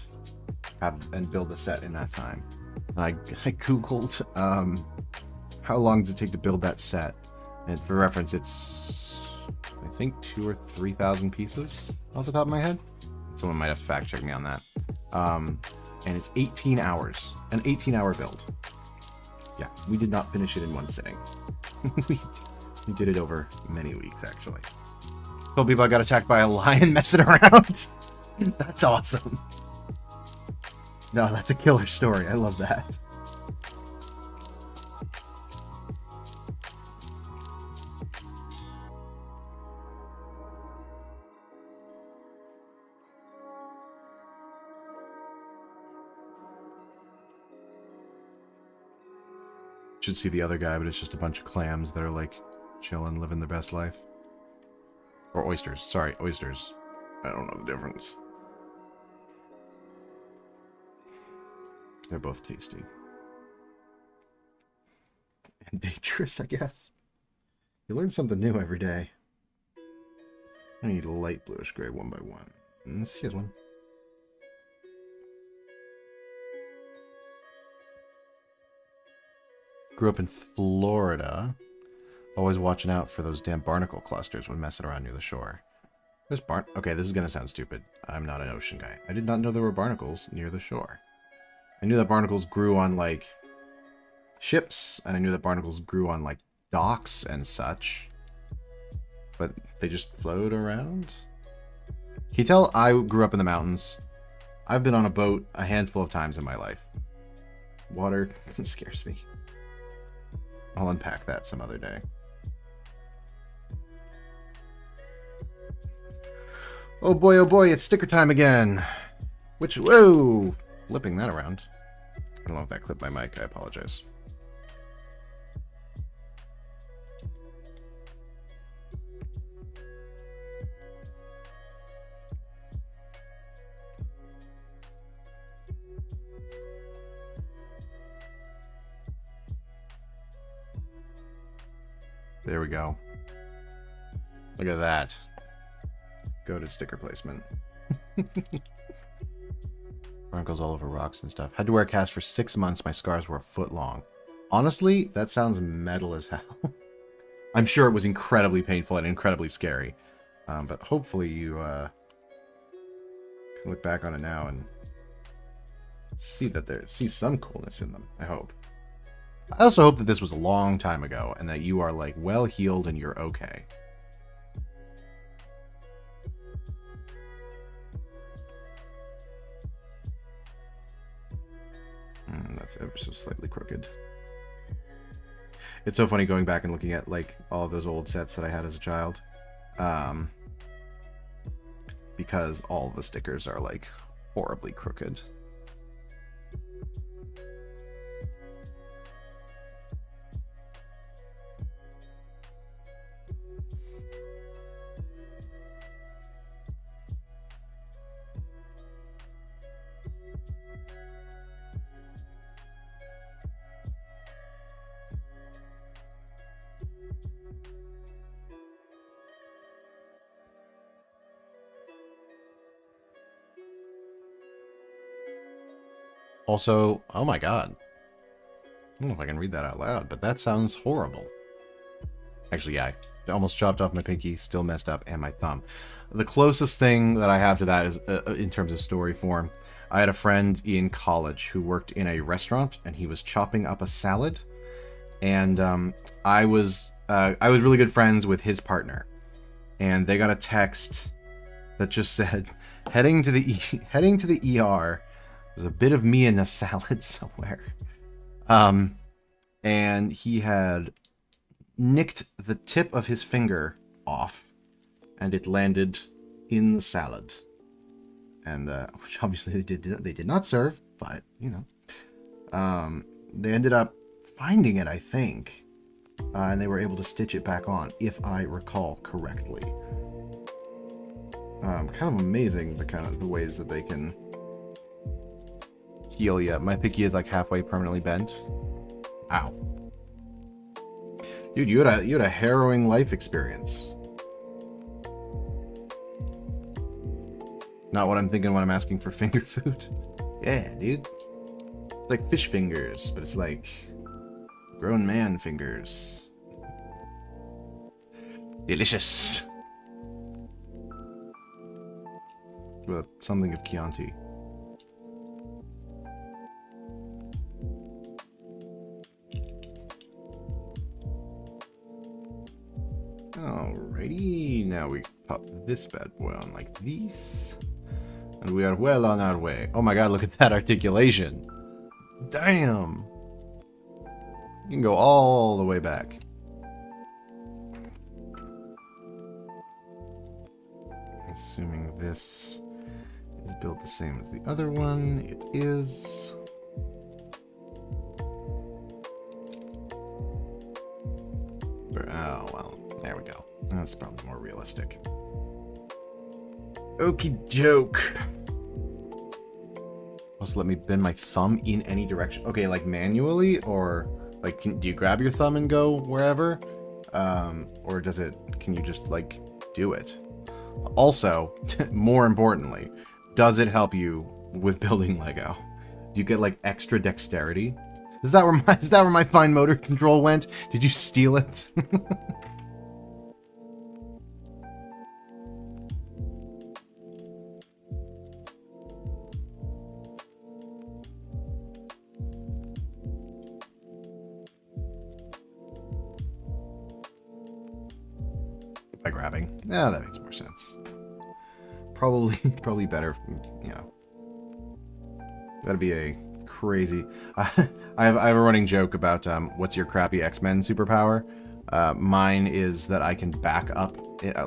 S1: build the set in that time. And I googled how long does it take to build that set, and for reference, it's I think 2,000 or 3,000 pieces off the top of my head. Someone might have to fact check me on that. And it's 18 hours. An 18-hour build. Yeah, we did not finish it in one sitting. we did it over many weeks, actually. Told people I got attacked by a lion messing around. That's awesome. No, that's a killer story. I love that. Should see the other guy, but it's just a bunch of clams that are like chilling, living their best life. Or oysters. Sorry, oysters. I don't know the difference. They're both tasty. And dangerous, I guess. You learn something new every day. I need a light bluish gray 1x1. Here's one. Grew up in Florida. Always watching out for those damn barnacle clusters when messing around near the shore. There's Okay, this is gonna sound stupid. I'm not an ocean guy. I did not know there were barnacles near the shore. I knew that barnacles grew on, like, ships, and I knew that barnacles grew on, like, docks and such. But they just float around? Can you tell I grew up in the mountains? I've been on a boat a handful of times in my life. Water scares me. I'll unpack that some other day. Oh boy, it's sticker time again. Whoa! Flipping that around. I don't know if that clipped my mic, I apologize. There we go. Look at that. Go to sticker placement. Barnacles all over rocks and stuff. Had to wear a cast for 6 months. My scars were a foot long. Honestly, that sounds metal as hell. I'm sure it was incredibly painful and incredibly scary. But hopefully you can look back on it now and see some coolness in them. I hope. I also hope that this was a long time ago and that you are, like, well healed and you're okay. That's ever so slightly crooked. It's so funny going back and looking at, like, all of those old sets that I had as a child. Because all the stickers are, like, horribly crooked. Also, oh my god. I don't know if I can read that out loud, but that sounds horrible. Actually, yeah, I almost chopped off my pinky, still messed up, and my thumb. The closest thing that I have to that is, in terms of story form, I had a friend in college who worked in a restaurant, and he was chopping up a salad. And I was really good friends with his partner. and they got a text that just said, heading to the ER. There's a bit of me in a salad somewhere. And he had nicked the tip of his finger off, and it landed in the salad. And which obviously they did not serve, but you know, they ended up finding it, I think, and they were able to stitch it back on, if I recall correctly. Kind of amazing the ways that they can heal you. My pinky is like halfway permanently bent. Ow. Dude, you had a harrowing life experience. Not what I'm thinking when I'm asking for finger food. Yeah, dude. It's like fish fingers, but it's like grown man fingers. Delicious. With something of Chianti. Alrighty, now we pop this bad boy on like this. And we are well on our way. Oh my god, look at that articulation. Damn. You can go all the way back. Assuming this is built the same as the other one. It is. Oh, well, there we go. That's probably more realistic. Okie doke. Also, let me bend my thumb in any direction. Okay, like manually, or like, do you grab your thumb and go wherever? Or can you just like do it? Also, more importantly, does it help you with building Lego? Do you get like extra dexterity? Is that where my fine motor control went? Did you steal it? By grabbing. Yeah, that makes more sense. Probably better, you know. That'd be a crazy... I have a running joke about what's your crappy X-Men superpower. Mine is that I can back up,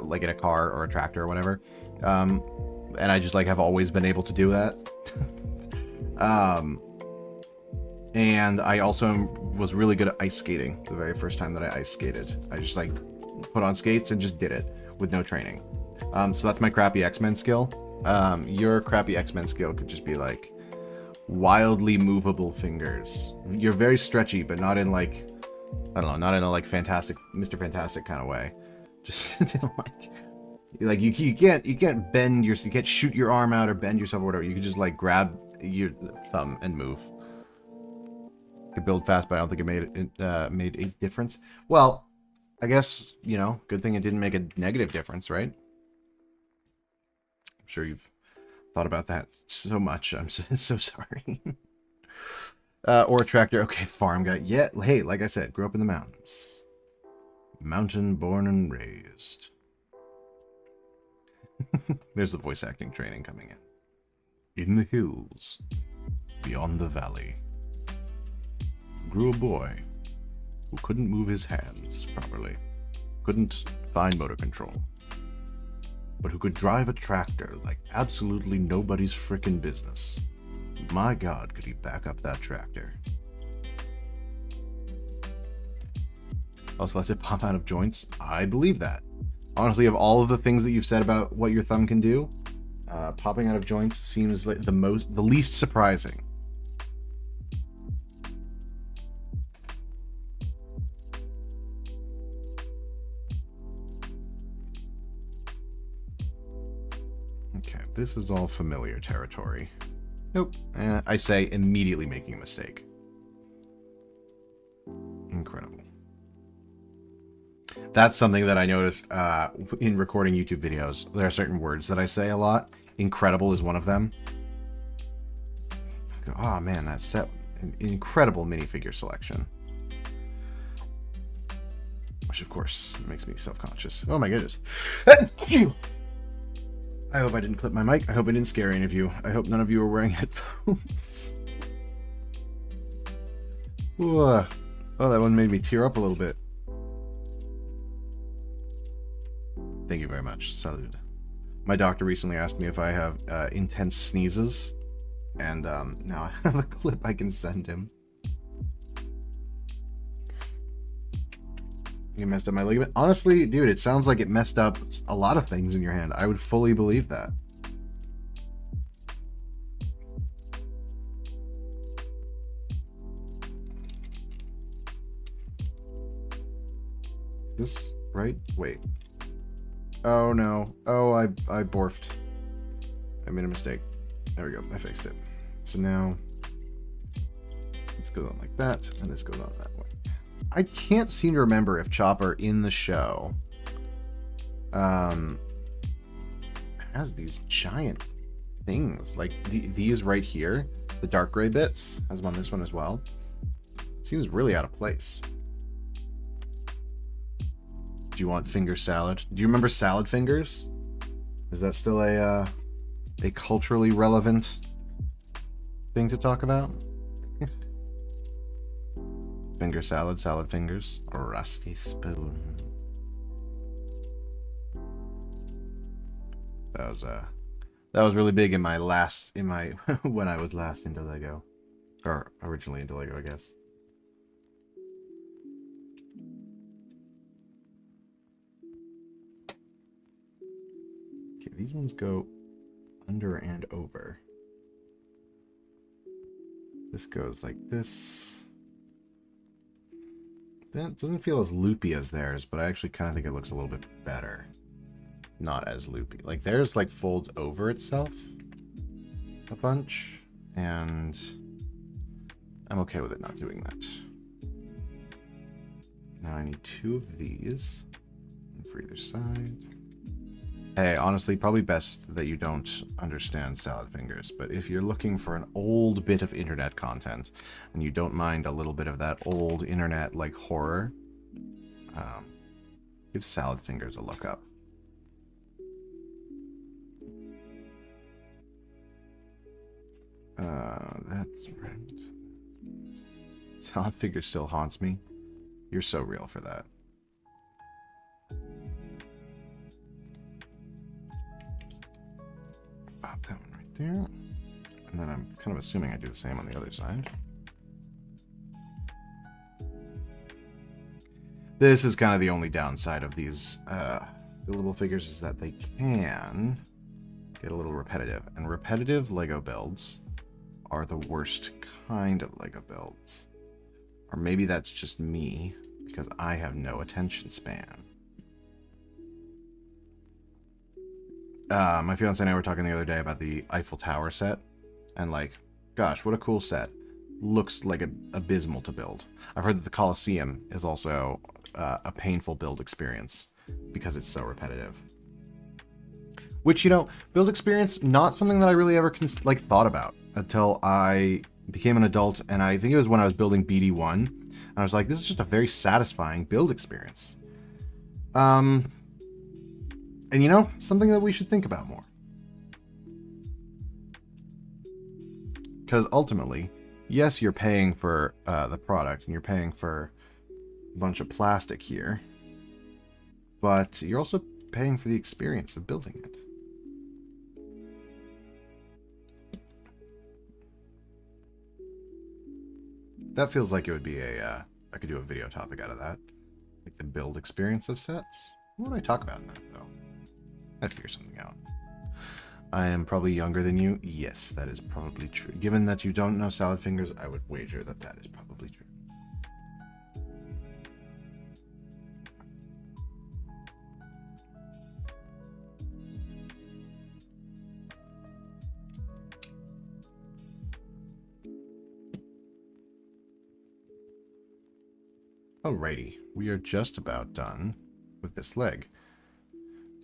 S1: like in a car or a tractor or whatever. And I just like have always been able to do that. And I also was really good at ice skating the very first time that I ice skated. I just like put on skates and just did it with no training. So that's my crappy X-Men skill. Your crappy X-Men skill could just be like wildly movable fingers. You're very stretchy, but not in like, I don't know, not in a like fantastic, Mr. Fantastic kind of way. Just like you can't bend you can't shoot your arm out or bend yourself or whatever. You can just like grab your thumb and move. You could build fast, but I don't think it made a difference. Well, I guess, you know, good thing it didn't make a negative difference, right? I'm sure you've thought about that so much. I'm so sorry. Or a tractor. Okay, farm guy. Yeah, hey, like I said, grew up in the mountains. Mountain born and raised. There's the voice acting training coming in. In the hills, beyond the valley, grew a boy who couldn't move his hands properly, couldn't find motor control, but who could drive a tractor like absolutely nobody's frickin' business. My God, could he back up that tractor? Also, lets it pop out of joints. I believe that. Honestly, of all of the things that you've said about what your thumb can do, popping out of joints seems like the least surprising. Okay, this is all familiar territory. Nope. I say immediately making a mistake. Incredible. That's something that I noticed in recording YouTube videos. There are certain words that I say a lot. Incredible is one of them. Oh man, that set an incredible minifigure selection. which of course makes me self-conscious. Oh my goodness. I hope I didn't clip my mic. I hope I didn't scare any of you. I hope none of you are wearing headphones. Ooh, oh, that one made me tear up a little bit. Thank you very much. Salud. My doctor recently asked me if I have intense sneezes, and now I have a clip I can send him. You messed up my ligament? Honestly, dude, it sounds like it messed up a lot of things in your hand. I would fully believe that. This right? Wait. Oh no. Oh, I borfed. I made a mistake. There we go. I fixed it. So now this goes on like that, and this goes on that way. I can't seem to remember if Chopper in the show has these giant things like these right here, the dark gray bits, has them on this one as well. It seems really out of place. Do you want finger salad? Do you remember salad fingers? Is that still a culturally relevant thing to talk about? Finger salad, salad fingers, a rusty spoon. That was really big in my when I was last into Lego, or originally into Lego, I guess. Okay, these ones go under and over. This goes like this. That doesn't feel as loopy as theirs, but I actually kind of think it looks a little bit better. Not as loopy. Like theirs like folds over itself a bunch, and I'm okay with it not doing that. Now I need 2 of these for either side. Hey, honestly, probably best that you don't understand salad fingers, but if you're looking for an old bit of internet content and you don't mind a little bit of that old internet like horror, give salad fingers a look up. That's right. Salad fingers still haunts me. You're so real for that. Pop that one right there. And then I'm kind of assuming I do the same on the other side. This is kind of the only downside of these buildable figures, is that they can get a little repetitive. And repetitive Lego builds are the worst kind of Lego builds. Or maybe that's just me, because I have no attention span. My fiance and I were talking the other day about the Eiffel Tower set, and like, gosh, what a cool set. Looks like abysmal to build. I've heard that the Colosseum is also a painful build experience because it's so repetitive. Which, you know, build experience, not something that I really ever thought about until I became an adult, and I think it was when I was building BD1, and I was like, this is just a very satisfying build experience. And you know, something that we should think about more. Because ultimately, yes, you're paying for the product, and you're paying for a bunch of plastic here, but you're also paying for the experience of building it. That feels like it would be I could do a video topic out of that. Like the build experience of sets. What would I talk about in that, though? I'd figure something out. I am probably younger than you. Yes, that is probably true. Given that you don't know salad fingers, I would wager that that is probably true. Alrighty, we are just about done with this leg.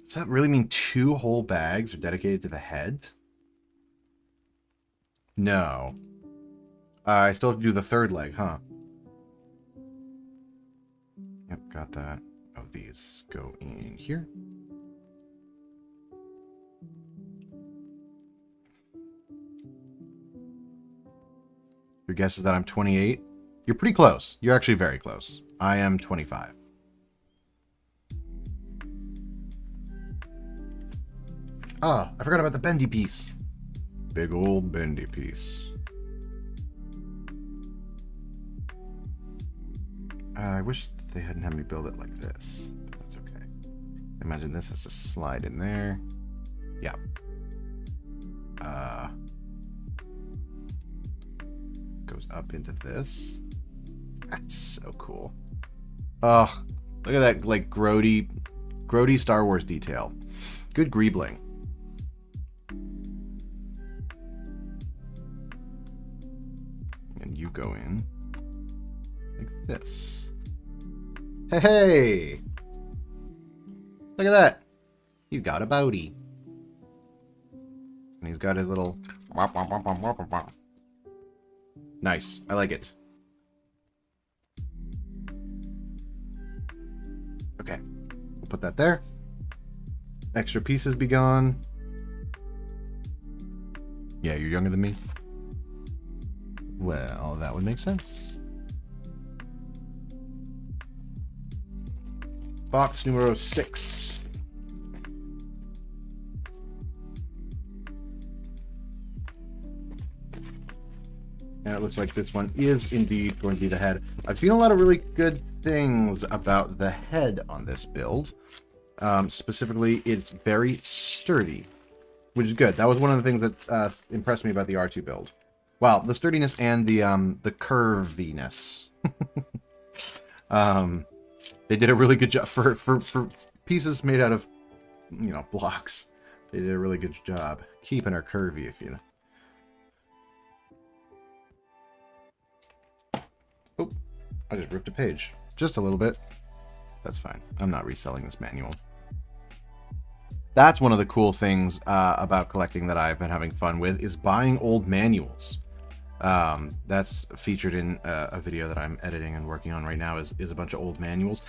S1: Does that really mean 2 whole bags are dedicated to the head? No. I still have to do the 3rd leg, huh? Yep, got that. these go in here. Your guess is that I'm 28? You're pretty close. You're actually very close. I am 25. Ah, I forgot about the bendy piece. Big old bendy piece. I wish they hadn't had me build it like this, but that's okay. Imagine this has to slide in there. Yeah. Goes up into this. That's so cool. Oh, look at that, like, grody Star Wars detail. Good greebling. And you go in like this. Hey! Look at that. He's got a boaty. And he's got his little... Nice. I like it. Okay. We'll put that there. Extra pieces be gone. Yeah, you're younger than me. Well, that would make sense. Box numero 6. And it looks like this one is indeed going to be the head. I've seen a lot of really good things about the head on this build. Specifically, it's very sturdy, which is good. That was one of the things that impressed me about the R2 build. Well, the sturdiness and the curviness. They did a really good job for pieces made out of, you know, blocks. They did a really good job keeping her curvy, if you know. Oh, I just ripped a page. Just a little bit. That's fine. I'm not reselling this manual. That's one of the cool things about collecting that I've been having fun with, is buying old manuals. That's featured in a video that I'm editing and working on right now, is a bunch of old manuals.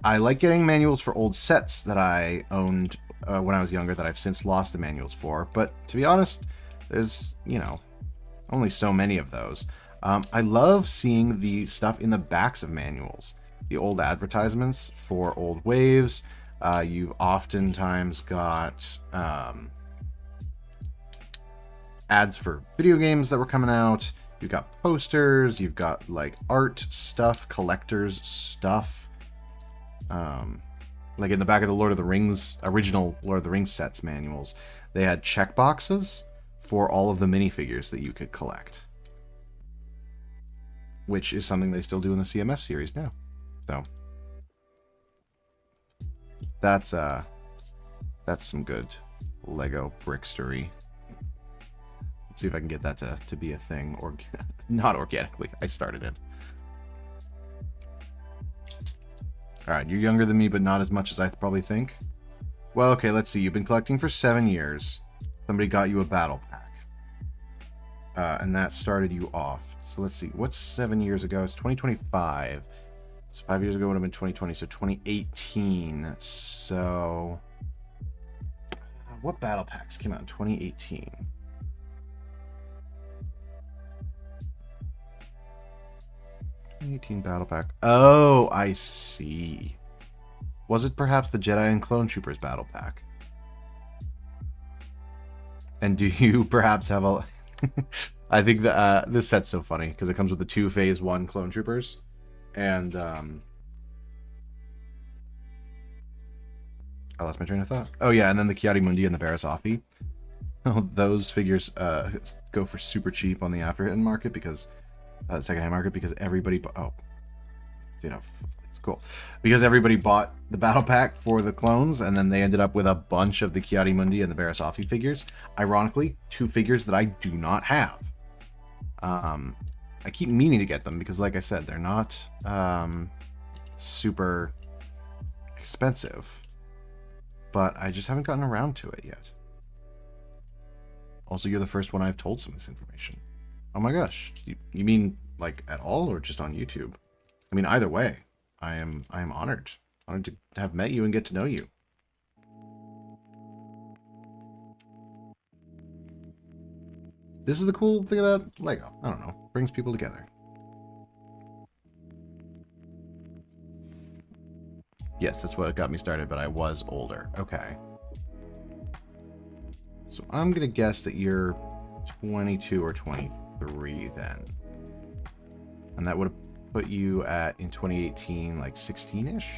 S1: I like getting manuals for old sets that I owned when I was younger that I've since lost the manuals for. But to be honest, there's, you know, only so many of those. I love seeing the stuff in the backs of manuals. The old advertisements for old waves. You've oftentimes got ads for video games that were coming out. You've got posters. You've got, like, art stuff, collectors stuff. Like in the back of the Lord of the Rings, original Lord of the Rings sets manuals, they had checkboxes for all of the minifigures that you could collect. Which is something they still do in the CMF series now. So that's some good Lego brickstery. Let's see if I can get that to be a thing, or not organically. I started it. All right, you're younger than me, but not as much as I probably think. Well, okay, let's see. You've been collecting for 7 years. Somebody got you a battle pack. And that started you off. So let's see. What's 7 years ago? It's 2025. So 5 years ago would have been 2020. So 2018. So what battle packs came out in 2018? Battle pack. Oh, I see. Was it perhaps the Jedi and Clone Troopers battle pack? And do you perhaps have a... I think that this set's so funny because it comes with the 2 Phase 1 Clone Troopers. And I lost my train of thought. Oh yeah, and then the Kiadi-Mundi and the Barasafi. Oh, those figures go for super cheap on the after-hidden market because... secondhand market, because everybody it's cool because everybody bought the battle pack for the clones, and then they ended up with a bunch of the Kiadi-Mundi and the Barasafi figures. Ironically, 2 figures that I do not have. I keep meaning to get them because, like I said, they're not super expensive, but I just haven't gotten around to it yet. Also, you're the first one I've told some of this information. Oh my gosh. You mean, like, at all, or just on YouTube? I mean, either way, I am honored Honored to have met you and get to know you. This is the cool thing about Lego. I don't know. Brings people together. Yes, that's what got me started, but I was older. Okay. So I'm going to guess that you're 22 or 23 then. And that would have put you at, in 2018, like 16-ish?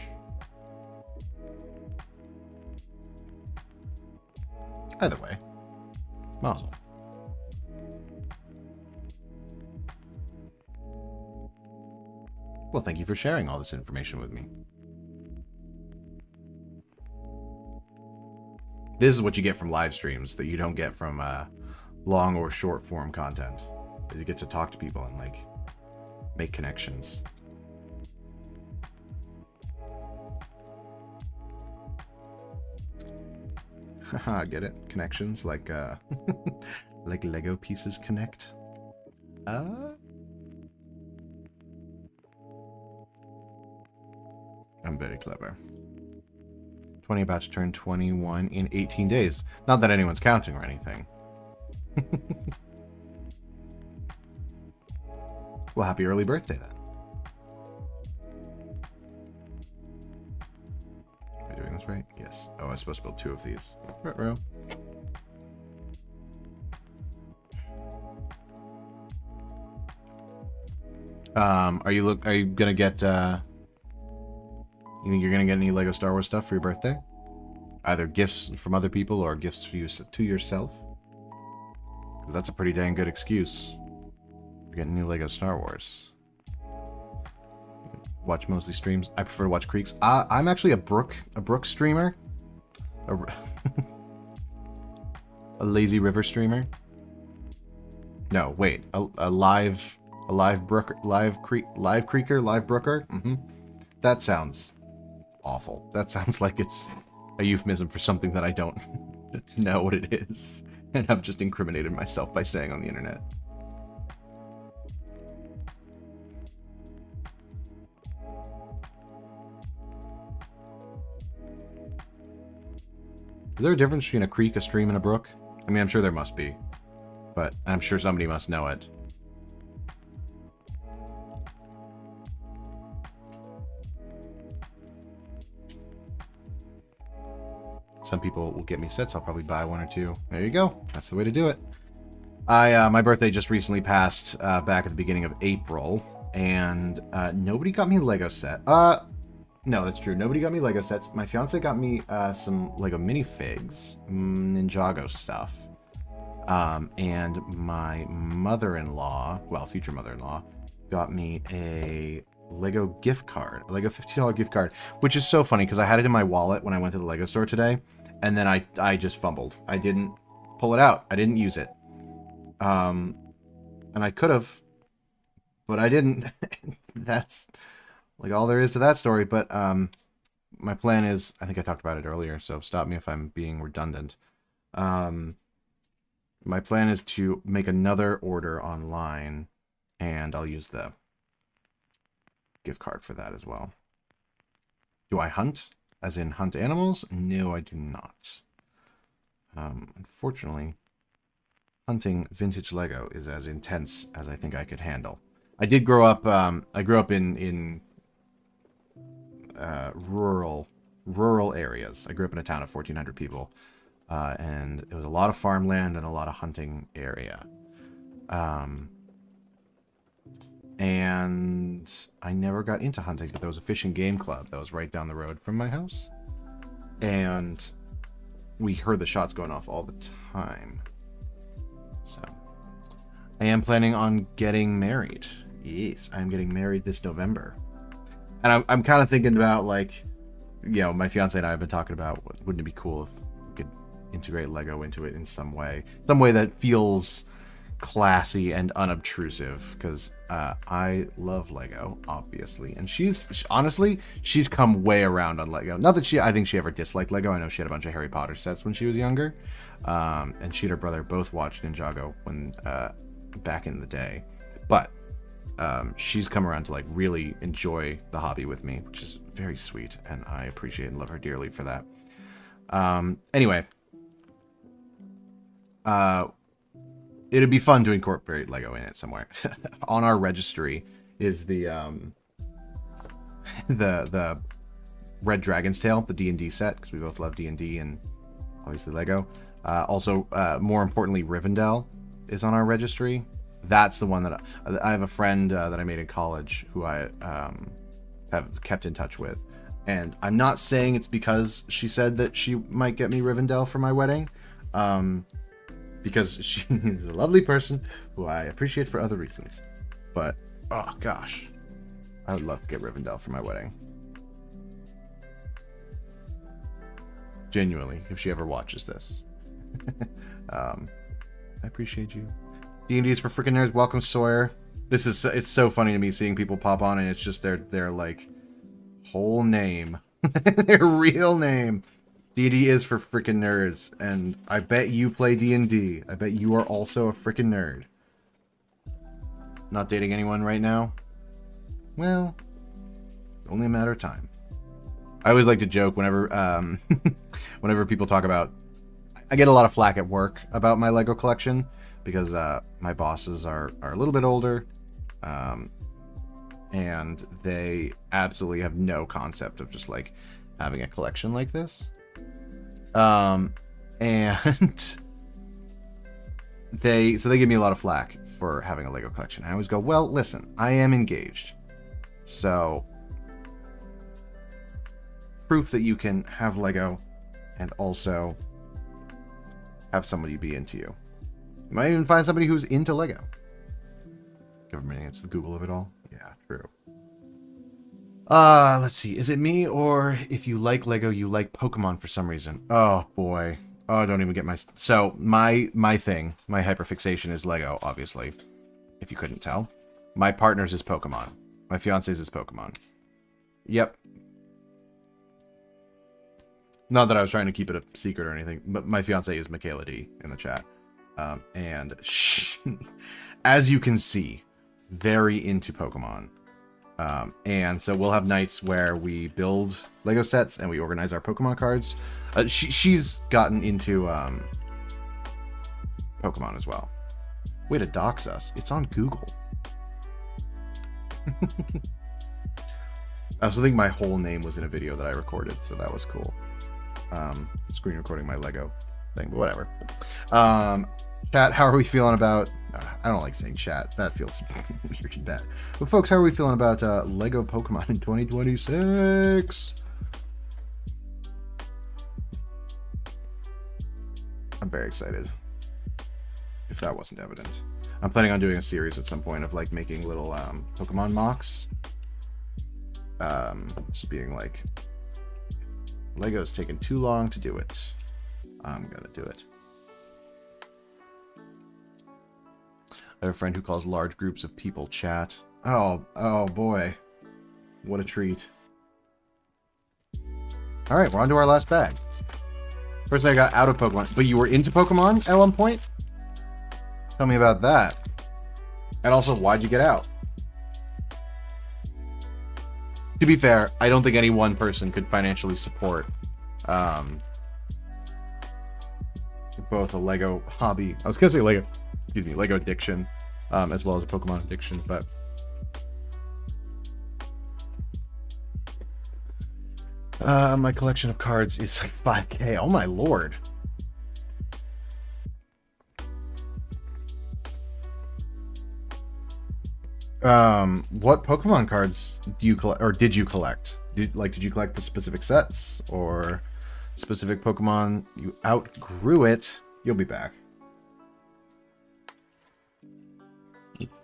S1: Either way. Mazel. Well, thank you for sharing all this information with me. This is what you get from live streams that you don't get from long or short form content. You get to talk to people and like make connections. Haha, get it? Connections like like Lego pieces connect. I'm very clever. 20 about to turn 21 in 18 days. Not that anyone's counting or anything. Well, happy early birthday then. Am I doing this right? Yes. Oh, I was supposed to build 2 of these. Ruh-roh. Are you gonna get you think you're gonna get any Lego Star Wars stuff for your birthday? Either gifts from other people or gifts for you to yourself? Because that's a pretty dang good excuse for getting new Lego Star Wars. Watch mostly streams. I prefer to watch Creeks. I'm actually a Brook streamer. A lazy river streamer. No, wait. A live brooker. Live brooker. That sounds awful. That sounds like it's a euphemism for something that I don't know what it is, and I've just incriminated myself by saying on the internet. Is there a difference between a creek, a stream, and a brook? I mean, I'm sure there must be, but I'm sure somebody must know it. Some people will get me sets. I'll probably buy 1 or 2. There you go. That's the way to do it. My birthday just recently passed back at the beginning of April, and nobody got me a Lego set. No, that's true. Nobody got me Lego sets. My fiance got me some Lego minifigs, Ninjago stuff, and my mother-in-law, well, future mother-in-law, got me a Lego gift card, a Lego $50 gift card, which is so funny because I had it in my wallet when I went to the Lego store today, and then I just fumbled. I didn't pull it out. I didn't use it. And I could have, but I didn't. That's like all there is to that story. But my plan is, I think I talked about it earlier, so stop me if I'm being redundant. My plan is to make another order online, and I'll use the gift card for that as well. Do I hunt? As in hunt animals? No, I do not. Unfortunately, hunting vintage Lego is as intense as I think I could handle. I did grow up, I grew up in rural areas. I grew up in a town of 1,400 people, and it was a lot of farmland and a lot of hunting area. And I never got into hunting, but there was a fish and game club that was right down the road from my house. And we heard the shots going off all the time. So, I am planning on getting married. Yes, I'm getting married this November. And I'm kind of thinking about, like, you know, my fiance and I have been talking about, wouldn't it be cool if we could integrate Lego into it in some way that feels classy and unobtrusive, because I love Lego, obviously, and she's honestly come way around on Lego. Not that I think she ever disliked Lego. I know she had a bunch of Harry Potter sets when she was younger, and she and her brother both watched Ninjago when back in the day, but she's come around to like really enjoy the hobby with me, which is very sweet, and I appreciate and love her dearly for that. Anyway, it'd be fun to incorporate Lego in it somewhere. On our registry is the Red Dragon's Tail, the D&D set, because we both love D&D and obviously Lego. Also, more importantly, Rivendell is on our registry. That's the one that I have a friend that I made in college who I have kept in touch with. And I'm not saying it's because she said that she might get me Rivendell for my wedding. Because she is a lovely person who I appreciate for other reasons. But, oh gosh, I would love to get Rivendell for my wedding. Genuinely, if she ever watches this. I appreciate you. D&D is for freaking nerds. Welcome, Sawyer. It's so funny to me seeing people pop on and it's just their like whole name. Their real name. D&D is for freaking nerds, and I bet you play D&D. I bet you are also a freaking nerd. Not dating anyone right now? Well, it's only a matter of time. I always like to joke whenever whenever people talk about... I get a lot of flack at work about my Lego collection, because my bosses are a little bit older, and they absolutely have no concept of just like having a collection like this. And they give me a lot of flack for having a Lego collection. I always go, well, listen, I am engaged, so proof that you can have Lego and also have somebody be into you. You might even find somebody who's into Lego. Give them a minute, it's the Google of it all. Yeah, true. Let's see. Is it me, or if you like Lego, you like Pokemon for some reason? Oh, boy. Oh, don't even get my... So, my thing, my hyperfixation is Lego, obviously. If you couldn't tell. My partner's is Pokemon. My fiance's is Pokemon. Yep. Not that I was trying to keep it a secret or anything, but my fiance is Michaela D in the chat. And she, as you can see, very into Pokemon. And so we'll have nights where we build Lego sets and we organize our Pokemon cards. She's gotten into Pokemon as well. Way to dox us. It's on Google. I also think my whole name was in a video that I recorded, so that was cool. Screen recording my Lego thing, but whatever. Chat, how are we feeling about... I don't like saying chat. That feels weird and bad. But folks, how are we feeling about Lego Pokemon in 2026? I'm very excited. If that wasn't evident. I'm planning on doing a series at some point of like making little Pokemon mocks. Just being like, Lego's taking too long to do it. I'm gonna do it. I have a friend who calls large groups of people chat. Oh boy. What a treat. Alright, we're on to our last bag. First I got out of Pokemon. But you were into Pokemon at one point? Tell me about that. And also, why'd you get out? To be fair, I don't think any one person could financially support both a Lego hobby. I was gonna say Lego addiction, as well as a Pokemon addiction, but my collection of cards is like 5K. Oh my lord. What Pokemon cards do you collect, or did you collect? Did you collect specific sets or specific Pokemon? You outgrew it. You'll be back.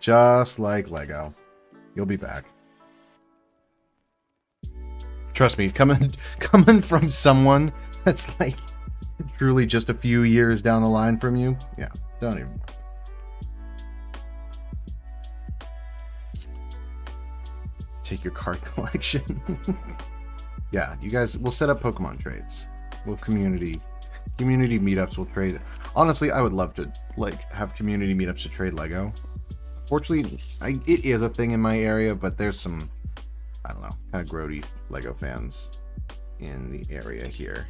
S1: Just like Lego. You'll be back. Trust me, coming from someone that's like truly just a few years down the line from you. Yeah, don't even worry. Take your card collection. Yeah, you guys, we'll set up Pokemon trades. We'll community meetups. We'll trade. Honestly, I would love to like have community meetups to trade Lego. Fortunately, it is a thing in my area, but there's some I don't know, kind of grody Lego fans in the area here.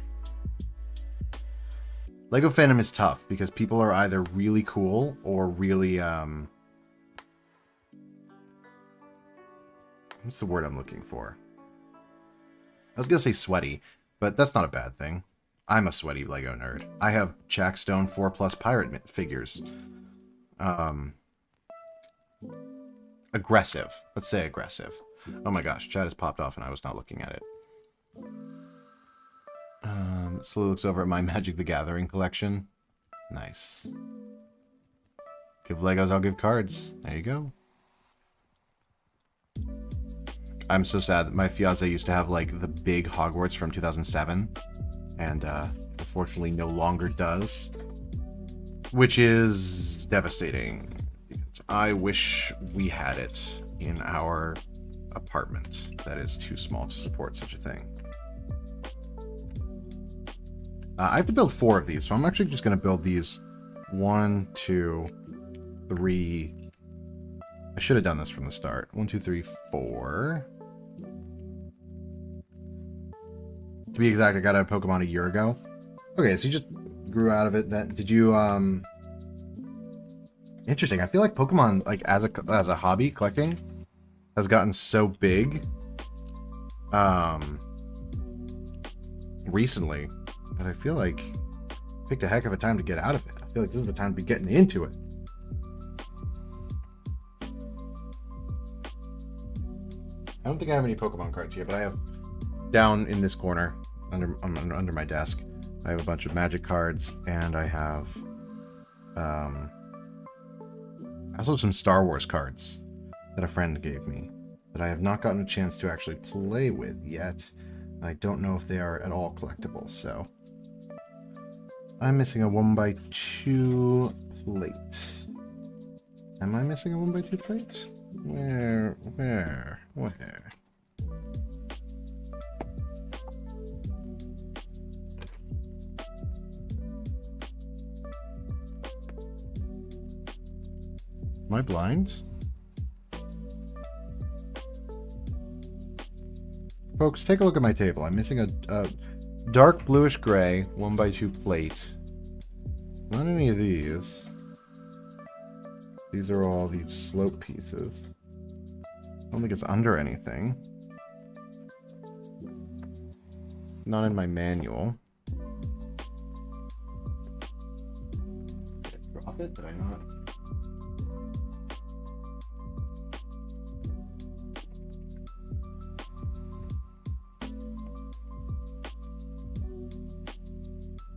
S1: Lego fandom is tough because people are either really cool or really, what's the word I'm looking for? I was gonna say sweaty, but that's not a bad thing. I'm a sweaty Lego nerd. I have Jackstone 4+ pirate figures. Aggressive. Let's say aggressive. Oh my gosh, chat has popped off and I was not looking at it. Slowly looks over at my Magic the Gathering collection. Nice. Give Legos, I'll give cards. There you go. I'm so sad that my fiance used to have like the big Hogwarts from 2007 and unfortunately no longer does, which is devastating. I wish we had it in our apartment that is too small to support such a thing. I have to build 4 of these, so I'm actually just going to build these 1, 2, 3. I should have done this from the start. 1, 2, 3, 4. To be exact, I got a Pokemon a year ago. Okay, so you just grew out of it. Then did you? Interesting. I feel like Pokemon, like as a hobby, collecting, has gotten so big, recently, that I feel like I picked a heck of a time to get out of it. I feel like this is the time to be getting into it. I don't think I have any Pokemon cards here, but I have down in this corner under my desk. I have a bunch of Magic cards, and I have also some Star Wars cards that a friend gave me that I have not gotten a chance to actually play with yet. I don't know if they are at all collectible, so I'm missing a 1x2 plate. Am I missing a 1x2 plate? Where? Am I blind? Folks, take a look at my table. I'm missing a dark bluish gray 1x2 plate. Not any of these. These are all these slope pieces. I don't think it's under anything. Not in my manual. Did I drop it? Did I not?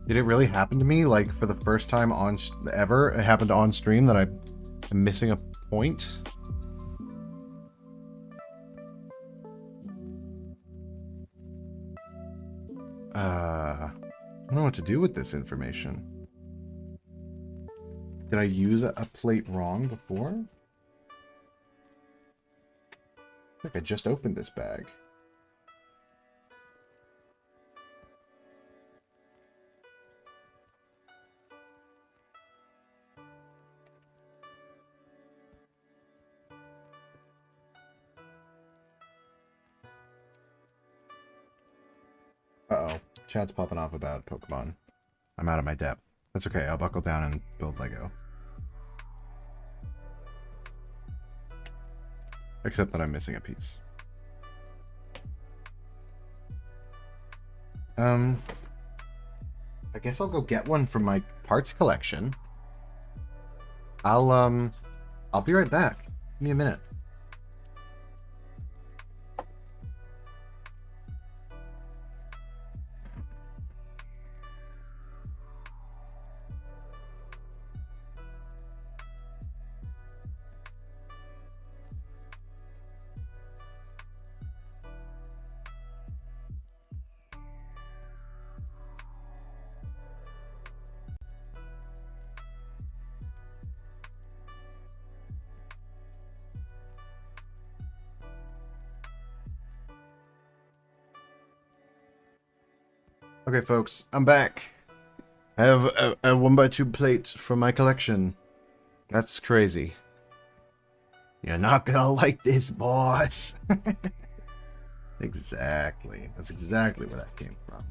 S1: Did it really happen to me? Like, for the first time ever, it happened on stream that I'm missing a point? I don't know what to do with this information. Did I use a plate wrong before? I think I just opened this bag. Uh-oh. Chat's popping off about Pokemon. I'm out of my depth. That's okay. I'll buckle down and build Lego. Except that I'm missing a piece. I guess I'll go get one from my parts collection. I'll be right back. Give me a minute. Okay, folks, I'm back. I have a 1x2 plate from my collection. That's crazy. You're not gonna like this, boss. Exactly. That's exactly where that came from.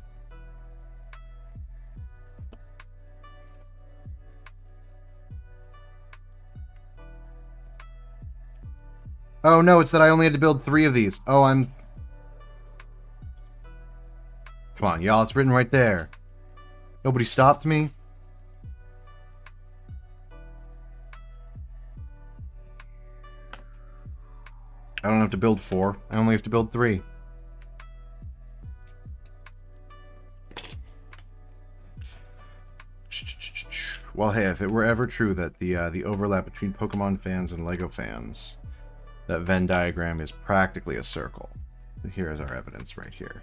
S1: Oh no, it's that I only had to build 3 of these. Oh, I'm... Come on, y'all, it's written right there. Nobody stopped me? I don't have to build 4. I only have to build 3. Well, hey, if it were ever true that the overlap between Pokemon fans and Lego fans, that Venn diagram is practically a circle. Here is our evidence right here.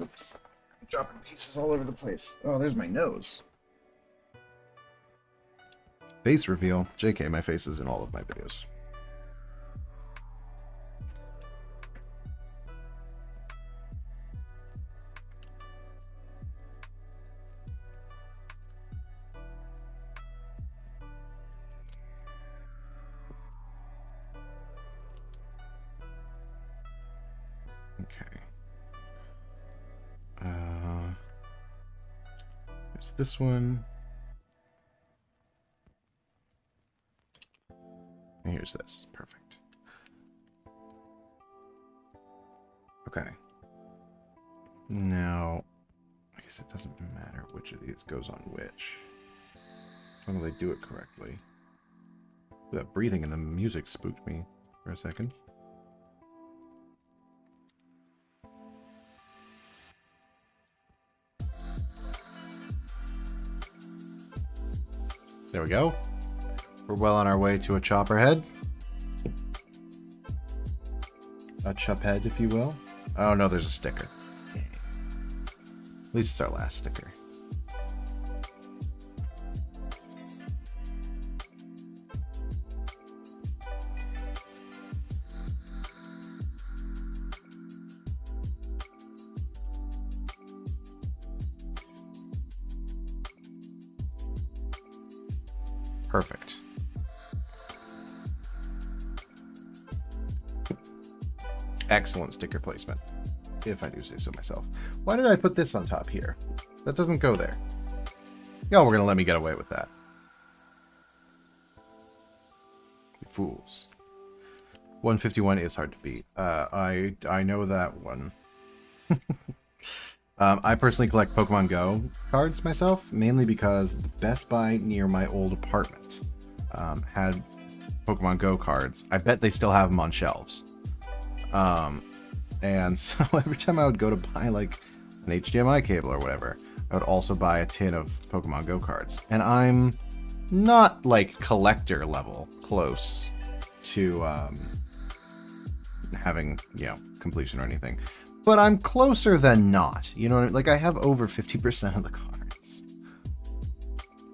S1: Oops. I'm dropping pieces all over the place. Oh, there's my nose. Face reveal. JK, my face is in all of my videos. Okay. There's this one. And here's this. Perfect. Okay. Now, I guess it doesn't matter which of these goes on which. As long as I do it correctly. That breathing and the music spooked me for a second. There we go. We're well on our way to a chopper head. A chup head, if you will. Oh no, there's a sticker. Yay. At least it's our last sticker. Perfect. Excellent sticker placement, if I do say so myself. Why did I put this on top here? That doesn't go there. Y'all were gonna let me get away with that. You fools. 151 is hard to beat. I know that one. I personally collect Pokemon Go cards myself, mainly because the Best Buy near my old apartment had Pokemon Go cards. I bet they still have them on shelves. And so every time I would go to buy like an HDMI cable or whatever, I would also buy a tin of Pokemon Go cards. And I'm not like collector level close to having, you know, completion or anything. But I'm closer than not. You know what I mean? Like, I have over 50% of the cards.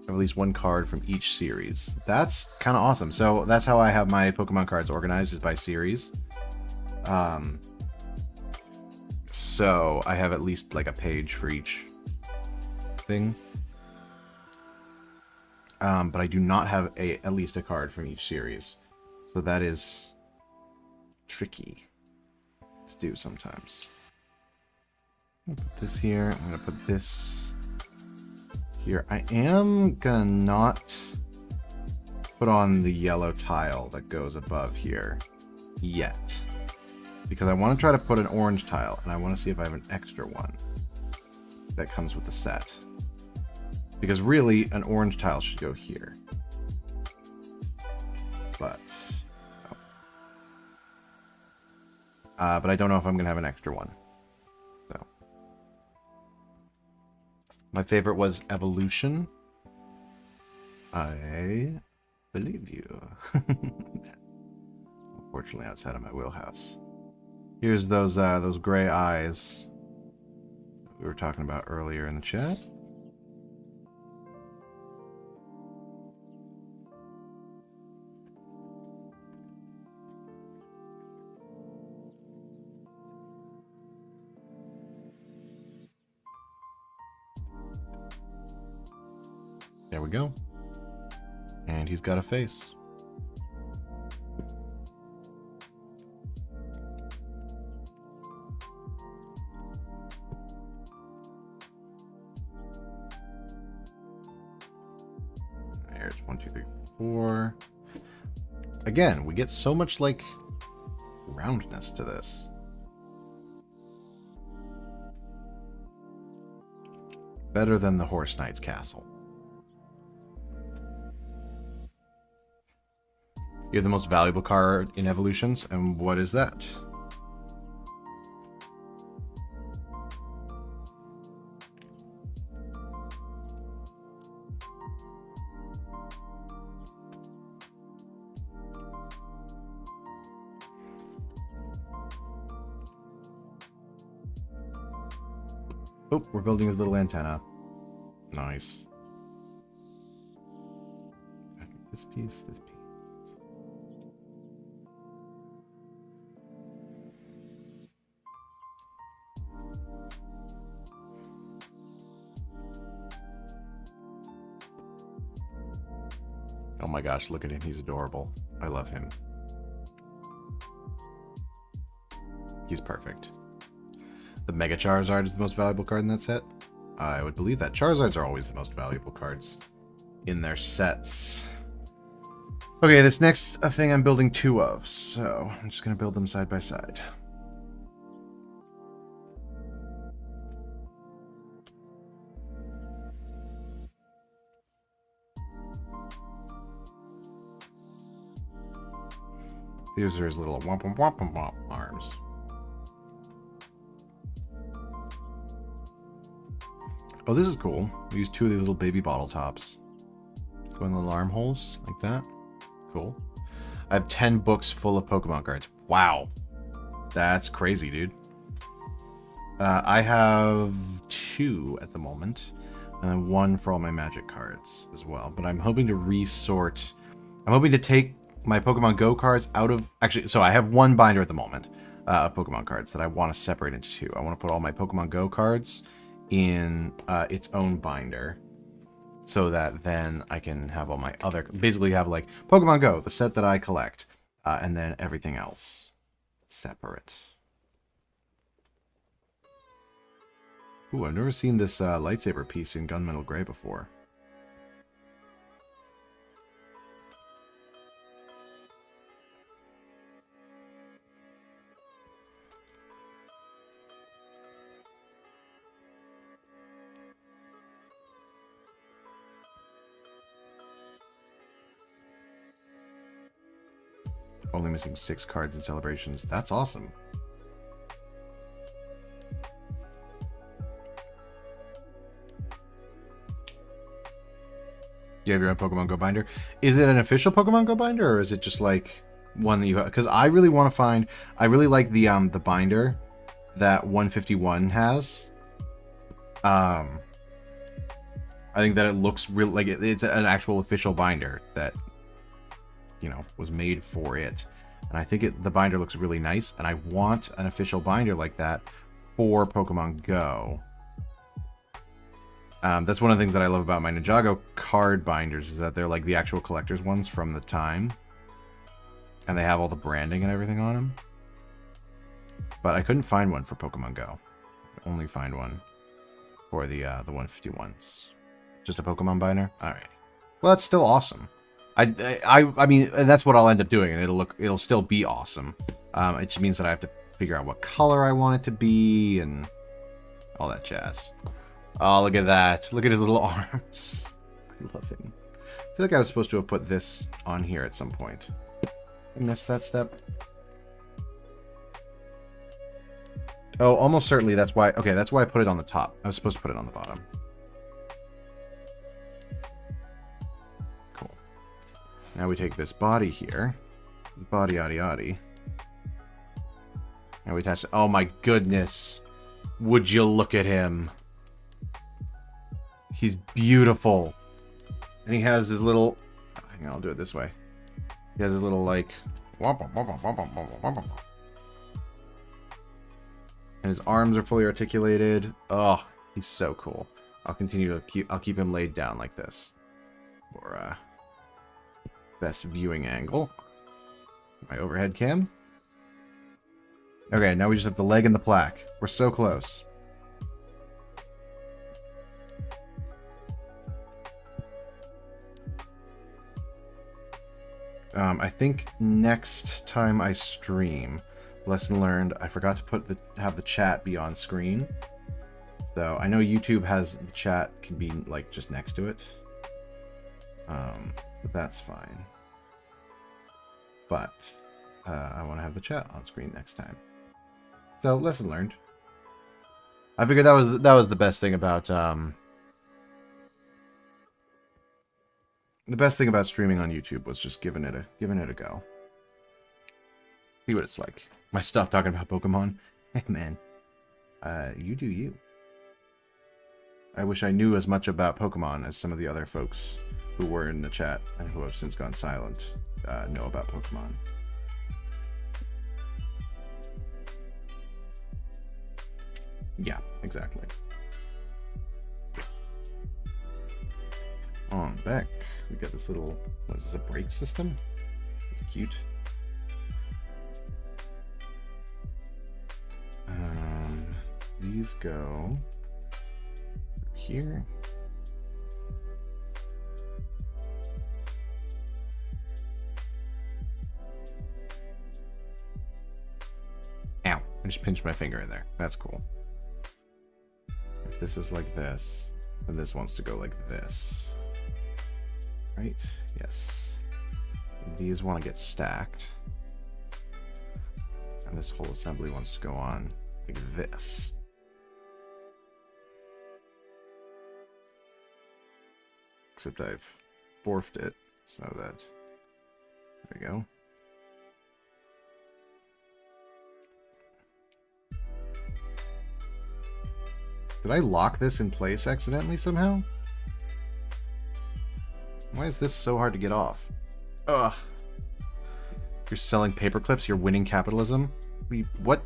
S1: I have at least one card from each series. That's kind of awesome. So that's how I have my Pokemon cards organized, is by series. So I have at least like a page for each thing. But I do not have at least a card from each series. So that is tricky to do sometimes. I'm gonna put this here. I'm gonna put this here. I am gonna not put on the yellow tile that goes above here yet, because I want to try to put an orange tile, and I want to see if I have an extra one that comes with the set. Because really, an orange tile should go here. But I don't know if I'm gonna have an extra one. So my favorite was Evolution. I believe you. Unfortunately, outside of my wheelhouse. Here's those gray eyes we were talking about earlier in the chat. There we go. And he's got a face. There's 1, 2, 3, 4. Again, we get so much, like, roundness to this. Better than the Horse Knight's castle. You have the most valuable card in Evolutions, and what is that? Oh, we're building his little antenna. Nice. This piece, this piece. Oh my gosh, look at him. He's adorable. I love him. He's perfect. The Mega Charizard is the most valuable card in that set. I would believe that. Charizards are always the most valuable cards in their sets. Okay, this next thing I'm building 2 of, so I'm just going to build them side by side. These are his little womp womp womp womp womp arms. Oh, this is cool. We use 2 of these little baby bottle tops. Go in the little armholes, like that. Cool. I have 10 books full of Pokemon cards. Wow. That's crazy, dude. I have 2 at the moment. And then 1 for all my magic cards as well. But I'm hoping to resort. I'm hoping to take my Pokemon Go cards out of... Actually, so I have 1 binder at the moment of Pokemon cards that I want to separate into 2. I want to put all my Pokemon Go cards in its own binder, so that then I can have all my other, basically have like Pokemon Go, the set that I collect, and then everything else separate. Ooh, I've never seen this lightsaber piece in Gunmetal Gray before. Only missing 6 cards in Celebrations. That's awesome. You have your own Pokemon Go binder. Is it an official Pokemon Go binder, or is it just like one that you have? Because I really want to find... I really like the binder that 151 has. I think that it looks real, like it's an actual official binder that, you know, was made for it. And I think the binder looks really nice, and I want an official binder like that for Pokemon Go. That's one of the things that I love about my Ninjago card binders, is that they're like the actual collector's ones from the time. And they have all the branding and everything on them. But I couldn't find one for Pokemon Go. I could only find one for the 151s. Just a Pokemon binder? Alright. Well, that's still awesome. I mean, that's what I'll end up doing, and it'll still be awesome. It just means that I have to figure out what color I want it to be, and all that jazz. Oh, look at that. Look at his little arms. I love him. I feel like I was supposed to have put this on here at some point. I missed that step. Oh, almost certainly that's why... Okay, that's why I put it on the top. I was supposed to put it on the bottom. Cool. Now we take this body here. The body, yaddy, yaddy. And we attach it. Oh my goodness. Would you look at him? He's beautiful. And he has his little... Hang on, I'll do it this way. He has his little, like... And his arms are fully articulated. Oh, he's so cool. I'll continue to keep him laid down like this. for best viewing angle. My overhead cam. Okay, now we just have the leg and the plaque. We're so close. I think next time I stream, lesson learned, I forgot to have the chat be on screen. So I know YouTube has the chat can be like just next to it. But that's fine. But I want to have the chat on screen next time. So lesson learned. I figured that was the best thing about streaming on YouTube was just giving it a go. See what it's like. My stuff talking about Pokemon. Hey man, you do you. I wish I knew as much about Pokemon as some of the other folks who were in the chat and who have since gone silent know about Pokemon. Yeah, exactly. On back, we got this little, what is this, a brake system? It's cute. These go here. Ow, I just pinched my finger in there. That's cool. If this is like this, then this wants to go like this. Right? Yes. These want to get stacked. And this whole assembly wants to go on like this. Except I've morphed it so that, there we go. Did I lock this in place accidentally somehow? Why is this so hard to get off? Ugh. You're selling paper clips, you're winning capitalism? What?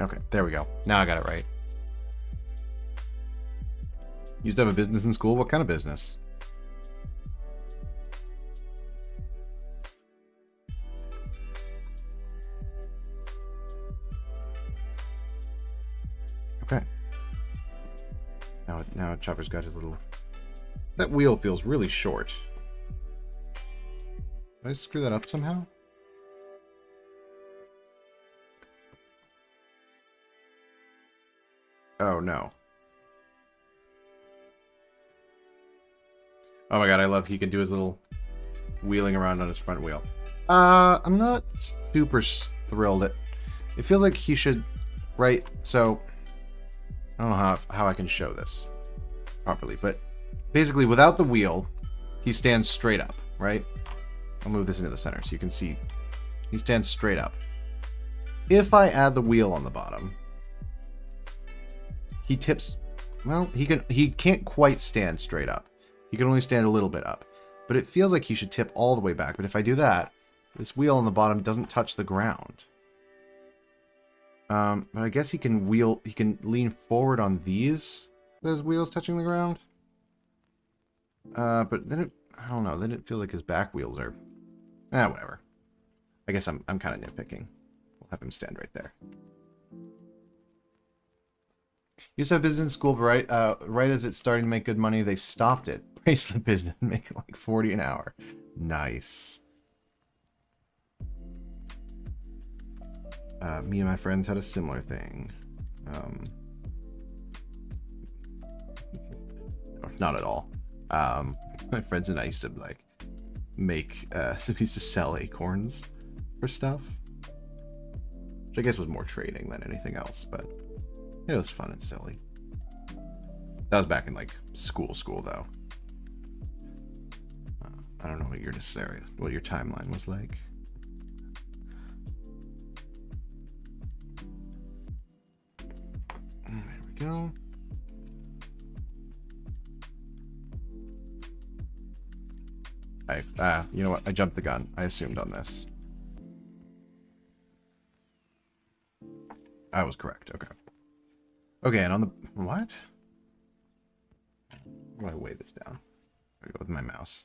S1: Okay, there we go. Now I got it right. You used to have a business in school? What kind of business? Okay. Now Chopper's got his little... That wheel feels really short. Did I screw that up somehow? Oh, no. Oh my god, I love he can do his little wheeling around on his front wheel. I'm not super thrilled. It feels like he should... Right, so... I don't know how I can show this properly, but basically without the wheel, he stands straight up, right? I'll move this into the center so you can see he stands straight up. If I add the wheel on the bottom, he tips, well, he can't quite stand straight up. He can only stand a little bit up, but it feels like he should tip all the way back. But if I do that, this wheel on the bottom doesn't touch the ground. But I guess he can lean forward on those wheels touching the ground. But then I don't know, then it feels like his back wheels are, whatever. I guess I'm kind of nitpicking. We'll have him stand right there. Used to have business in school, but right as it's starting to make good money, they stopped it. Bracelet business, making like 40 an hour. Nice. Me and my friends had a similar thing. Not at all. My friends and I used to like make, so we used to sell acorns for stuff. Which I guess was more trading than anything else, but it was fun and silly. That was back in like school though. I don't know what your timeline was like. There we go. You know what? I jumped the gun. I assumed on this. I was correct. Okay. Okay, and on the... What? How do I weigh this down? I go with my mouse.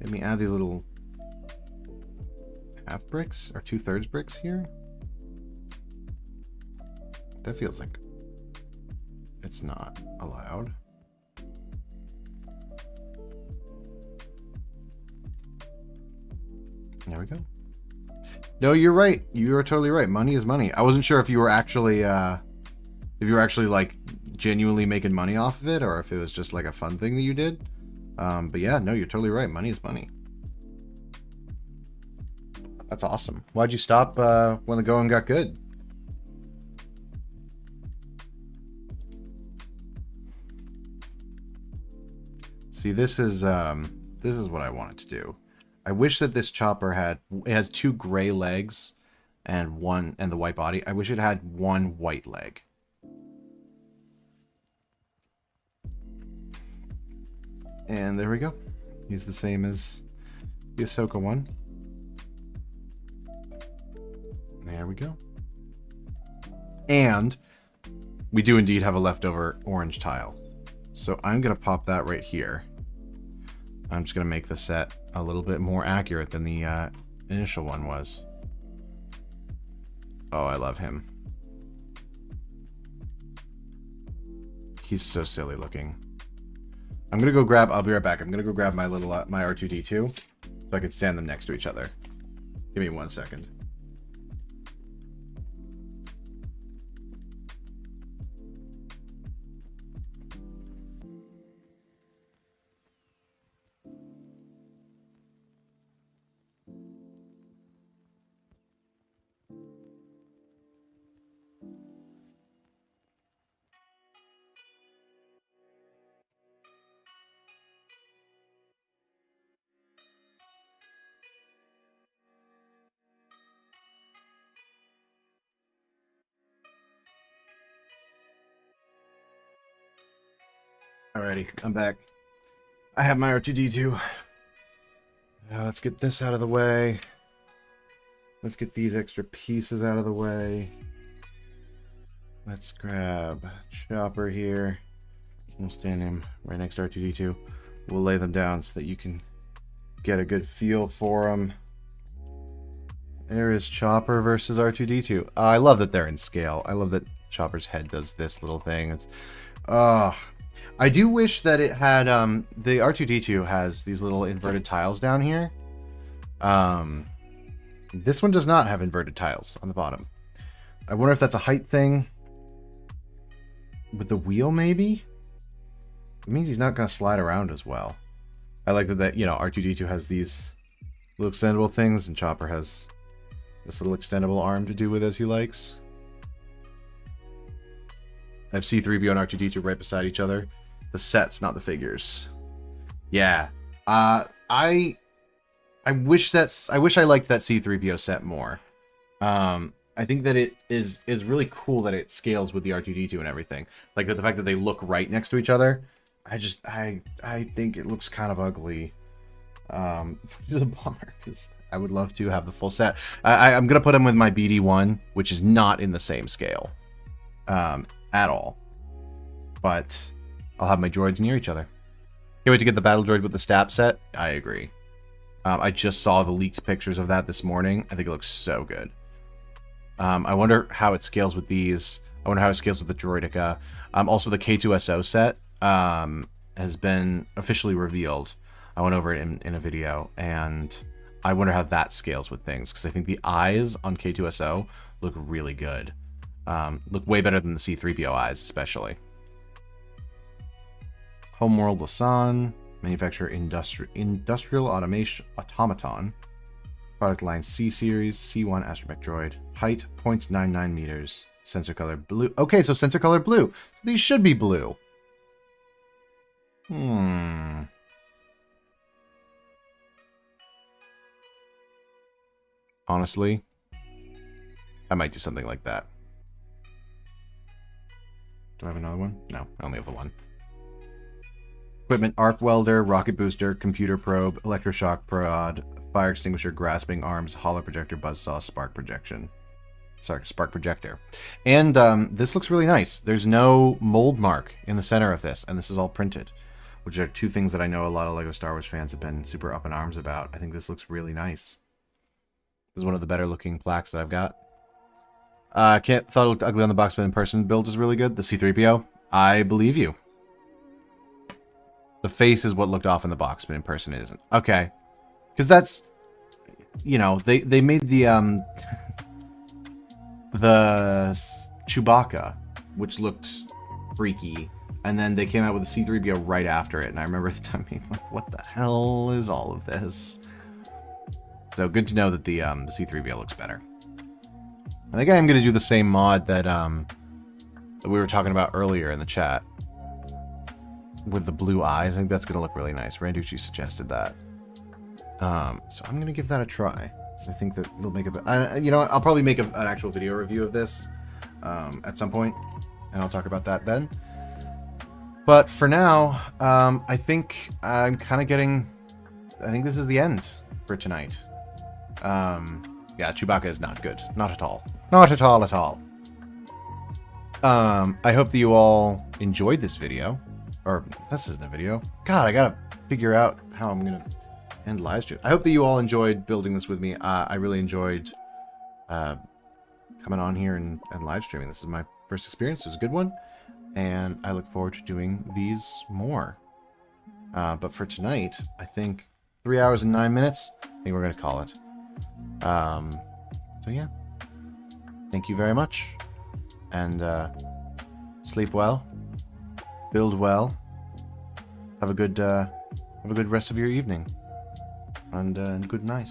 S1: Let me add the little half bricks or 2/3 bricks here. That feels like it's not allowed. There we go. No, you're right. You are totally right. Money is money. I wasn't sure if you were actually like genuinely making money off of it, or if it was just like a fun thing that you did. But yeah, no, you're totally right. Money is money. That's awesome. Why'd you stop when the going got good? See, this is what I wanted to do. I wish that this chopper has 2 gray legs and the white body. I wish it had 1 white leg. And there we go. He's the same as the Ahsoka one. There we go. And we do indeed have a leftover orange tile. So I'm going to pop that right here. I'm just going to make the set a little bit more accurate than the initial one was. Oh, I love him. He's so silly looking. I'm going to go grab... I'll be right back. I'm going to go grab my little my R2-D2 so I can stand them next to each other. Give me 1 second. Alrighty, I'm back. I have my R2-D2. Let's get this out of the way. Let's get these extra pieces out of the way. Let's grab Chopper here. We'll stand him right next to R2-D2. We'll lay them down so that you can get a good feel for them. There is Chopper versus R2-D2. I love that they're in scale. I love that Chopper's head does this little thing. It's... I do wish that it had, the R2-D2 has these little inverted tiles down here. This one does not have inverted tiles on the bottom. I wonder if that's a height thing. With the wheel, maybe? It means he's not going to slide around as well. I like that, you know, R2-D2 has these little extendable things, and Chopper has this little extendable arm to do with as he likes. I have C-3PO and R2-D2 right beside each other. The sets, not the figures. Yeah. I wish I liked that C-3PO set more. I think that it is really cool that it scales with the R2-D2 and everything. Like the fact that they look right next to each other. I think it looks kind of ugly. Which is a bummer, because I would love to have the full set. I'm gonna put him with my BD1, which is not in the same scale. At all. But I'll have my droids near each other. Can't wait to get the battle droid with the stab set. I agree. I just saw the leaked pictures of that this morning. I think it looks so good. I wonder how it scales with these. I wonder how it scales with the Droidica. Also, the K2SO set has been officially revealed. I went over it in a video, and I wonder how that scales with things, because I think the eyes on K2SO look really good. Look way better than the C-3PO eyes, especially. Homeworld Lasan, manufacturer Industrial Automaton, product line C-Series, C1 Astromech Droid, height 0.99 meters, sensor color blue. Okay, so sensor color blue. So these should be blue. Honestly, I might do something like that. Do I have another one? No, I only have the one. Equipment: arc welder, rocket booster, computer probe, electroshock prod, fire extinguisher, grasping arms, hollow projector, buzzsaw, spark projection. Sorry, spark projector. And this looks really nice. There's no mold mark in the center of this, and this is all printed, which are two things that I know a lot of LEGO Star Wars fans have been super up in arms about. I think this looks really nice. This is one of the better looking plaques that I've got. Thought it looked ugly on the box, but in person, build is really good. The C-3PO, I believe you. The face is what looked off in the box, but in person it isn't. Okay. Because that's, you know, they made the Chewbacca, which looked freaky, and then they came out with the C-3PO right after it, and I remember at the time being like, what the hell is all of this? So good to know that the C-3PO looks better. I think I am going to do the same mod that we were talking about earlier in the chat. With the blue eyes, I think that's going to look really nice. Randucci suggested that. So I'm going to give that a try. I think that it'll make a... you know what? I'll probably make an actual video review of this at some point, and I'll talk about that then. But for now, I think I'm kind of getting... I think this is the end for tonight. Yeah, Chewbacca is not good. Not at all. Not at all at all. I hope that you all enjoyed this video. Or, this isn't a video. God, I gotta figure out how I'm gonna end live stream. I hope that you all enjoyed building this with me. I really enjoyed coming on here and live streaming. This is my first experience. It was a good one. And I look forward to doing these more. But for tonight, I think 3 hours and 9 minutes. I think we're gonna call it. So yeah. Thank you very much. And sleep well. Build well. Have a good rest of your evening. And good night.